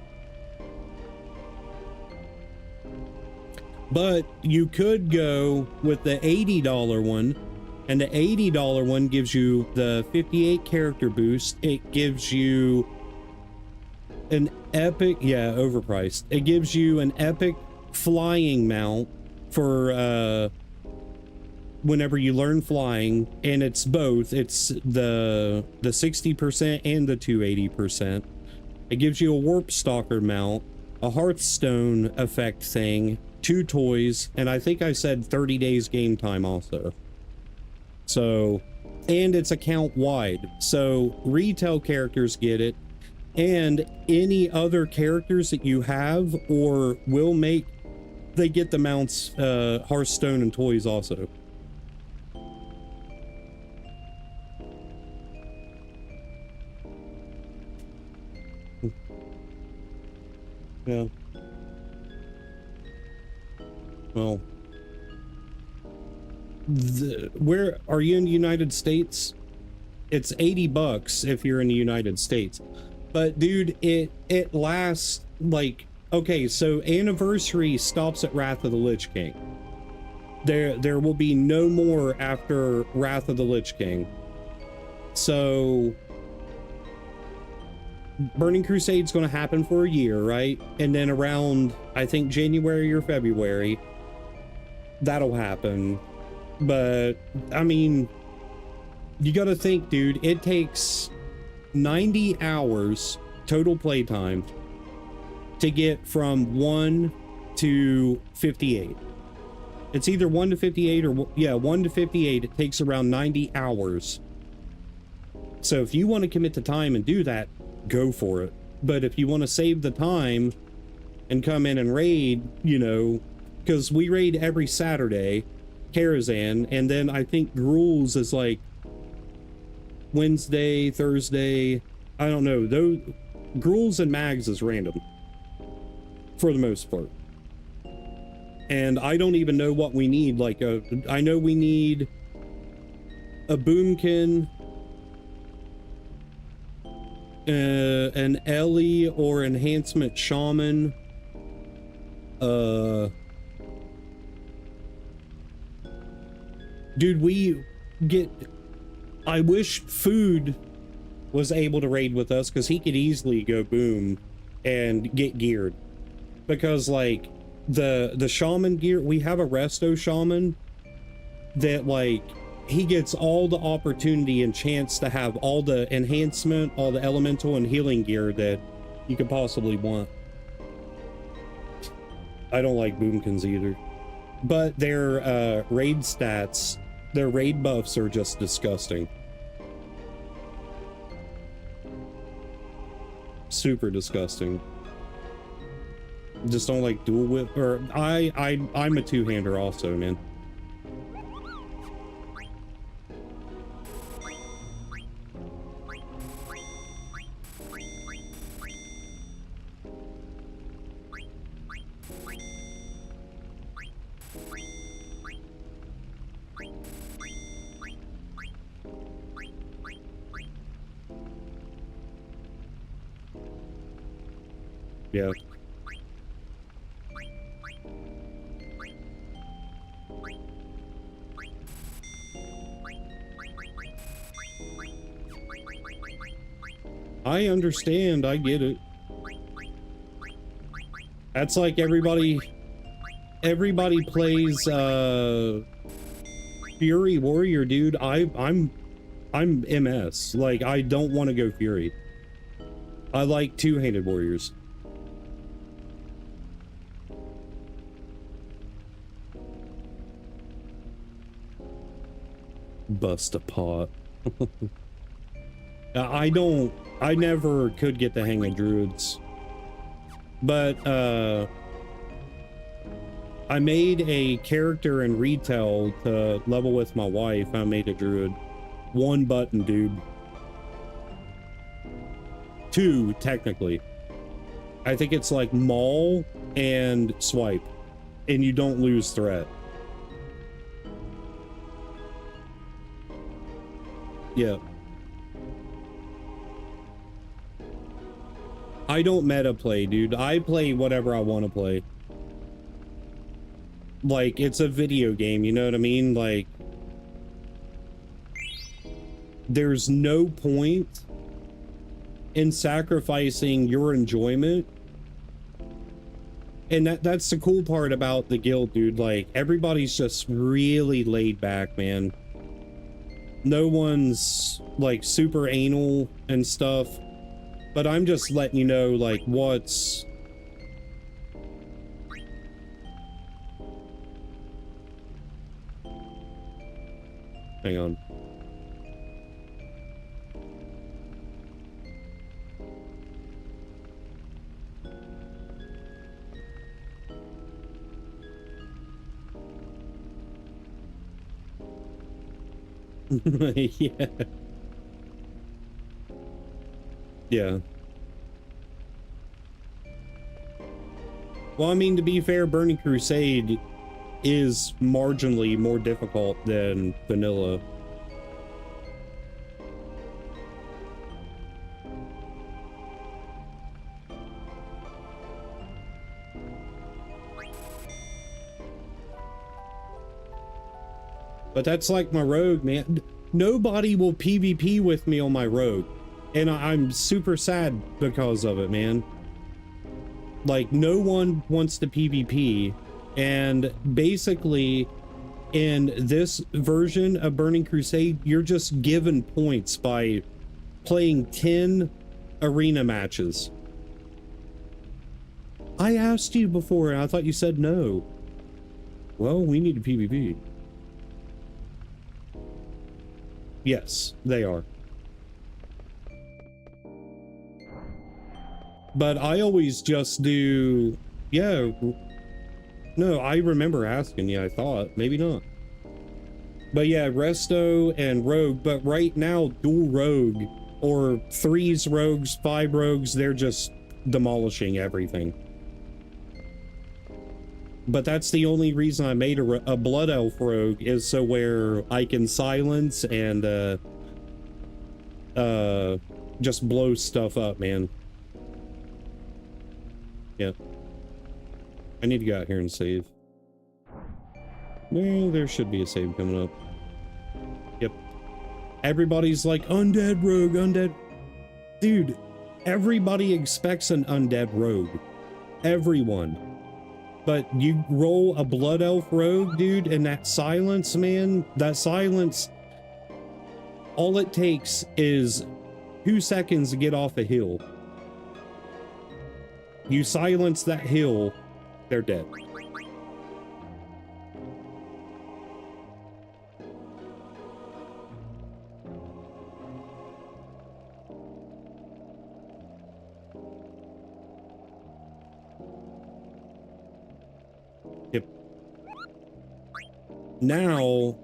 Speaker 1: But you could go with the $80 one, and the $80 one gives you the 58 character boost. It gives you an epic, yeah, overpriced. It gives you an epic flying mount for whenever you learn flying, and it's both. It's the 60% and the 280%. It gives you a warp stalker mount, a Hearthstone effect thing, 2 toys, and I think I said 30 days game time also. So, and it's account wide. So retail characters get it, and any other characters that you have or will make, they get the mounts, Hearthstone and toys also. Yeah. Well, where are you in the United States? It's $80 if you're in the United States. But dude, it lasts like, okay, so Anniversary stops at Wrath of the Lich King. There will be no more after Wrath of the Lich King. So Burning Crusade's going to happen for a year, right? And then around, I think, January or February, that'll happen. But I mean, you got to think, dude, it takes 90 hours total playtime to get from 1 to 58. It's either 1 to 58 or, yeah, 1 to 58. It takes around 90 hours. So if you want to commit the time and do that, go for it. But if you want to save the time and come in and raid, you know, because we raid every Saturday, Karazhan, and then I think Gruul's is like Wednesday, Thursday, I don't know. Those Gruul's and Mags is random for the most part. And I don't even know what we need. Like, I know we need a Boomkin, an Ellie or enhancement shaman, dude, we get, I wish Food was able to raid with us, because he could easily go boom and get geared, because like the shaman gear, we have a resto shaman that like he gets all the opportunity and chance to have all the enhancement, all the elemental and healing gear that you could possibly want. I don't like boomkins either, but their raid stats, their raid buffs are just disgusting. Super disgusting. Just don't like dual whip, or I'm a two-hander also, man. Yeah. I understand, I get it. That's like everybody plays Fury Warrior, dude. I'm MS. Like, I don't want to go Fury. I like two-handed warriors. Bust a pot. I never could get the hang of druids. But, I made a character in retail to level with my wife. I made a druid. 1 button, dude. 2, technically. I think it's like maul and swipe. And you don't lose threat. Yeah. I don't meta play, dude. I play whatever I want to play. Like, it's a video game, you know what I mean? Like, there's no point in sacrificing your enjoyment. And that's the cool part about the guild, dude. Like, everybody's just really laid back, man. No one's, like, super anal and stuff. But I'm just letting you know, like, what's... Hang on. Yeah. Yeah. Well, I mean, to be fair, Burning Crusade is marginally more difficult than vanilla. But that's like my rogue, man. Nobody will PvP with me on my rogue. And I'm super sad because of it, man. Like, no one wants to PvP. And basically, in this version of Burning Crusade, you're just given points by playing 10 arena matches. I asked you before, and I thought you said no. Well, we need a PvP. Yes, they are. But I always just do... Yeah. No, I remember asking you, I thought. Maybe not. But yeah, Resto and Rogue. But right now, dual Rogue, or 3s Rogues, 5 Rogues, they're just demolishing everything. But that's the only reason I made a Blood Elf Rogue, is so where I can silence and just blow stuff up, man. Yep. I need to go out here and save. Well, there should be a save coming up. Yep. Everybody's like, undead rogue, undead. Dude, everybody expects an undead rogue. Everyone. But you roll a Blood Elf rogue, dude, and that silence, man, that silence, all it takes is 2 seconds to get off a hill. You silence that hill, they're dead. Yep. Now,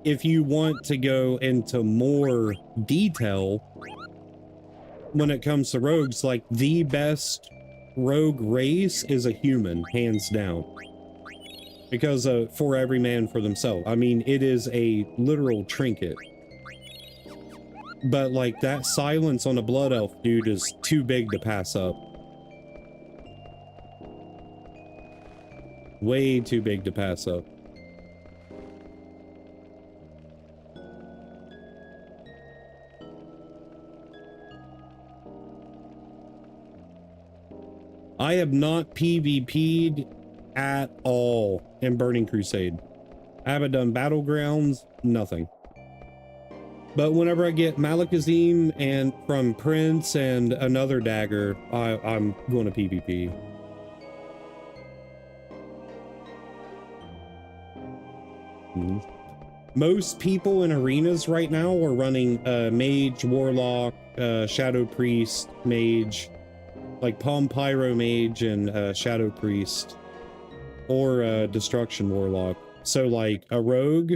Speaker 1: if you want to go into more detail when it comes to rogues, like, the best rogue race is a human, hands down. Because for every man for themselves. I mean, it is a literal trinket. But like that silence on a blood elf dude is too big to pass up. Way too big to pass up. I have not PvP'd at all in Burning Crusade. I haven't done Battlegrounds, nothing. But whenever I get Malakazim and from Prince and another dagger, I'm going to PvP. Most people in arenas right now are running Mage, Warlock, Shadow Priest, Mage, like Palm Pyro Mage and Shadow Priest, or Destruction Warlock. So like a Rogue,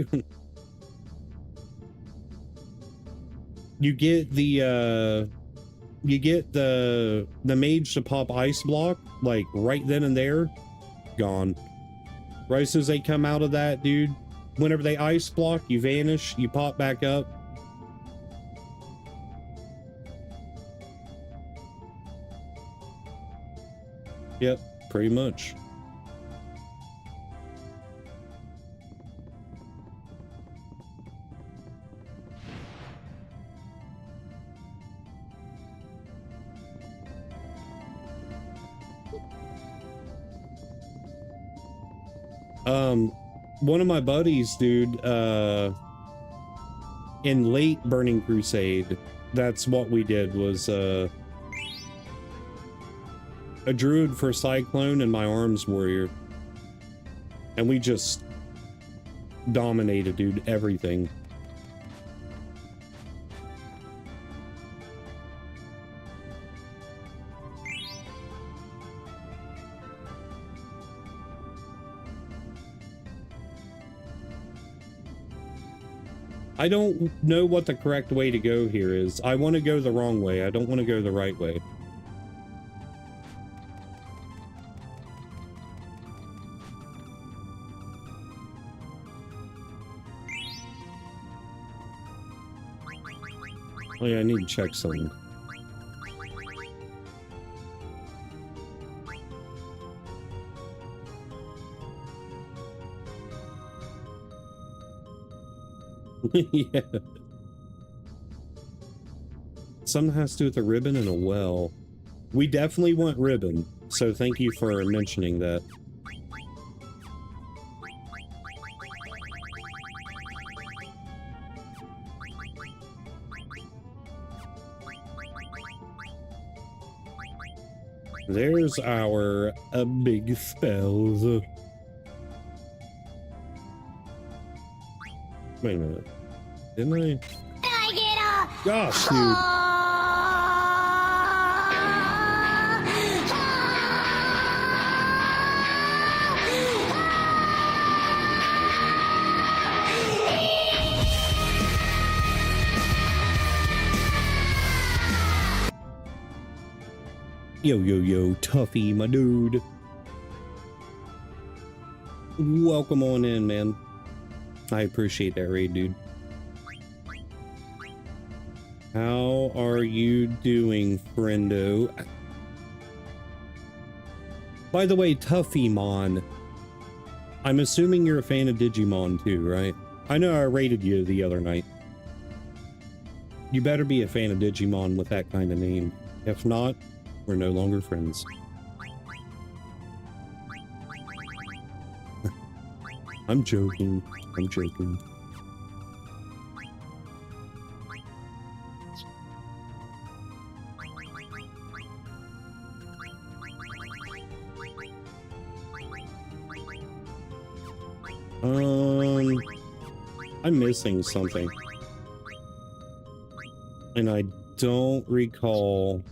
Speaker 1: you get the Mage to pop Ice Block like right then and there, gone. Right as soon as they come out of that, dude, whenever they Ice Block, you vanish, you pop back up. Yep, pretty much. One of my buddies, dude, in late Burning Crusade, that's what we did, was a druid for Cyclone and my arms warrior, and we just dominated, dude, everything. I don't know what the correct way to go here is. I want to go the wrong way. I don't want to go the right way. Oh yeah, I need to check something. Yeah. Something has to do with a ribbon and a well. We definitely want ribbon, so thank you for mentioning that. There's our big spells. Wait a minute. Didn't I? Gosh, dude. Yo, yo, yo, Tuffy, my dude. Welcome on in, man. I appreciate that raid, dude. How are you doing, friendo? By the way, Tuffymon, I'm assuming you're a fan of Digimon too, right? I know I rated you the other night. You better be a fan of Digimon with that kind of name. If not, we're no longer friends. I'm joking. I'm joking. I'm missing something. And I don't recall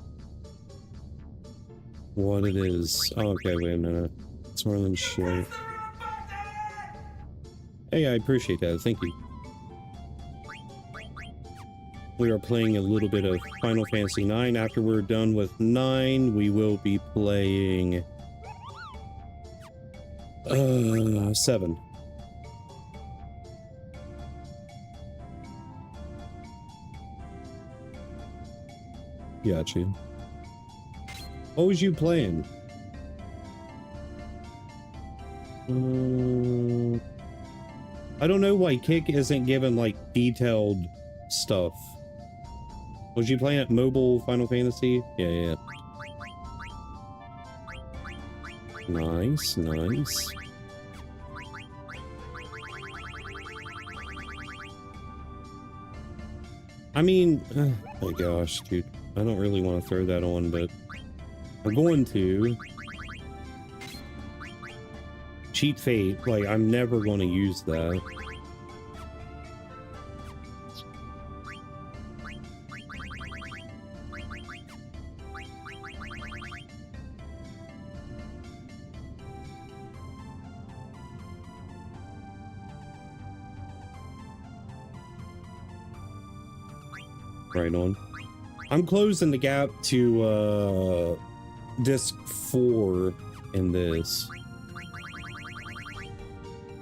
Speaker 1: what it is. Oh, okay, wait a minute. Sorlin shit. Hey, I appreciate that. Thank you. We are playing a little bit of Final Fantasy IX. After we're done with 9, we will be playing 7. Got you. What was you playing? I don't know why Kick isn't given like detailed stuff. Was you playing at mobile Final Fantasy? Yeah. Nice, nice. I mean, oh my gosh, dude. I don't really want to throw that on, but I'm going to. Cheat Fate, like, I'm never going to use that. Right on. I'm closing the gap to disc 4 in this.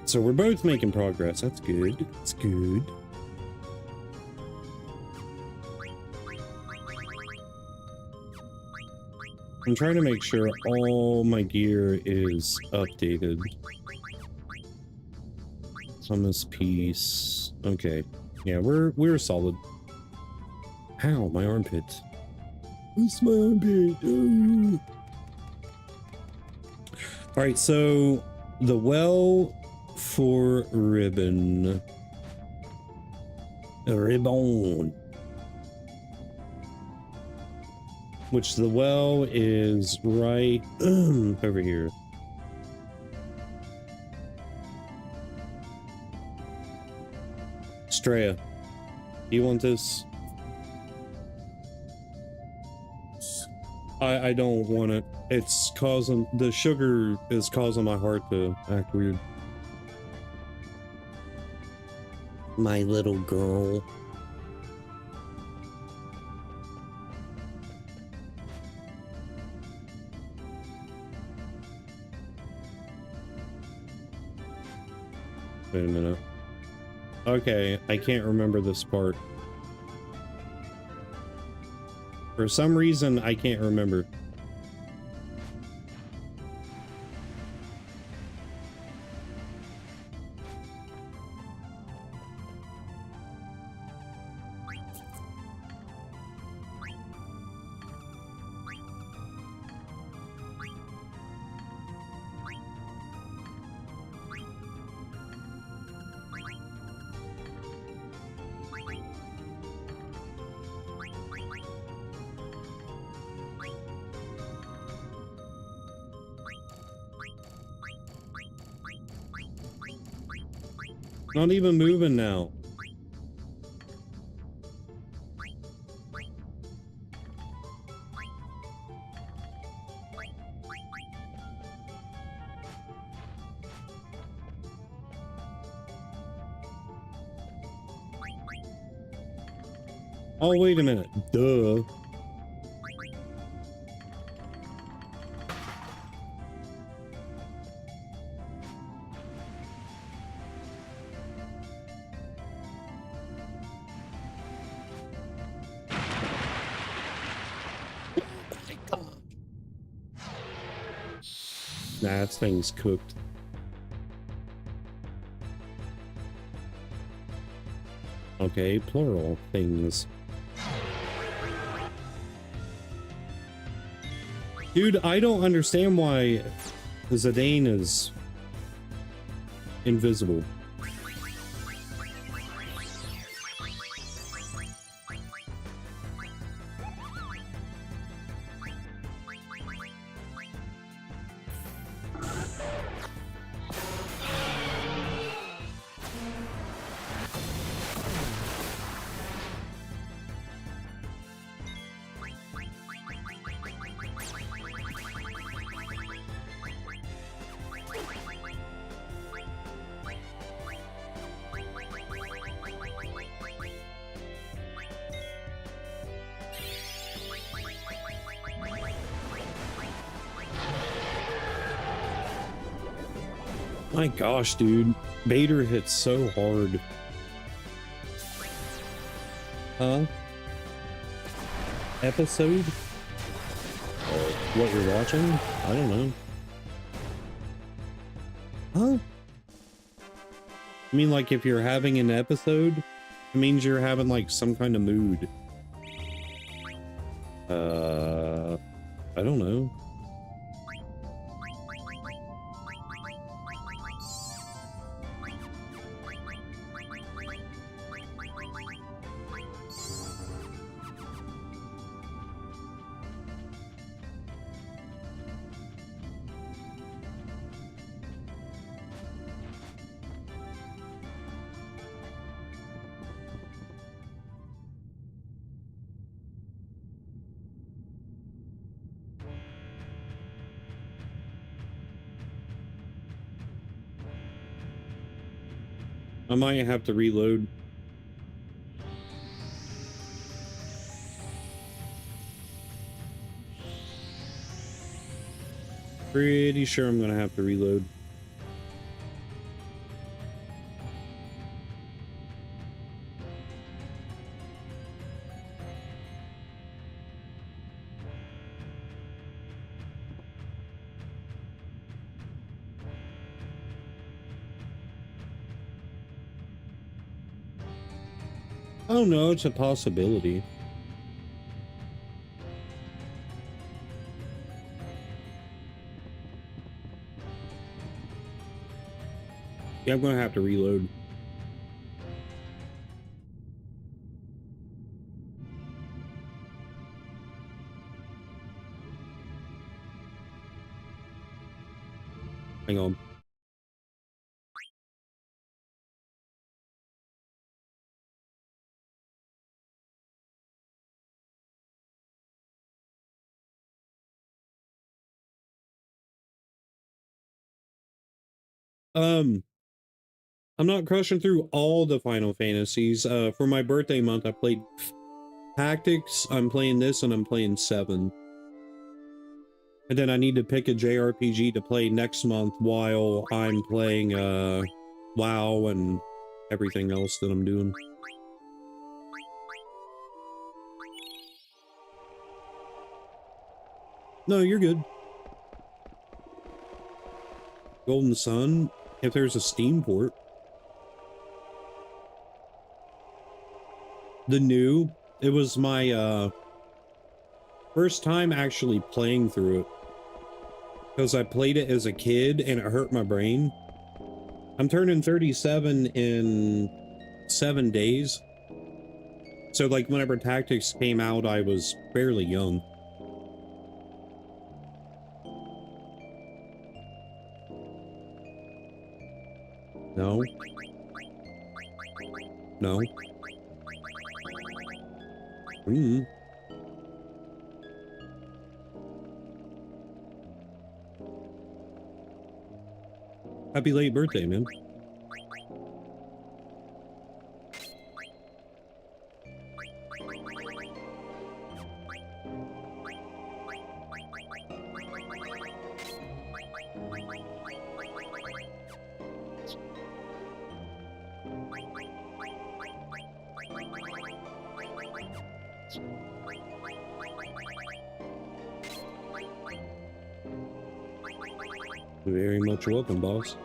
Speaker 1: So we're both making progress. That's good. That's good. I'm trying to make sure all my gear is updated. Thomas piece. Okay. Yeah, we're solid. Ow, my armpit. It's my armpit. All right, so the well for ribbon. A ribbon. Which the well is right over here. Straya, do you want this? I don't want it. It's causing, the sugar is causing my heart to act weird. My little girl. Wait a minute. Okay, I can't remember this part. For some reason, I can't remember. Not even moving now. Oh, wait a minute. Duh. Nah, this thing's cooked. Okay, plural things. Dude, I don't understand why Zidane is invisible. My gosh, dude. Bader hits so hard. Huh? episode or what you're watching? I don't know. Huh? I mean, like, if you're having an episode, it means you're having, like, some kind of mood. I don't know. I might have to reload. Pretty sure I'm gonna have to reload. I don't know, it's a possibility. Yeah, I'm gonna have to reload. Hang on. I'm not crushing through all the Final Fantasies. For my birthday month, I played Tactics, I'm playing this, and I'm playing 7. And then I need to pick a JRPG to play next month while I'm playing, WoW and everything else that I'm doing. No, you're good. Golden Sun, if there's a Steam port. The new, it was my, first time actually playing through it. Because I played it as a kid and it hurt my brain. I'm turning 37 in 7 days. So like whenever Tactics came out, I was fairly young. No. No. Happy late birthday, man. Very much welcome, boss.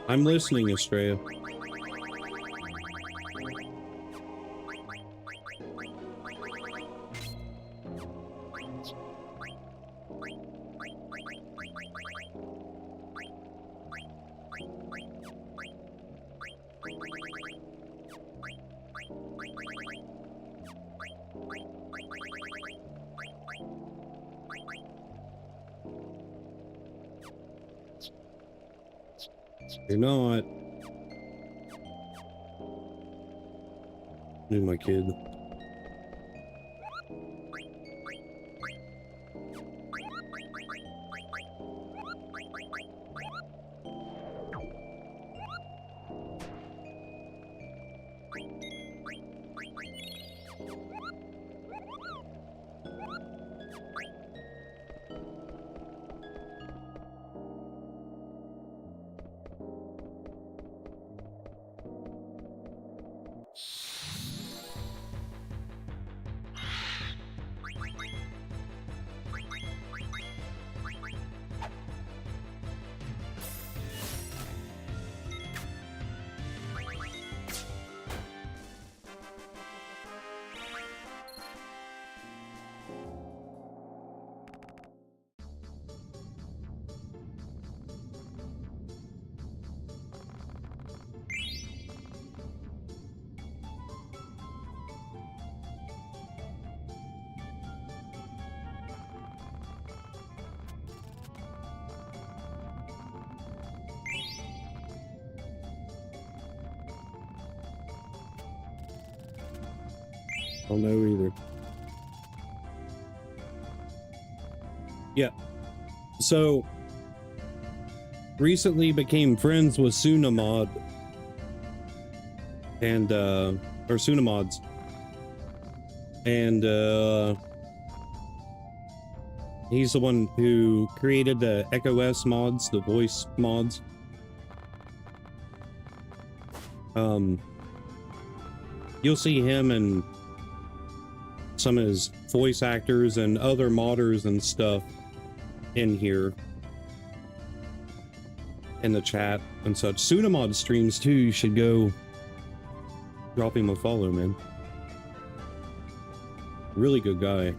Speaker 1: I'm listening, Estrella. You're not. You're my kid. Don't know either. Yeah. So recently became friends with Sunamod and or Sunamods. And he's the one who created the Echo S mods, the voice mods. You'll see him and some of his voice actors and other modders and stuff in here in the chat and such. Sunamod streams too. You should go drop him a follow, man. Really good guy.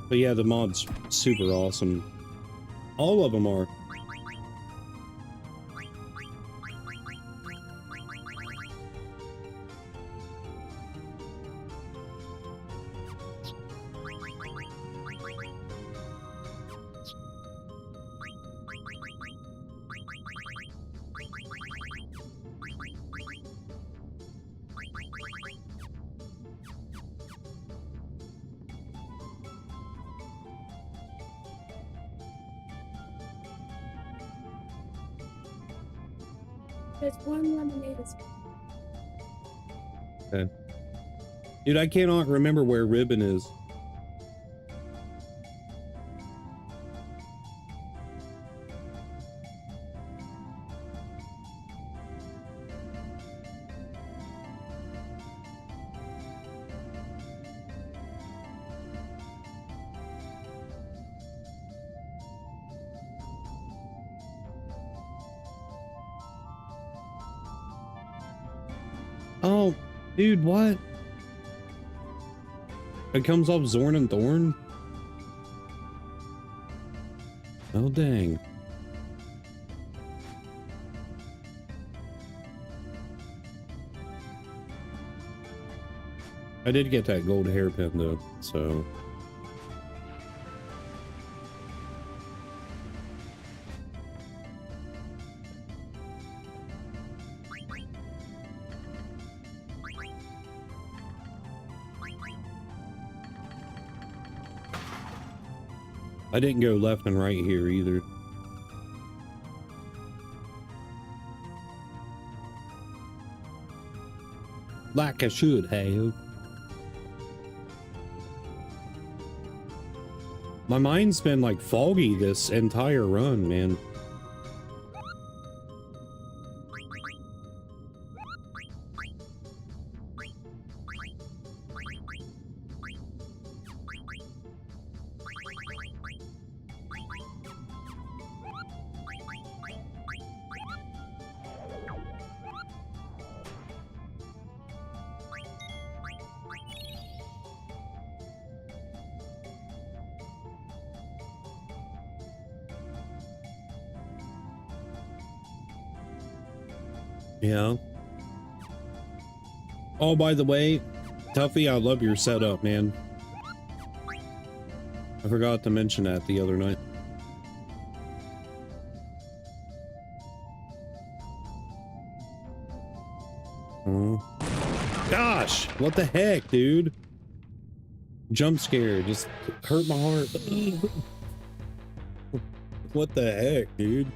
Speaker 1: But yeah, the mod's super awesome. All of them are.
Speaker 4: There's one lemonade.
Speaker 1: Okay. Dude, I cannot remember where Ribbon is. Oh, dude, what? It comes off Zorn and Thorn? Oh, dang. I did get that gold hairpin though, so... I didn't go left and right here either. Like I should have. My mind's been like foggy this entire run, man. Yeah. Oh, by the way, Tuffy, I love your setup, man. I forgot to mention that the other night. Oh. Gosh, what the heck, dude? Jump scare just hurt my heart. What the heck, dude?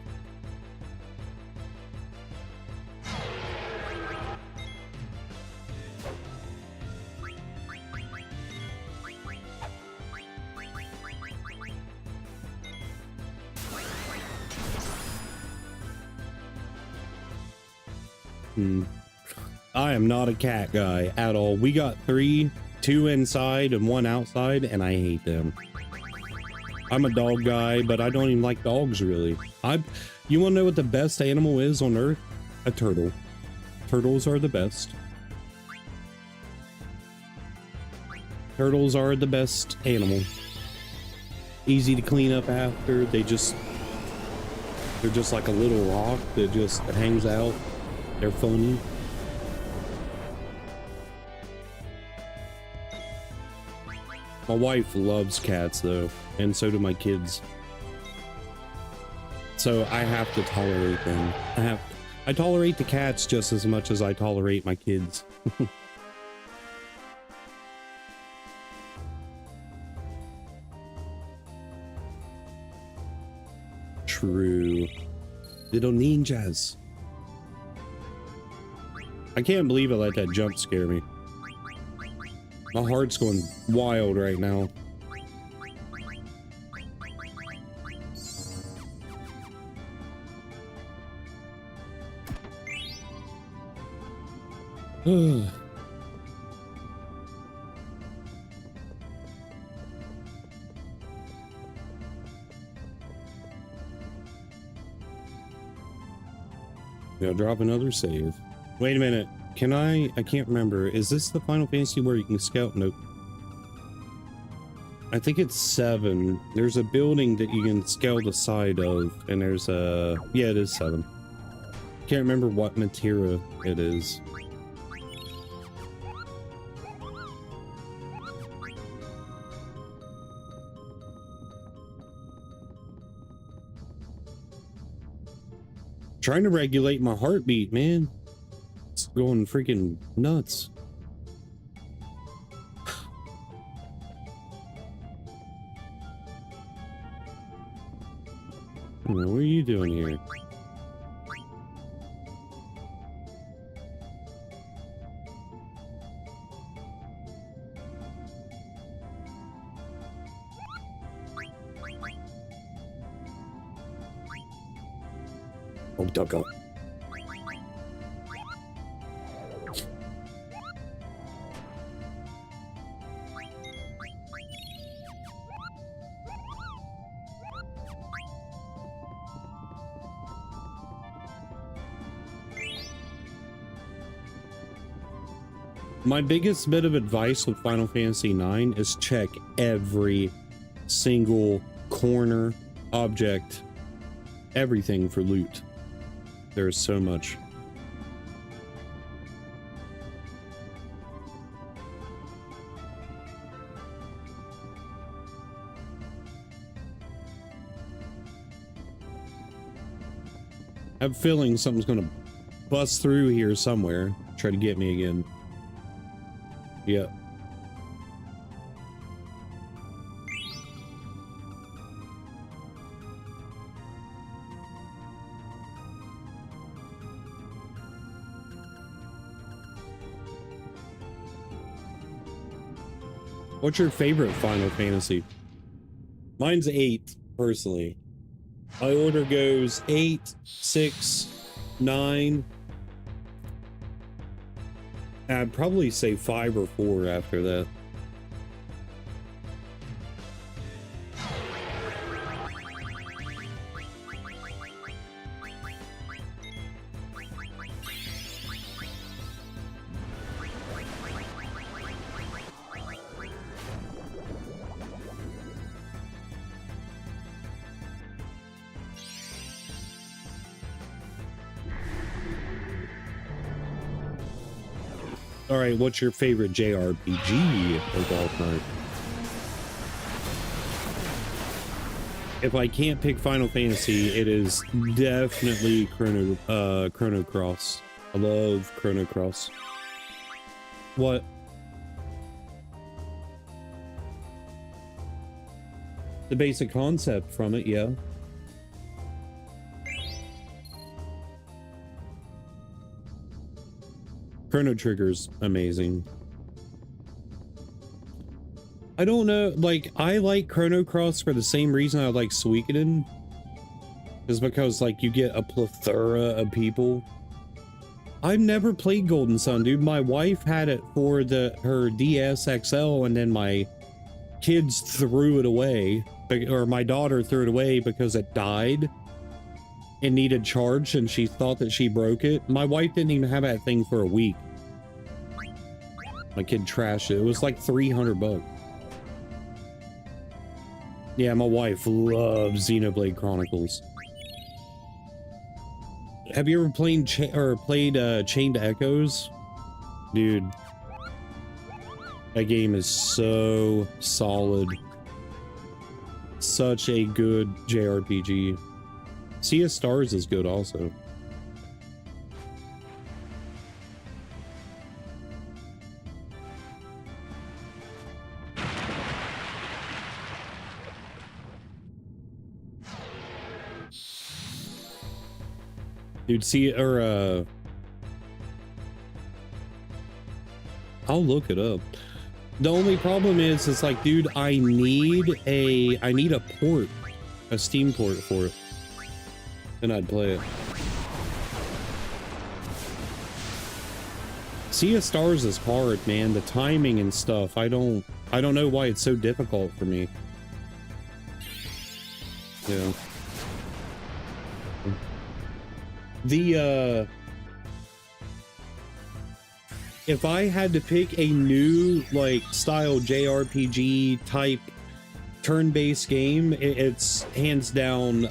Speaker 1: I am not a cat guy at all. We got 3, 2 inside and 1 outside, and I hate them. I'm a dog guy, but I don't even like dogs really. You want to know what the best animal is on Earth? A turtle. Turtles are the best. Turtles are the best animal. Easy to clean up after. They're just like a little rock that just hangs out. They're funny. My wife loves cats though, and so do my kids. So I have to tolerate them. I tolerate the cats just as much as I tolerate my kids. True. Little ninjas. I can't believe I let that jump scare me. My heart's going wild right now. Yeah, drop another save. Wait a minute. Can I can't remember. Is this the Final Fantasy where you can scout? Nope. I think it's 7. There's a building that you can scout the side of, and there's a... Yeah, it is 7. Can't remember what material it is. Trying to regulate my heartbeat, man. It's going freaking nuts. What are you doing here?
Speaker 2: Oh, doggo.
Speaker 1: My biggest bit of advice with Final Fantasy IX is check every single corner, object, everything for loot. There's so much. I have a feeling something's gonna bust through here somewhere, try to get me again. Yep. What's your favorite Final Fantasy? Mine's 8, personally. My order goes 8, 6, 9. I'd probably say 5 or 4 after that. All right, what's your favorite JRPG of all time? If I can't pick Final Fantasy, it is definitely Chrono Cross. I love Chrono Cross. What? The basic concept from it, yeah. Chrono Trigger's amazing. I don't know, like, I like Chrono Cross for the same reason I like Suikoden. Is because, like, you get a plethora of people. I've never played Golden Sun, dude. My wife had it for her DS XL, and then my kids threw it away. Or my daughter threw it away because it died. It needed charge, and she thought that she broke it. My wife didn't even have that thing for a week. My kid trashed it. It was like 300 bucks. Yeah, my wife loves Xenoblade Chronicles. Have you ever played Chained Echoes? Dude. That game is so solid. Such a good JRPG. Sea of Stars is good also. Dude, I'll look it up. The only problem is, it's like, dude, I need a port, a Steam port for it, and I'd play it. Sea of Stars is hard, man. The timing and stuff. I don't know why it's so difficult for me. Yeah. If I had to pick a new, like, style JRPG type turn-based game, it's hands down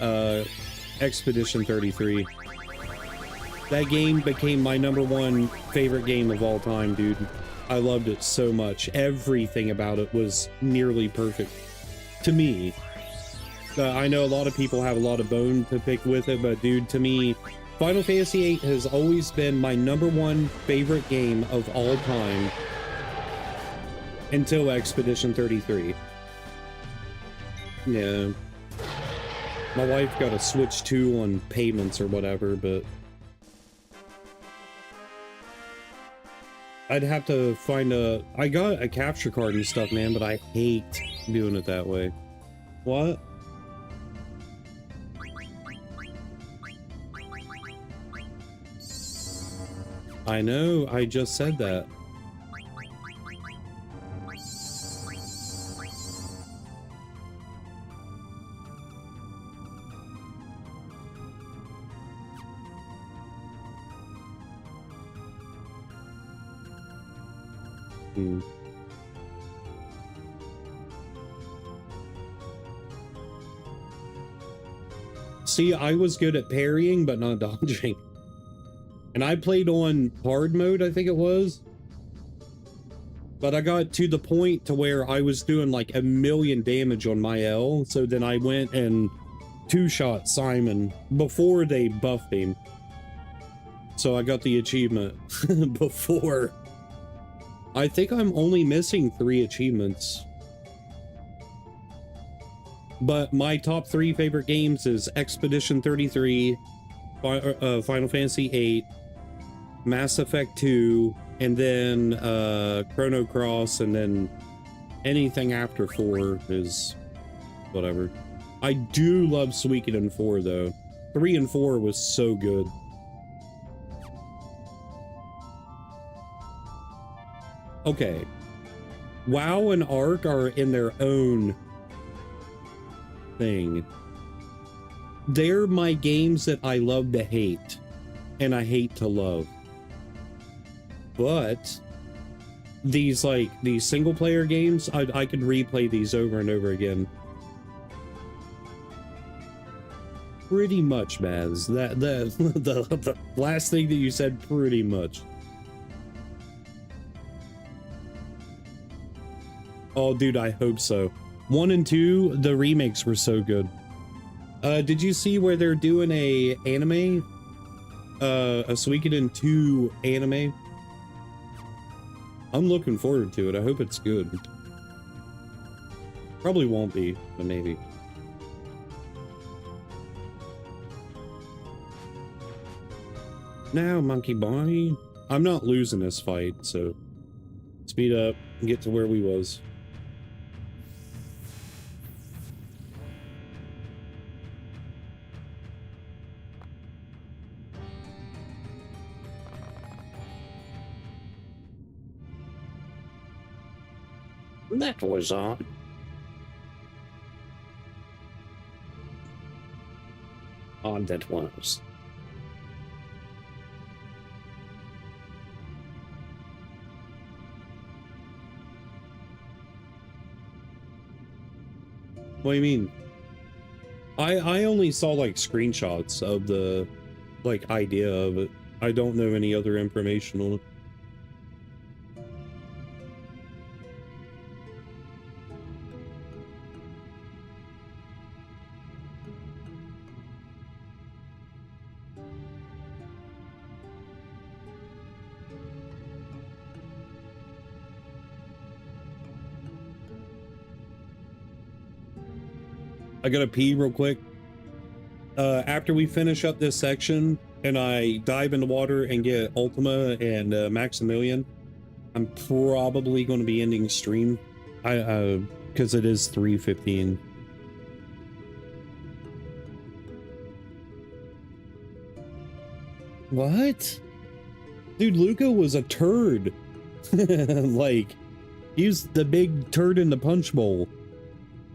Speaker 1: Expedition 33. That game became my #1 favorite game of all time, dude. I loved it so much. Everything about it was nearly perfect to me. I know a lot of people have a lot of bone to pick with it, but dude, to me, Final Fantasy VIII has always been my #1 favorite game of all time until Expedition 33. Yeah. My wife got a Switch 2 on payments or whatever, but I'd have to find I got a capture card and stuff, man, but I hate doing it that way. What? I know, I just said that. See, I was good at parrying, but not dodging. And I played on hard mode, I think it was. But I got to the point to where I was doing like 1,000,000 damage on my L. So then I went and two-shot Simon before they buffed him. So I got the achievement before. I think I'm only missing 3 achievements. But my top 3 favorite games is Expedition 33, Final Fantasy VIII, Mass Effect 2, and then Chrono Cross, and then anything after 4 is whatever. I do love Suikoden 4 though. 3 and 4 was so good. Okay. WoW and Ark are in their own thing. They're my games that I love to hate, and I hate to love. But these single player games, I could replay these over and over again. Pretty much, Maz. The last thing that you said, pretty much. Oh, dude, I hope so. 1 and 2, the remakes were so good. Did you see where they're doing a anime? A Suikoden 2 anime? I'm looking forward to it. I hope it's good. Probably won't be, but maybe. Now, monkey boy. I'm not losing this fight, so speed up and get to where we was.
Speaker 2: That was odd. Odd that was.
Speaker 1: What do you mean? I only saw like screenshots of the like idea of it. I don't know any other information on it. I gotta pee real quick. After we finish up this section and I dive in the water and get Ultima and Maximilian, I'm probably going to be ending stream. Because it is 3:15. What? Dude, Luca was a turd. Like, he's the big turd in the punch bowl.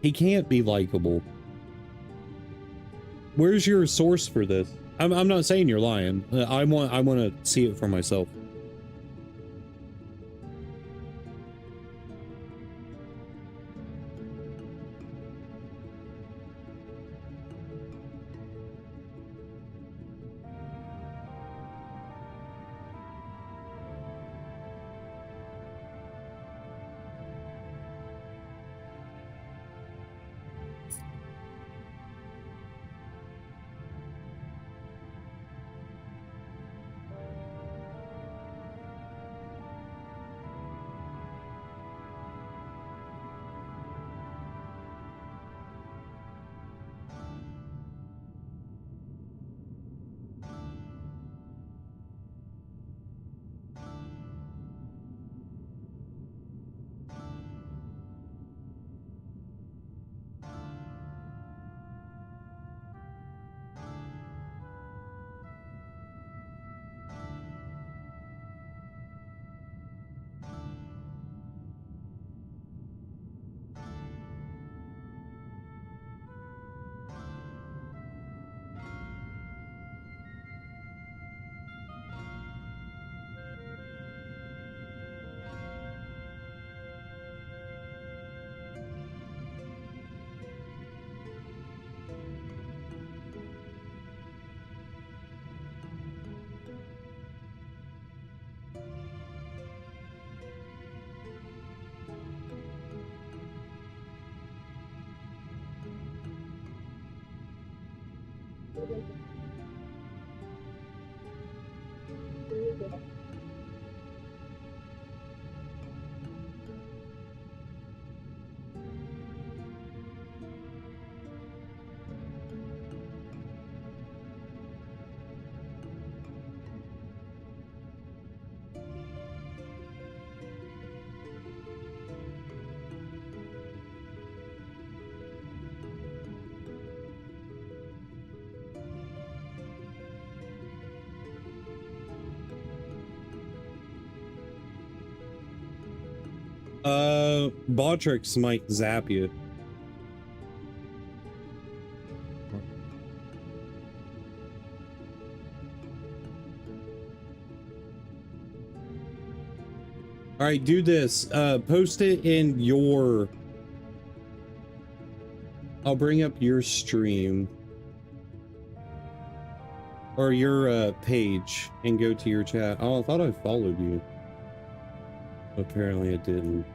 Speaker 1: He can't be likable. Where's your source for this? I'm not saying you're lying. I want to see it for myself. Botrix might zap you. All right, do this. Post it in your... I'll bring up your stream. Or your page and go to your chat. Oh, I thought I followed you. Apparently it didn't.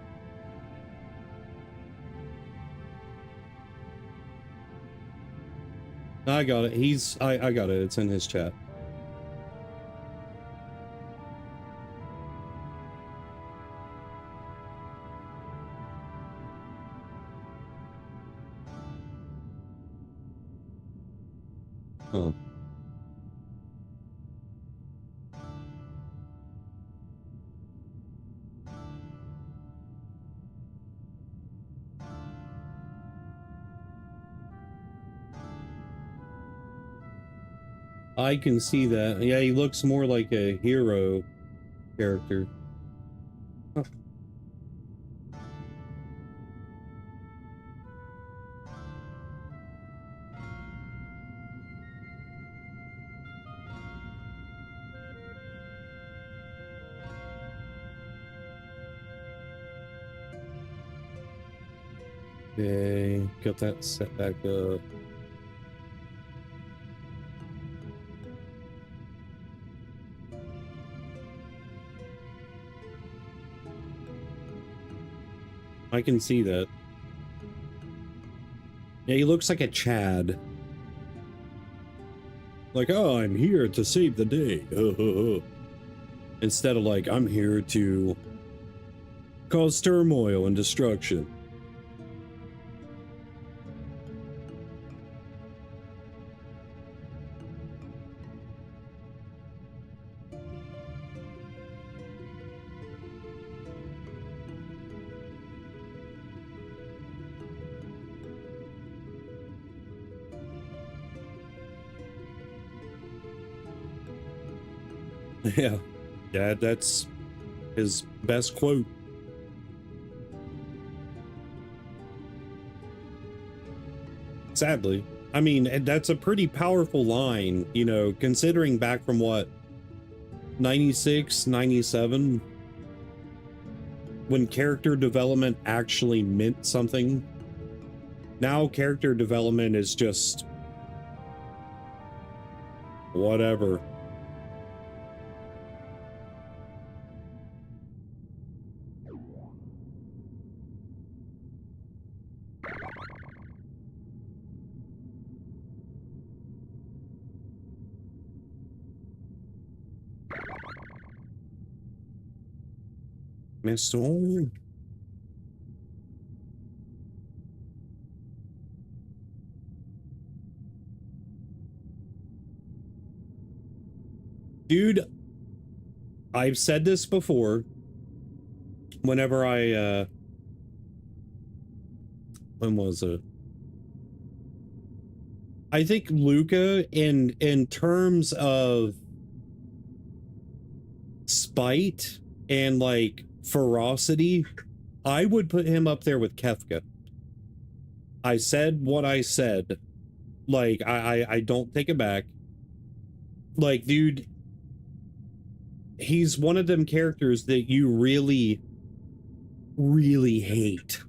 Speaker 1: I got it. I got it. It's in his chat. Oh. I can see that. Yeah, he looks more like a hero character. Huh. Okay, got that set back up. I can see that. Yeah, he looks like a Chad. Like, oh, I'm here to save the day. Instead of like, I'm here to cause turmoil and destruction. Yeah. Yeah, that's his best quote. Sadly. I mean, and that's a pretty powerful line, you know, considering back from what, 96, 97, when character development actually meant something. Now character development is just whatever. Mr. Dude, I've said this before. Whenever when was it? I think Luca, in terms of spite and like ferocity, I would put him up there with Kefka. I said what I said. Like, I don't take it back. Like, dude, he's one of them characters that you really, really hate.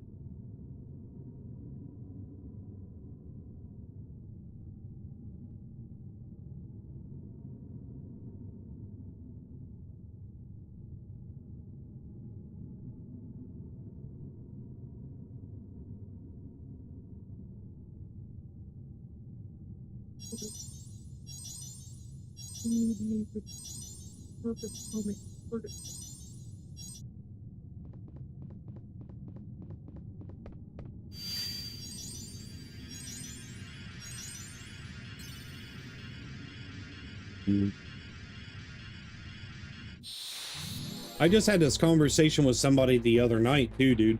Speaker 1: I just had this conversation with somebody the other night too, dude.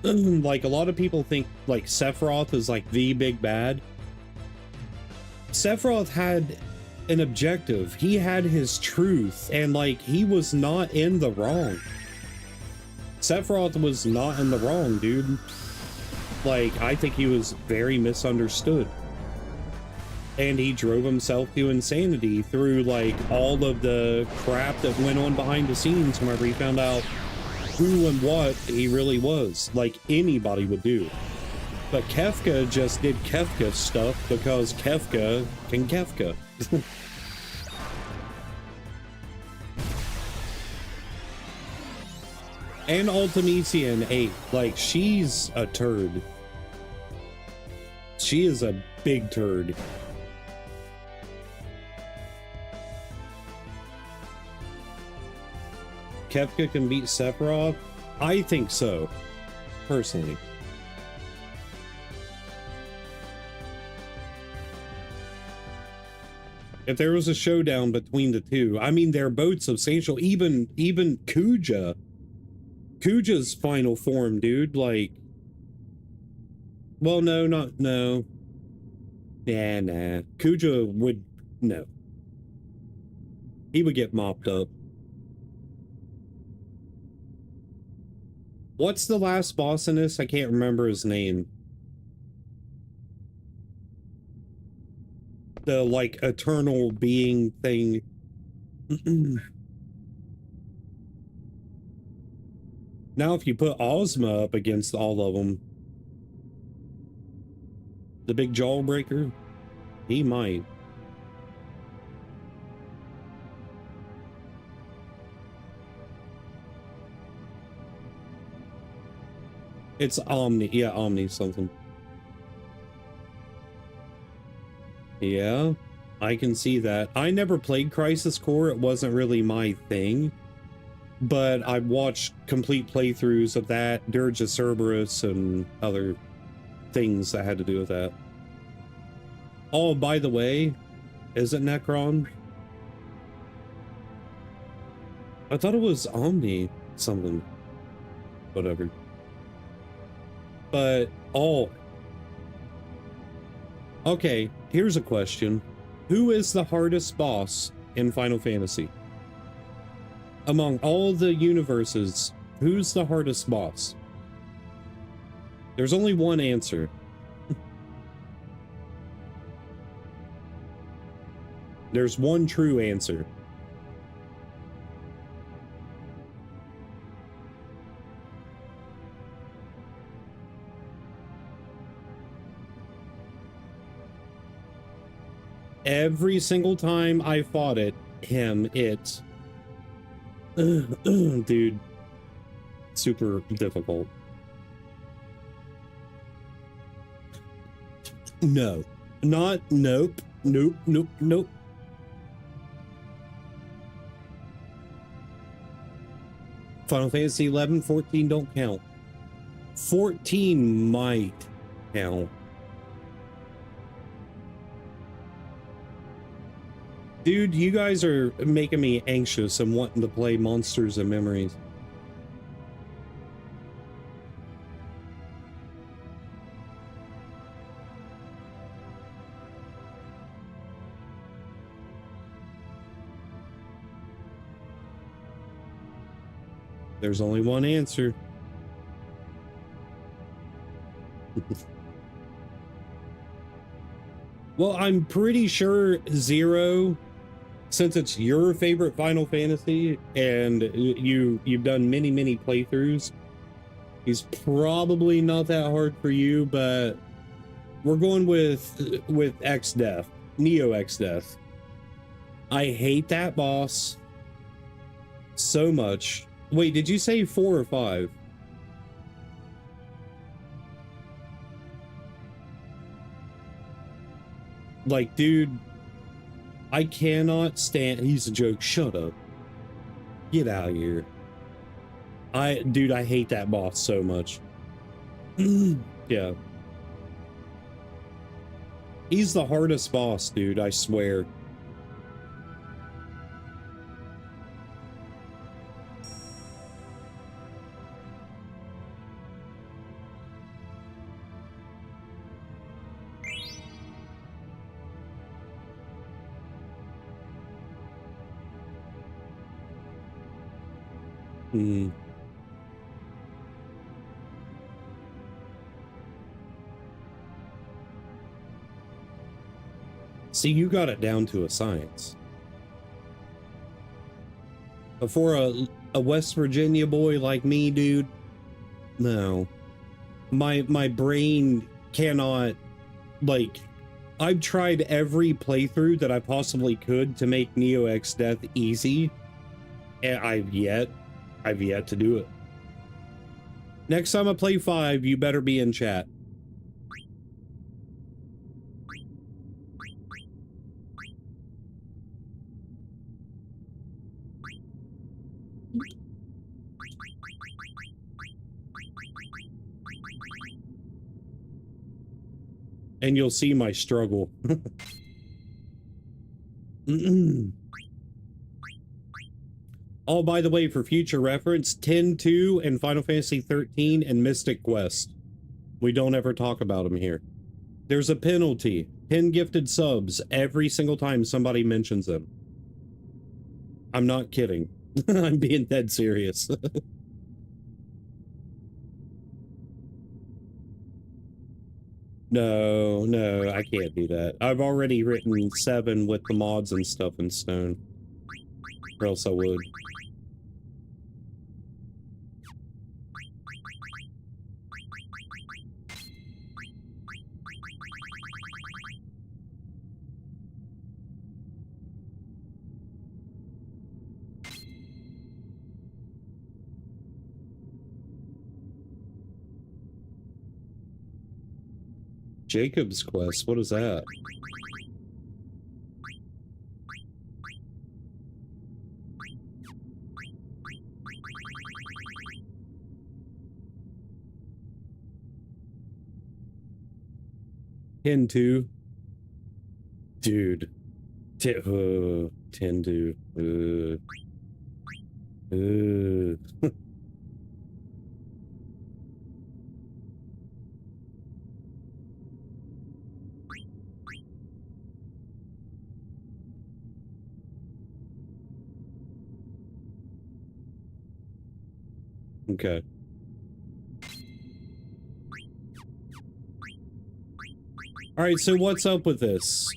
Speaker 1: Like, a lot of people think like Sephiroth is like the big bad. Sephiroth had an objective. He had his truth, and like, he was not in the wrong. Sephiroth was not in the wrong, dude. Like, I think he was very misunderstood. And he drove himself to insanity through like all of the crap that went on behind the scenes whenever he found out who and what he really was, like anybody would do. But Kefka just did Kefka stuff because Kefka can Kefka. And Ultimisian 8, like, she's a turd. She is a big turd. Kefka can beat Sephiroth? I think so, personally. If there was a showdown between the two, I mean, they're both substantial. Even Kuja. Kuja's final form, dude, like... Well, no. Nah. Kuja would... No. He would get mopped up. What's the last boss in this? I can't remember his name. The, like, eternal being thing. Now, if you put Ozma up against all of them, the big jawbreaker, he might. It's Omni. Yeah, Omni something. Yeah, I can see that. I never played Crisis Core. It wasn't really my thing. But I watched complete playthroughs of that, Dirge of Cerberus, and other things that had to do with that. Oh, by the way, is it Necron? I thought it was Omni something. Whatever. But, oh. Okay, here's a question. Who is the hardest boss in Final Fantasy? Among all the universes, who's the hardest boss? There's only one answer. There's one true answer. Every single time I fought him, dude, super difficult. No, nope, nope, nope. Final Fantasy 11, 14 don't count. 14 might count. Dude, you guys are making me anxious and wanting to play Monsters and Memories. There's only one answer. Well, I'm pretty sure Zero, since it's your favorite Final Fantasy and you've done many playthroughs, he's probably not that hard for you, but we're going with Exdeath, Neo Exdeath. I hate that boss so much. Wait, did you say 4 or 5? Like, dude, I cannot stand. He's a joke. Shut up. Get out of here. Dude, I hate that boss so much. Yeah. He's the hardest boss, dude, I swear. Hmm. See, you got it down to a science. But for a West Virginia boy like me, dude, no. My brain cannot, like, I've tried every playthrough that I possibly could to make Neo Exdeath easy, and I've yet to do it. Next time I play 5, you better be in chat. And you'll see my struggle. Oh, by the way, for future reference, 10-2 and Final Fantasy 13 and Mystic Quest. We don't ever talk about them here. There's a penalty. 10 gifted subs every single time somebody mentions them. I'm not kidding. I'm being dead serious. No, I can't do that. I've already written 7 with the mods and stuff in stone. Or else I would. Jacob's Quest, what is that? Ten-2. Dude. 10-2. Okay. All right, so what's up with this?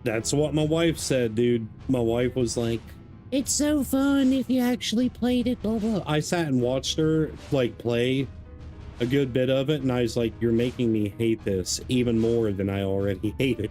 Speaker 1: That's what my wife said, dude. My wife was like, it's so fun if you actually played it, blah, blah. I sat and watched her, like, play a good bit of it, and I was like, you're making me hate this even more than I already hate it.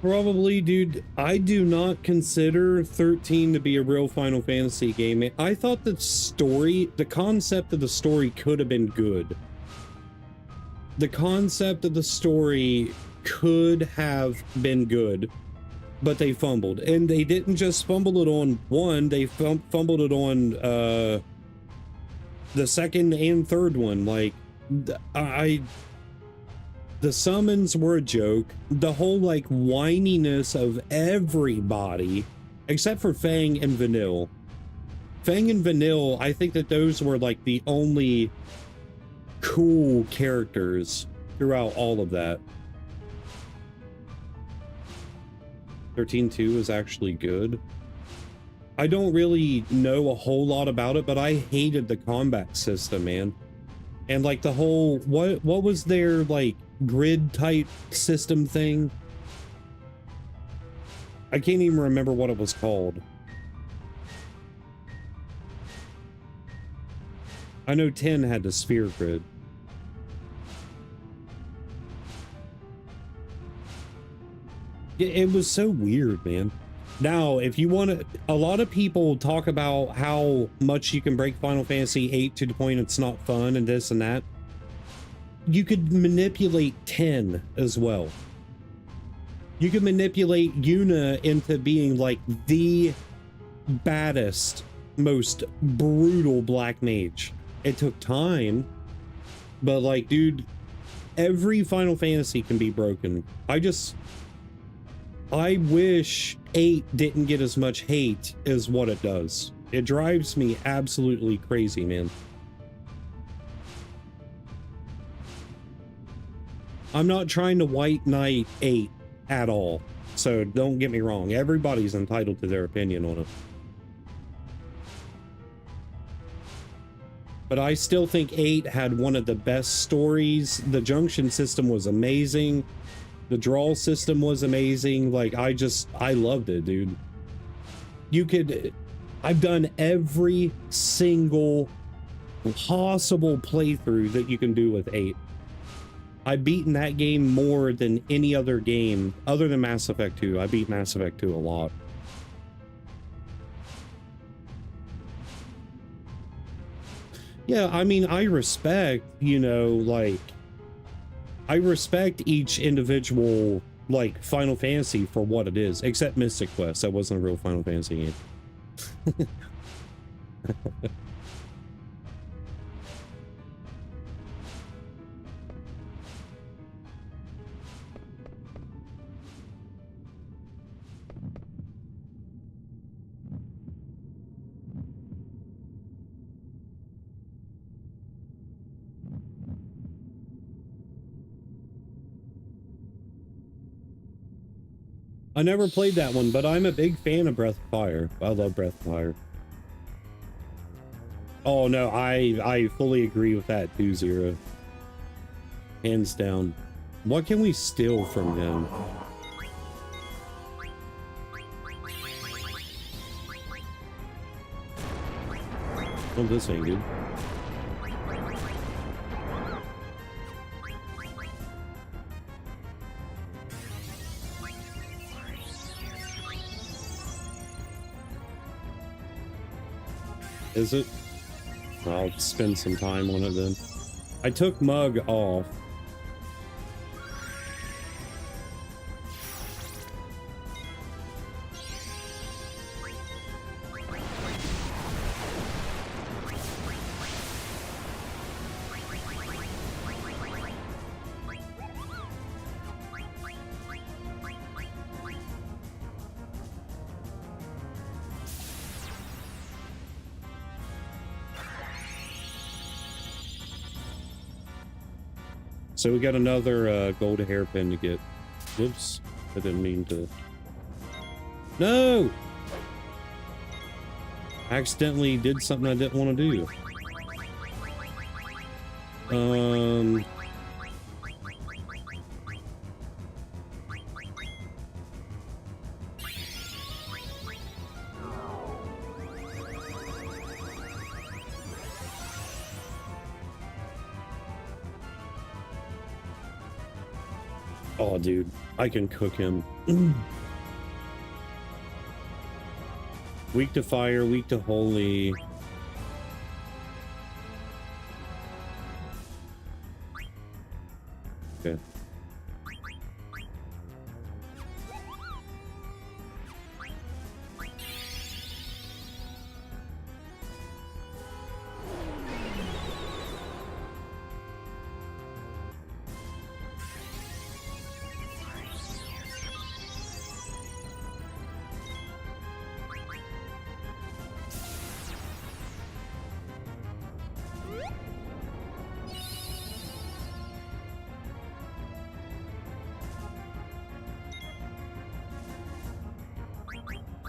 Speaker 1: Probably, dude. I do not consider 13 to be a real Final Fantasy game. I thought the story, the concept of the story could have been good. The concept of the story could have been good, but they fumbled. And they didn't just fumble it on one, they fumbled it on the second and third one. Like, the summons were a joke. The whole, like, whininess of everybody, except for Fang and Vanille. Fang and Vanille, I think that those were, like, the only cool characters throughout all of that. 13.2 is actually good. I don't really know a whole lot about it, but I hated the combat system, man. And, like, the whole, what was their, like, grid type system thing? I can't even remember what it was called. I know 10 had the sphere grid. It was so weird, man. Now, if you want to, a lot of people talk about how much you can break Final Fantasy VIII to the point it's not fun and this and that. You could manipulate 10 as well. You could manipulate Yuna into being like the baddest, most brutal black mage. It took time, but like, dude, every Final Fantasy can be broken. I wish 8 didn't get as much hate as what it does. It drives me absolutely crazy, man. I'm not trying to white knight 8 at all, so don't get me wrong. Everybody's entitled to their opinion on it. But I still think 8 had one of the best stories. The junction system was amazing. The draw system was amazing. Like, I loved it, dude. I've done every single possible playthrough that you can do with 8. I've beaten that game more than any other game other than Mass Effect 2. I beat Mass Effect 2 a lot. Yeah, I mean, I respect, you know, like, I respect each individual, like, Final Fantasy for what it is, except Mystic Quest. That wasn't a real Final Fantasy game. I never played that one, but I'm a big fan of Breath of Fire. I love Breath of Fire. Oh no, I fully agree with that too, Zero. Hands down. What can we steal from him? Oh, this ain't good. Is it? I'll spend some time on it then. I took Mug off. So we got another gold hairpin to get. Whoops. I didn't mean to. No! I accidentally did something I didn't want to do. Oh, dude, I can cook him. Weak to fire, weak to holy. Okay.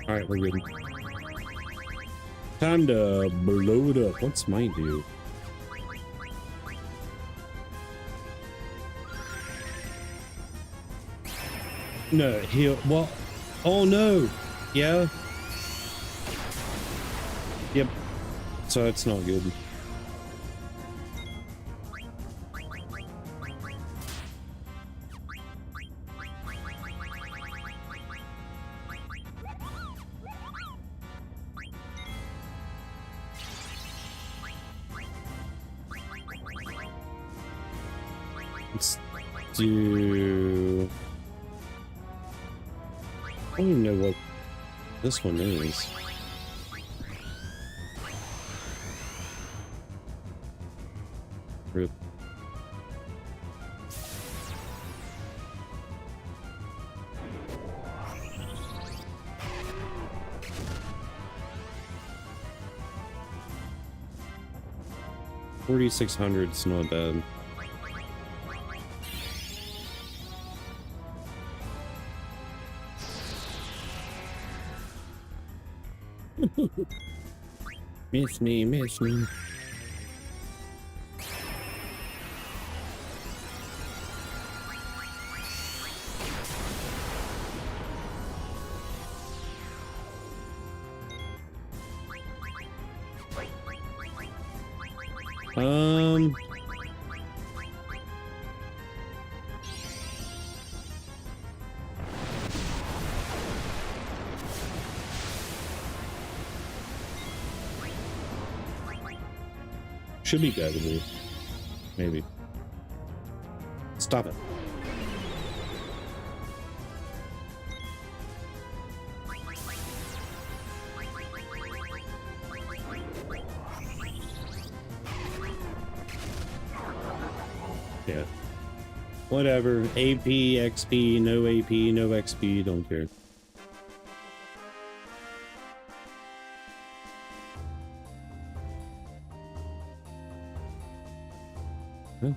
Speaker 1: Alright, we're good. Time to blow it up. What's mine do? No, he'll. Well. Oh no! Yeah. Yep. So that's not good. Let's do. I don't even know what this one is. Rip. $4,600 is not bad. Miss me, miss me. Should be good, maybe. Stop it. Yeah. Whatever. AP, XP, no AP, no XP, don't care. Huh?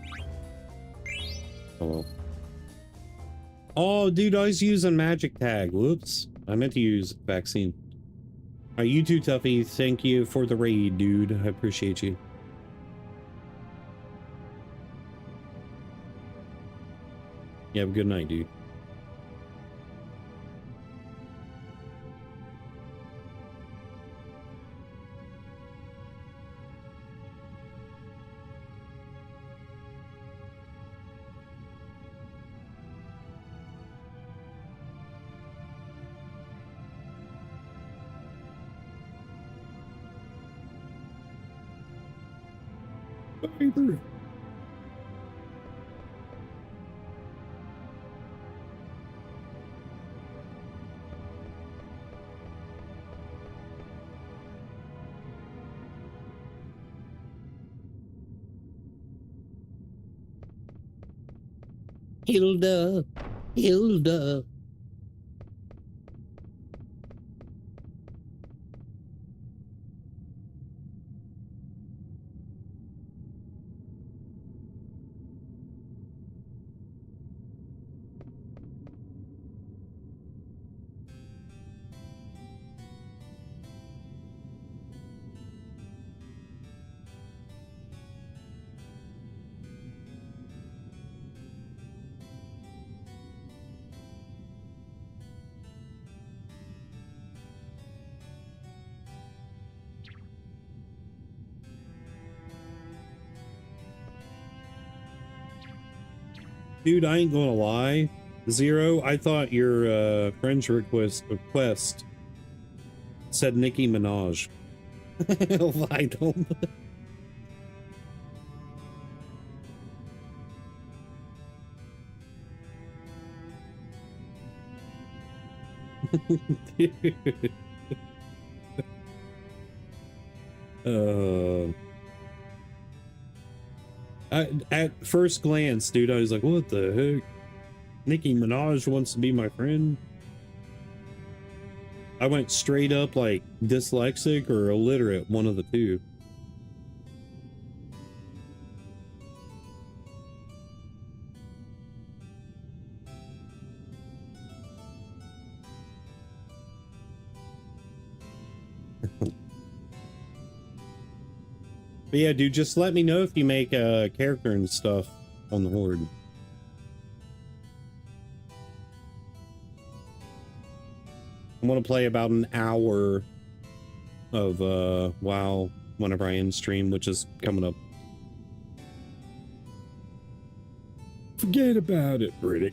Speaker 1: Oh well. Oh, dude, I was using magic tag. Whoops. I meant to use vaccine. Alright, you too, Tuffy. Thank you for the raid, dude. I appreciate you. You have a good night, dude. Paper. Hilda, Hilda. Dude, I ain't gonna lie. Zero, I thought your friend's request said Nicki Minaj. I don't. Dude. At first glance, dude, I was like, what the heck? Nicki Minaj wants to be my friend? I went straight up like dyslexic or illiterate, one of the two. But yeah, dude, just let me know if you make a character and stuff on the Horde. I want to play about an hour of WoW whenever I end stream, which is coming up. Forget about it, Brittick.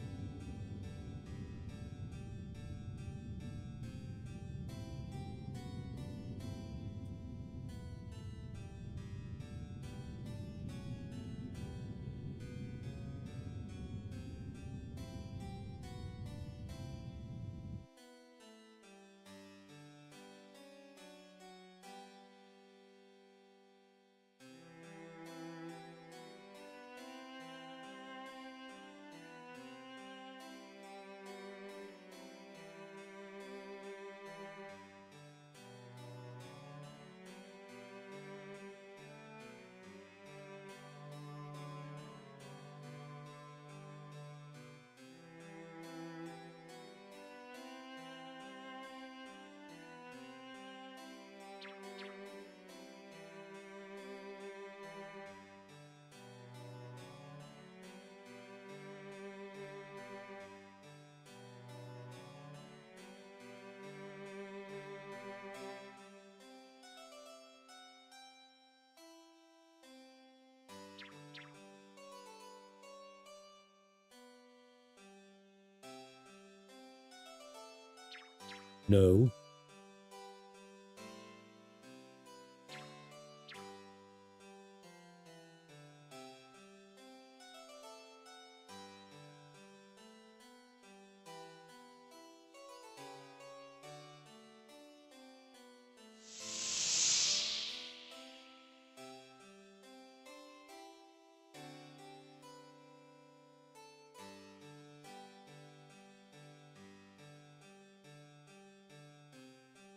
Speaker 1: No.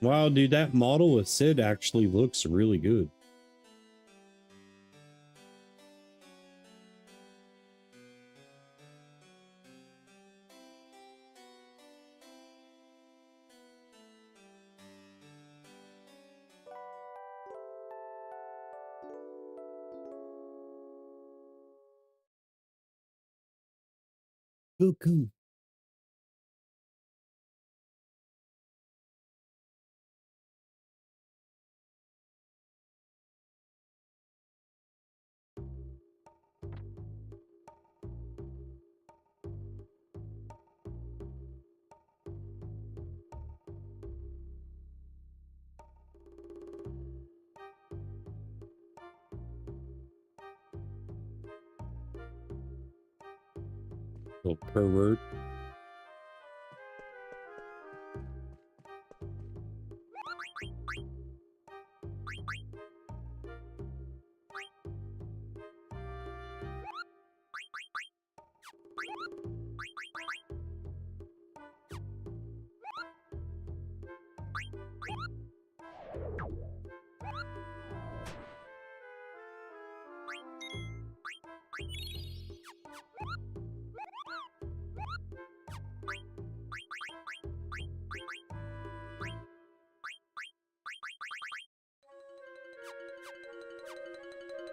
Speaker 1: Wow, dude, that model of Sid actually looks really good. Welcome. Little pervert.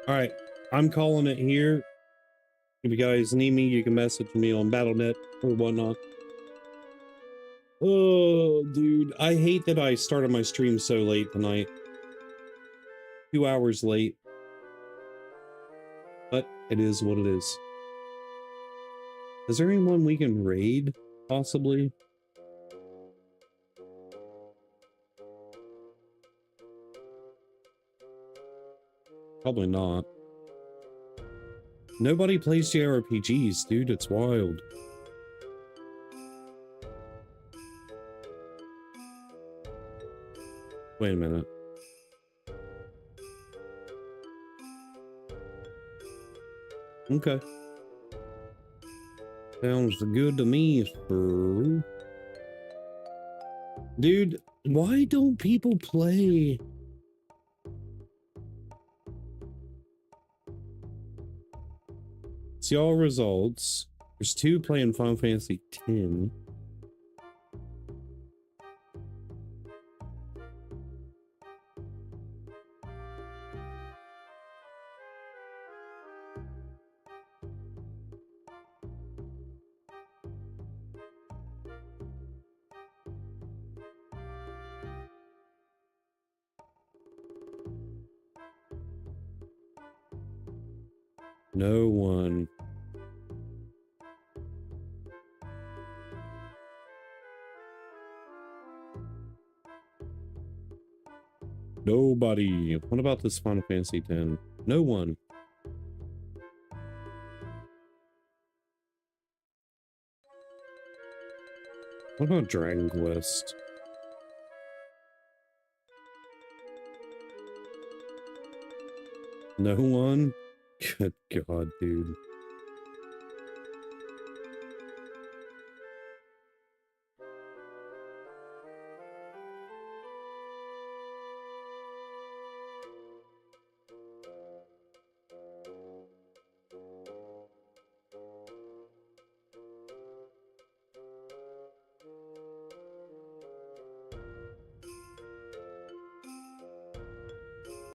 Speaker 1: All right, I'm calling it here. If you guys need me, you can message me on BattleNet or whatnot. Oh, dude, I hate that I started my stream so late tonight. 2 hours late. But it is what it is. Is there anyone we can raid, possibly? Probably not. Nobody plays JRPGs, dude. It's wild. Wait a minute. Okay. Sounds good to me, sir. Dude, why don't people play? See all results. There's 2 playing Final Fantasy X. No one. Nobody. What about this Final Fantasy X? No one. What about Dragon Quest? No one? Good God, dude.